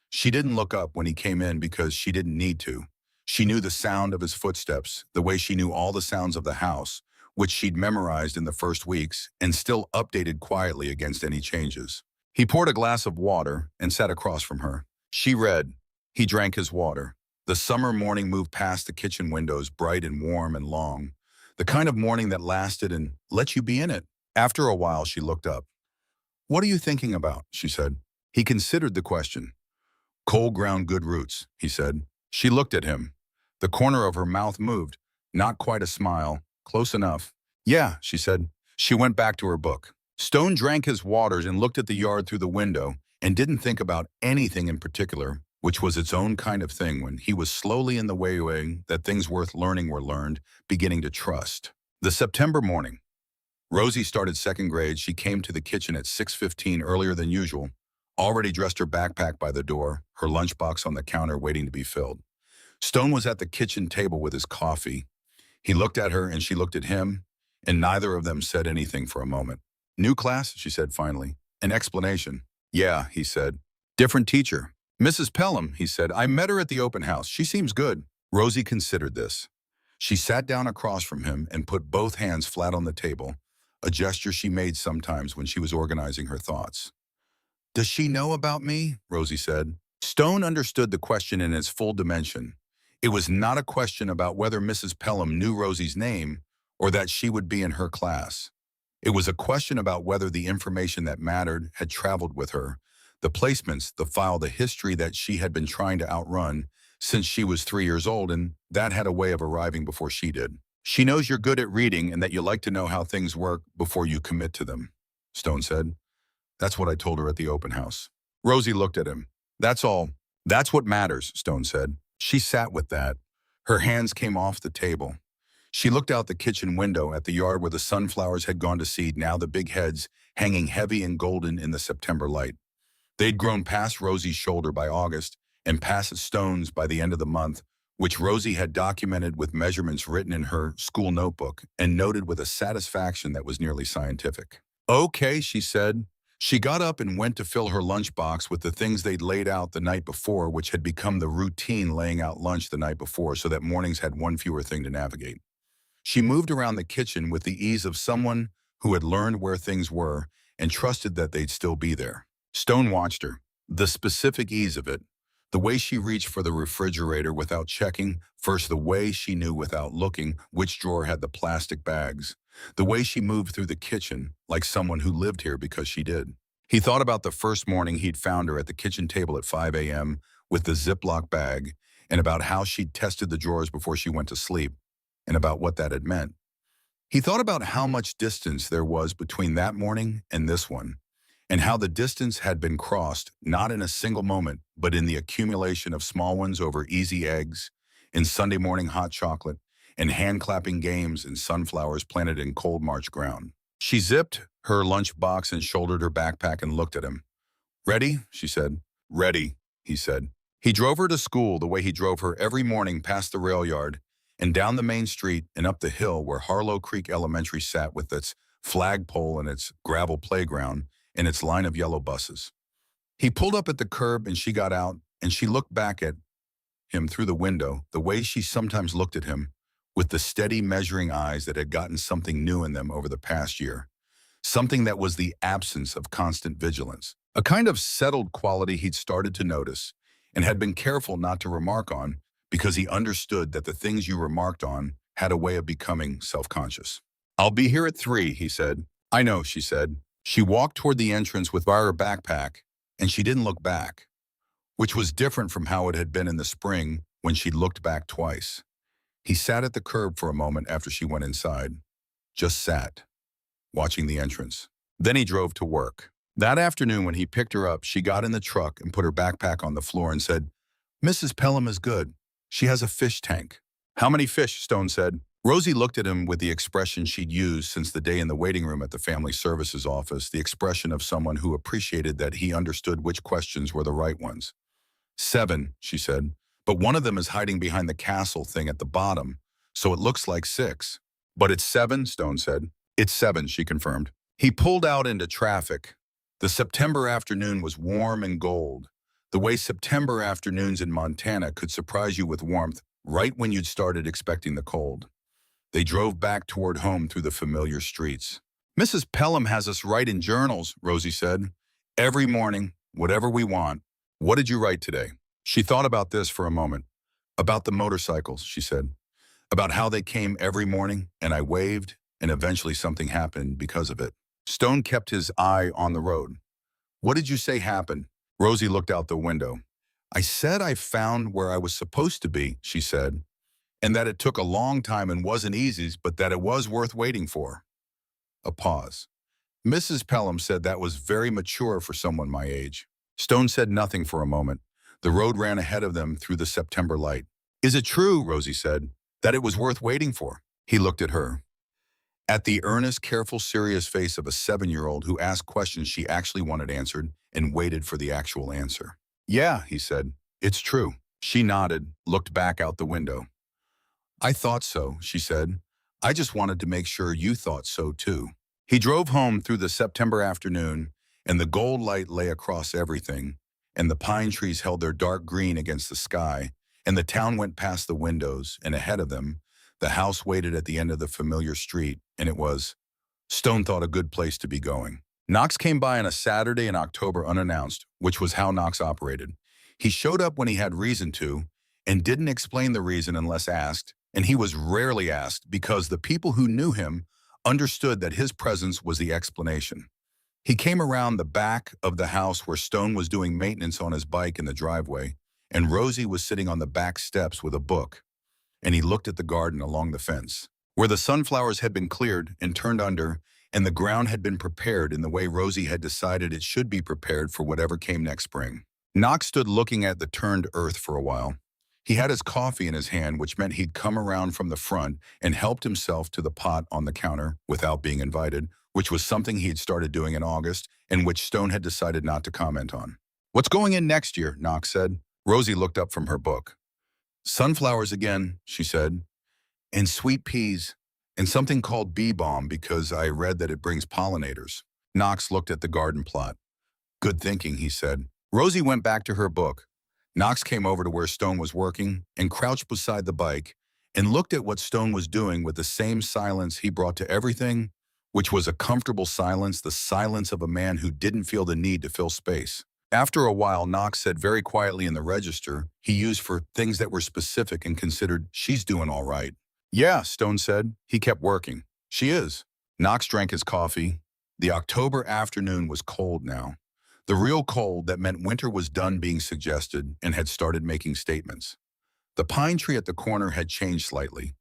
She didn't look up when he came in because she didn't need to. She knew the sound of his footsteps, the way she knew all the sounds of the house, which she'd memorized in the first weeks and still updated quietly against any changes. He poured a glass of water and sat across from her. She read. He drank his water. The summer morning moved past the kitchen windows, bright and warm and long. The kind of morning that lasted and let you be in it. After a while, she looked up. What are you thinking about? She said. He considered the question. Cold ground good roots, he said. She looked at him. The corner of her mouth moved. Not quite a smile. Close enough. Yeah, she said. She went back to her book. Stone drank his waters and looked at the yard through the window and didn't think about anything in particular, which was its own kind of thing when he was slowly in the way that things worth learning were learned, beginning to trust. The September morning. Rosie started second grade. She came to the kitchen at 6:15 earlier than usual, already dressed her backpack by the door, her lunchbox on the counter waiting to be filled. Stone was at the kitchen table with his coffee. He looked at her and she looked at him, and neither of them said anything for a moment. New class, she said finally. An explanation. Yeah, he said. Different teacher. Mrs. Pelham, he said. I met her at the open house. She seems good. Rosie considered this. She sat down across from him and put both hands flat on the table, a gesture she made sometimes when she was organizing her thoughts. Does she know about me? Rosie said. Stone understood the question in its full dimension. It was not a question about whether Mrs. Pelham knew Rosie's name or that she would be in her class. It was a question about whether the information that mattered had traveled with her, the placements, the file, the history that she had been trying to outrun since she was 3 years old, and that had a way of arriving before she did. She knows you're good at reading and that you like to know how things work before you commit to them, Stone said. That's what I told her at the open house. Rosie looked at him. That's all. That's what matters, Stone said. She sat with that. Her hands came off the table. She looked out the kitchen window at the yard where the sunflowers had gone to seed, now the big heads hanging heavy and golden in the September light. They'd grown past Rosie's shoulder by August and past Stone's by the end of the month, which Rosie had documented with measurements written in her school notebook and noted with a satisfaction that was nearly scientific. Okay, she said. She got up and went to fill her lunchbox with the things they'd laid out the night before, which had become the routine, laying out lunch the night before so that mornings had one fewer thing to navigate. She moved around the kitchen with the ease of someone who had learned where things were and trusted that they'd still be there. Stone watched her. The specific ease of it, the way she reached for the refrigerator without checking, first the way she knew without looking which drawer had the plastic bags, the way she moved through the kitchen like someone who lived here because she did. He thought about the first morning he'd found her at the kitchen table at 5 a.m. with the Ziploc bag, and about how she'd tested the drawers before she went to sleep, and about what that had meant. He thought about how much distance there was between that morning and this one, and how the distance had been crossed not in a single moment, but in the accumulation of small ones over easy eggs, in Sunday morning hot chocolate, and hand-clapping games and sunflowers planted in cold March ground. She zipped her lunchbox and shouldered her backpack and looked at him. Ready? She said. Ready, he said. He drove her to school the way he drove her every morning past the rail yard and down the main street and up the hill where Harlow Creek Elementary sat with its flagpole and its gravel playground and its line of yellow buses. He pulled up at the curb and she got out and she looked back at him through the window the way she sometimes looked at him, with the steady measuring eyes that had gotten something new in them over the past year. something that was the absence of constant vigilance, a kind of settled quality he'd started to notice and had been careful not to remark on because he understood that the things you remarked on had a way of becoming self-conscious. "I'll be here at 3, he said. "I know," she said. She walked toward the entrance with her backpack, and she didn't look back, which was different from how it had been in the spring when she'd looked back twice. He sat at the curb for a moment after she went inside. Just sat, watching the entrance. Then he drove to work. That afternoon when he picked her up, she got in the truck and put her backpack on the floor and said, "Mrs. Pelham is good. She has a fish tank." "How many fish?" Stone said. Rosie looked at him with the expression she'd used since the day in the waiting room at the family services office, the expression of someone who appreciated that he understood which questions were the right ones. "7, she said, "but one of them is hiding behind the castle thing at the bottom, so it looks like 6. "But it's 7, Stone said. "It's 7, she confirmed. He pulled out into traffic. The September afternoon was warm and gold, the way September afternoons in Montana could surprise you with warmth right when you'd started expecting the cold. They drove back toward home through the familiar streets. "Mrs. Pelham has us write in journals," Rosie said. "Every morning, whatever we want. What did you write today?" She thought about this for a moment. "About the motorcycles," she said. "About how they came every morning, and I waved, and eventually something happened because of it." Stone kept his eye on the road. "What did you say happened?" Rosie looked out the window. "I said I found where I was supposed to be," she said, "and that it took a long time and wasn't easy, but that it was worth waiting for." A pause. "Mrs. Pelham said that was very mature for someone my age." Stone said nothing for a moment. The road ran ahead of them through the September light. "Is it true," Rosie said, "that it was worth waiting for?" He looked at her. At the earnest, careful, serious face of a 7-year-old who asked questions she actually wanted answered and waited for the actual answer. "Yeah," he said, "it's true." She nodded, looked back out the window. "I thought so," she said. "I just wanted to make sure you thought so too." He drove home through the September afternoon, and the gold light lay across everything, and the pine trees held their dark green against the sky, and the town went past the windows, and ahead of them, the house waited at the end of the familiar street, and it was, Stone thought, a good place to be going. Knox came by on a Saturday in October unannounced, which was how Knox operated. He showed up when he had reason to, and didn't explain the reason unless asked, and he was rarely asked because the people who knew him understood that his presence was the explanation. He came around the back of the house where Stone was doing maintenance on his bike in the driveway, and Rosie was sitting on the back steps with a book, and he looked at the garden along the fence, where the sunflowers had been cleared and turned under, and the ground had been prepared in the way Rosie had decided it should be prepared for whatever came next spring. Knox stood looking at the turned earth for a while. He had his coffee in his hand, which meant he'd come around from the front and helped himself to the pot on the counter without being invited, which was something he had started doing in August and which Stone had decided not to comment on. "What's going in next year?" Knox said. Rosie looked up from her book. "Sunflowers again," she said, "and sweet peas, and something called bee balm because I read that it brings pollinators." Knox looked at the garden plot. "Good thinking," he said. Rosie went back to her book. Knox came over to where Stone was working and crouched beside the bike and looked at what Stone was doing with the same silence he brought to everything, which was a comfortable silence, the silence of a man who didn't feel the need to fill space. After a while, Knox said very quietly in the register he used for things that were specific and considered, "She's doing all right." "Yeah," Stone said. He kept working. "She is." Knox drank his coffee. The October afternoon was cold now. The real cold that meant winter was done being suggested and had started making statements. The pine tree at the corner had changed slightly.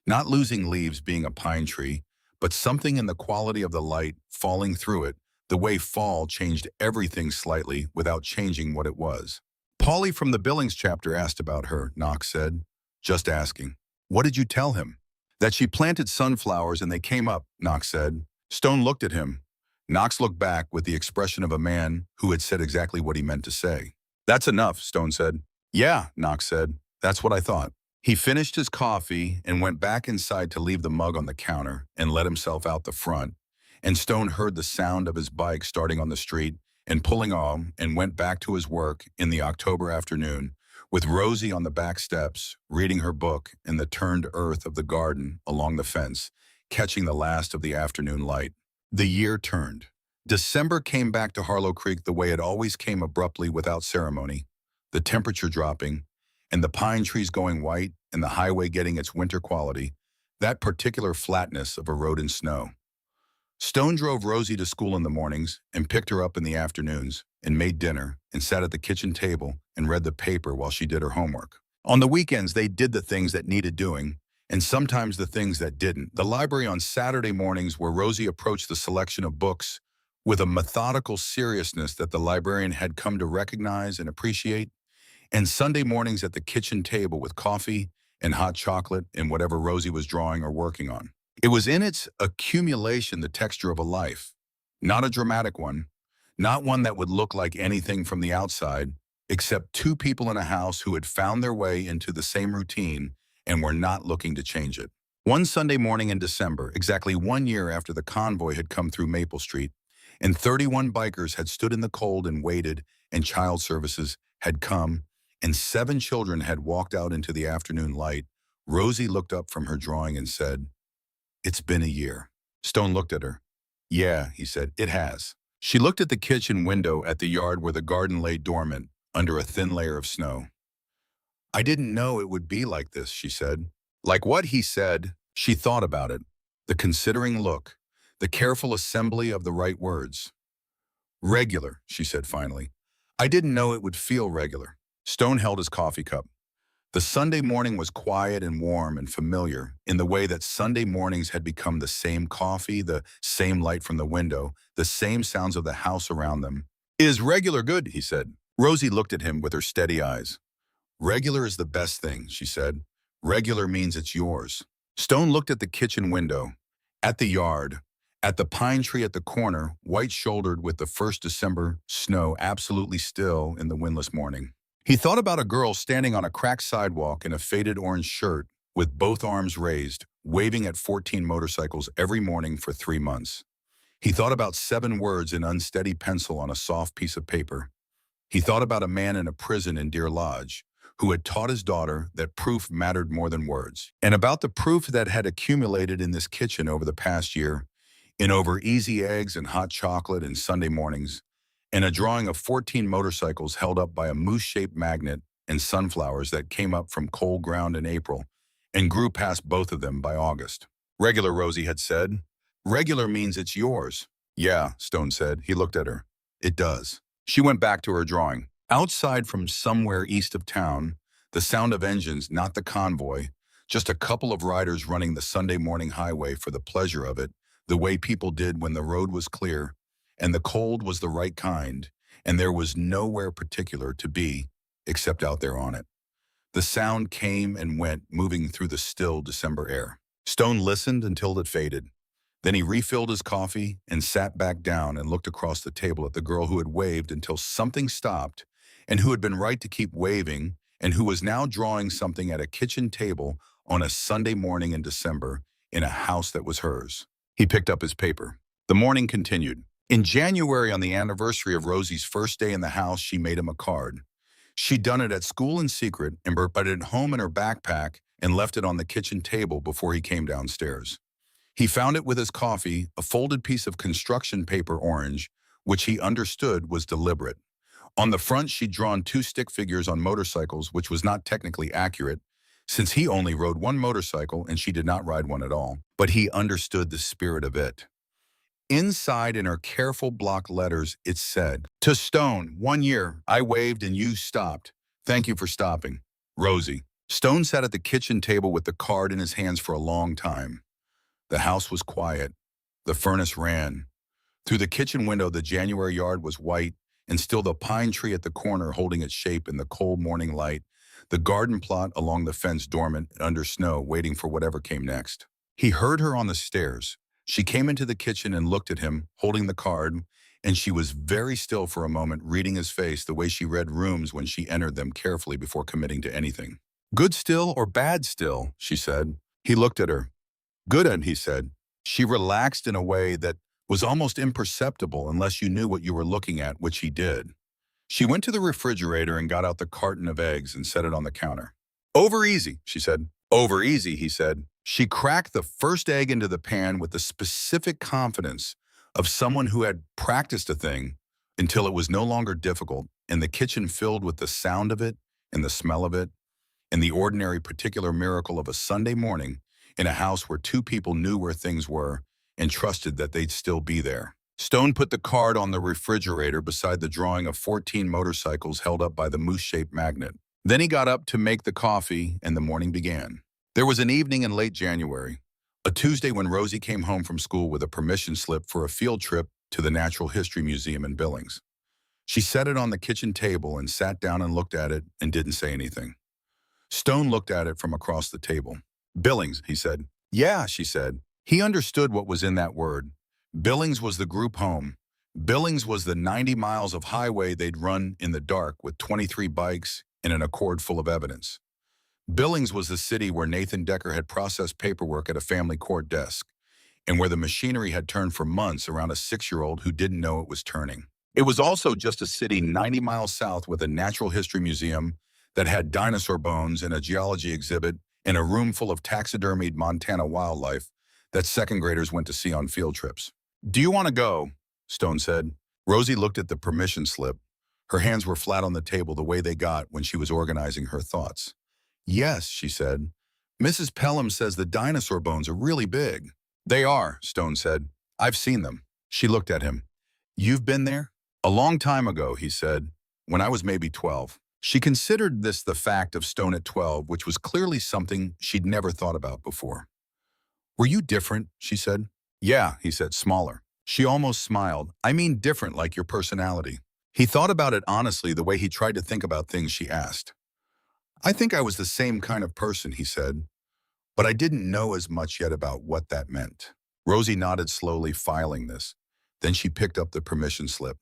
Not losing leaves being a pine tree, but something in the quality of the light falling through it, the way fall changed everything slightly without changing what it was. "Polly from the Billings chapter asked about her," Knox said. "Just asking." "What did you tell him?" "That she planted sunflowers and they came up," Knox said. Stone looked at him. Knox looked back with the expression of a man who had said exactly what he meant to say. "That's enough," Stone said. "Yeah," Knox said. "That's what I thought." He finished his coffee and went back inside to leave the mug on the counter and let himself out the front, and Stone heard the sound of his bike starting on the street and pulling on and went back to his work in the October afternoon, with Rosie on the back steps, reading her book in the turned earth of the garden along the fence, catching the last of the afternoon light. The year turned. December came back to Harlow Creek the way it always came, abruptly, without ceremony, the temperature dropping, and the pine trees going white, and the highway getting its winter quality, that particular flatness of a road in snow. Stone drove Rosie to school in the mornings and picked her up in the afternoons and made dinner and sat at the kitchen table and read the paper while she did her homework. On the weekends, they did the things that needed doing and sometimes the things that didn't. The library on Saturday mornings, where Rosie approached the selection of books with a methodical seriousness that the librarian had come to recognize and appreciate, and Sunday mornings at the kitchen table with coffee and hot chocolate and whatever Rosie was drawing or working on. It was in its accumulation the texture of a life, not a dramatic one, not one that would look like anything from the outside, except two people in a house who had found their way into the same routine and were not looking to change it. One Sunday morning in December, exactly 1 year after the convoy had come through Maple Street, and 31 bikers had stood in the cold and waited, and child services had come, and 7 children had walked out into the afternoon light, Rosie looked up from her drawing and said, "It's been a year." Stone looked at her. "Yeah," he said, "it has." She looked at the kitchen window at the yard where the garden lay dormant under a thin layer of snow. "I didn't know it would be like this," she said. Like what he said, she thought about it. The considering look, the careful assembly of the right words. "Regular," she said finally. "I didn't know it would feel regular." Stone held his coffee cup. The Sunday morning was quiet and warm and familiar in the way that Sunday mornings had become the same coffee, the same light from the window, the same sounds of the house around them. "Is regular good?" he said. Rosie looked at him with her steady eyes. "Regular is the best thing," she said. "Regular means it's yours." Stone looked at the kitchen window, at the yard, at the pine tree at the corner, white-shouldered with the first December snow absolutely still in the windless morning. He thought about a girl standing on a cracked sidewalk in a faded orange shirt with both arms raised, waving at 14 motorcycles every morning for 3 months. He thought about 7 words in unsteady pencil on a soft piece of paper. He thought about a man in a prison in Deer Lodge who had taught his daughter that proof mattered more than words, and about the proof that had accumulated in this kitchen over the past year, in over easy eggs and hot chocolate and Sunday mornings, and a drawing of 14 motorcycles held up by a moose-shaped magnet and sunflowers that came up from cold ground in April and grew past both of them by August. "Regular," Rosie had said. "Regular means it's yours." "Yeah," Stone said. He looked at her. "It does." She went back to her drawing. Outside, from somewhere east of town, the sound of engines, not the convoy, just a couple of riders running the Sunday morning highway for the pleasure of it, the way people did when the road was clear, and the cold was the right kind, and there was nowhere particular to be except out there on it. The sound came and went, moving through the still December air. Stone listened until it faded. Then he refilled his coffee and sat back down and looked across the table at the girl who had waved until something stopped, and who had been right to keep waving, and who was now drawing something at a kitchen table on a Sunday morning in December in a house that was hers. He picked up his paper. The morning continued. In January, on the anniversary of Rosie's first day in the house, she made him a card. She'd done it at school in secret and put it home in her backpack and left it on the kitchen table before he came downstairs. He found it with his coffee, a folded piece of construction paper orange, which he understood was deliberate. On the front, she'd drawn 2 stick figures on motorcycles, which was not technically accurate, since he only rode one motorcycle and she did not ride one at all. But he understood the spirit of it. Inside, in her careful block letters, it said, "To Stone, 1 year, I waved and you stopped. Thank you for stopping. Rosie." Stone sat at the kitchen table with the card in his hands for a long time. The house was quiet. The furnace ran. Through the kitchen window, the January yard was white, and still the pine tree at the corner holding its shape in the cold morning light, the garden plot along the fence dormant under snow, waiting for whatever came next. He heard her on the stairs. She came into the kitchen and looked at him, holding the card, and she was very still for a moment, reading his face the way she read rooms when she entered them, carefully before committing to anything. "Good still or bad still?" she said. He looked at her. "Good," he said. She relaxed in a way that was almost imperceptible unless you knew what you were looking at, which he did. She went to the refrigerator and got out the carton of eggs and set it on the counter. "Over easy," she said. "Over easy," he said. She cracked the first egg into the pan with the specific confidence of someone who had practiced a thing until it was no longer difficult, and the kitchen filled with the sound of it and the smell of it, and the ordinary particular miracle of a Sunday morning in a house where two people knew where things were and trusted that they'd still be there. Stone put the card on the refrigerator beside the drawing of 14 motorcycles held up by the moose-shaped magnet. Then he got up to make the coffee, and the morning began. There was an evening in late January, a Tuesday, when Rosie came home from school with a permission slip for a field trip to the Natural History Museum in Billings. She set it on the kitchen table and sat down and looked at it and didn't say anything. Stone looked at it from across the table. "Billings," he said. "Yeah," she said. He understood what was in that word. Billings was the group home. Billings was the 90 miles of highway they'd run in the dark with 23 bikes and an Accord full of evidence. Billings was the city where Nathan Decker had processed paperwork at a family court desk, and where the machinery had turned for months around a 6-year-old who didn't know it was turning. It was also just a city 90 miles south with a natural history museum that had dinosaur bones and a geology exhibit and a room full of taxidermied Montana wildlife that second graders went to see on field trips. "Do you want to go?" Stone said. Rosie looked at the permission slip. Her hands were flat on the table the way they got when she was organizing her thoughts. "Yes," she said. "Mrs. Pelham says the dinosaur bones are really big." "They are," Stone said. "I've seen them." She looked at him. "You've been there?" "A long time ago," he said, "when I was maybe 12. She considered this the fact of Stone at 12, which was clearly something she'd never thought about before. "Were you different?" she said. "Yeah," he said, "smaller." She almost smiled. "I mean different, like your personality." He thought about it honestly, the way he tried to think about things she asked. "I think I was the same kind of person," he said, "but I didn't know as much yet about what that meant." Rosie nodded slowly, filing this. Then she picked up the permission slip.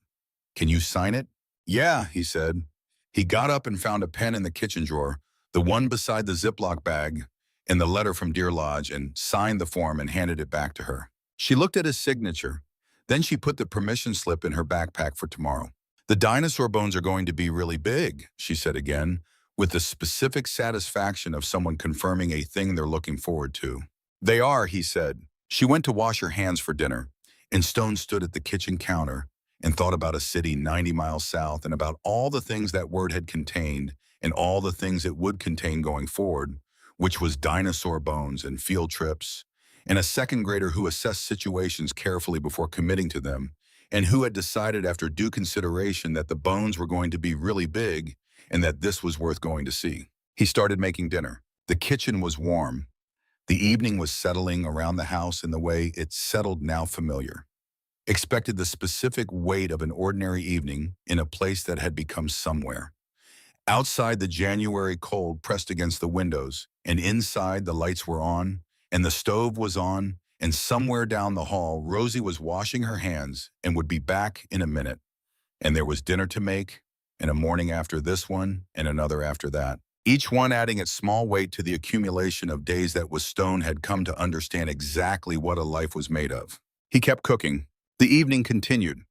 "Can you sign it?" "Yeah," he said. He got up and found a pen in the kitchen drawer, the one beside the Ziploc bag, and the letter from Deer Lodge, and signed the form and handed it back to her. She looked at his signature. Then she put the permission slip in her backpack for tomorrow. "The dinosaur bones are going to be really big," she said again, with the specific satisfaction of someone confirming a thing they're looking forward to. "They are," he said. She went to wash her hands for dinner, and Stone stood at the kitchen counter and thought about a city 90 miles south and about all the things that word had contained and all the things it would contain going forward, which was dinosaur bones and field trips, and a second grader who assessed situations carefully before committing to them, and who had decided after due consideration that the bones were going to be really big and that this was worth going to see. He started making dinner. The kitchen was warm. The evening was settling around the house in the way it settled, now familiar. Expected the specific weight of an ordinary evening in a place that had become somewhere. Outside, the January cold pressed against the windows, and inside the lights were on, and the stove was on, and somewhere down the hall, Rosie was washing her hands and would be back in a minute. And there was dinner to make, and a morning after this one, and another after that. Each one adding its small weight to the accumulation of days that Stone had come to understand exactly what a life was made of. He kept cooking. The evening continued.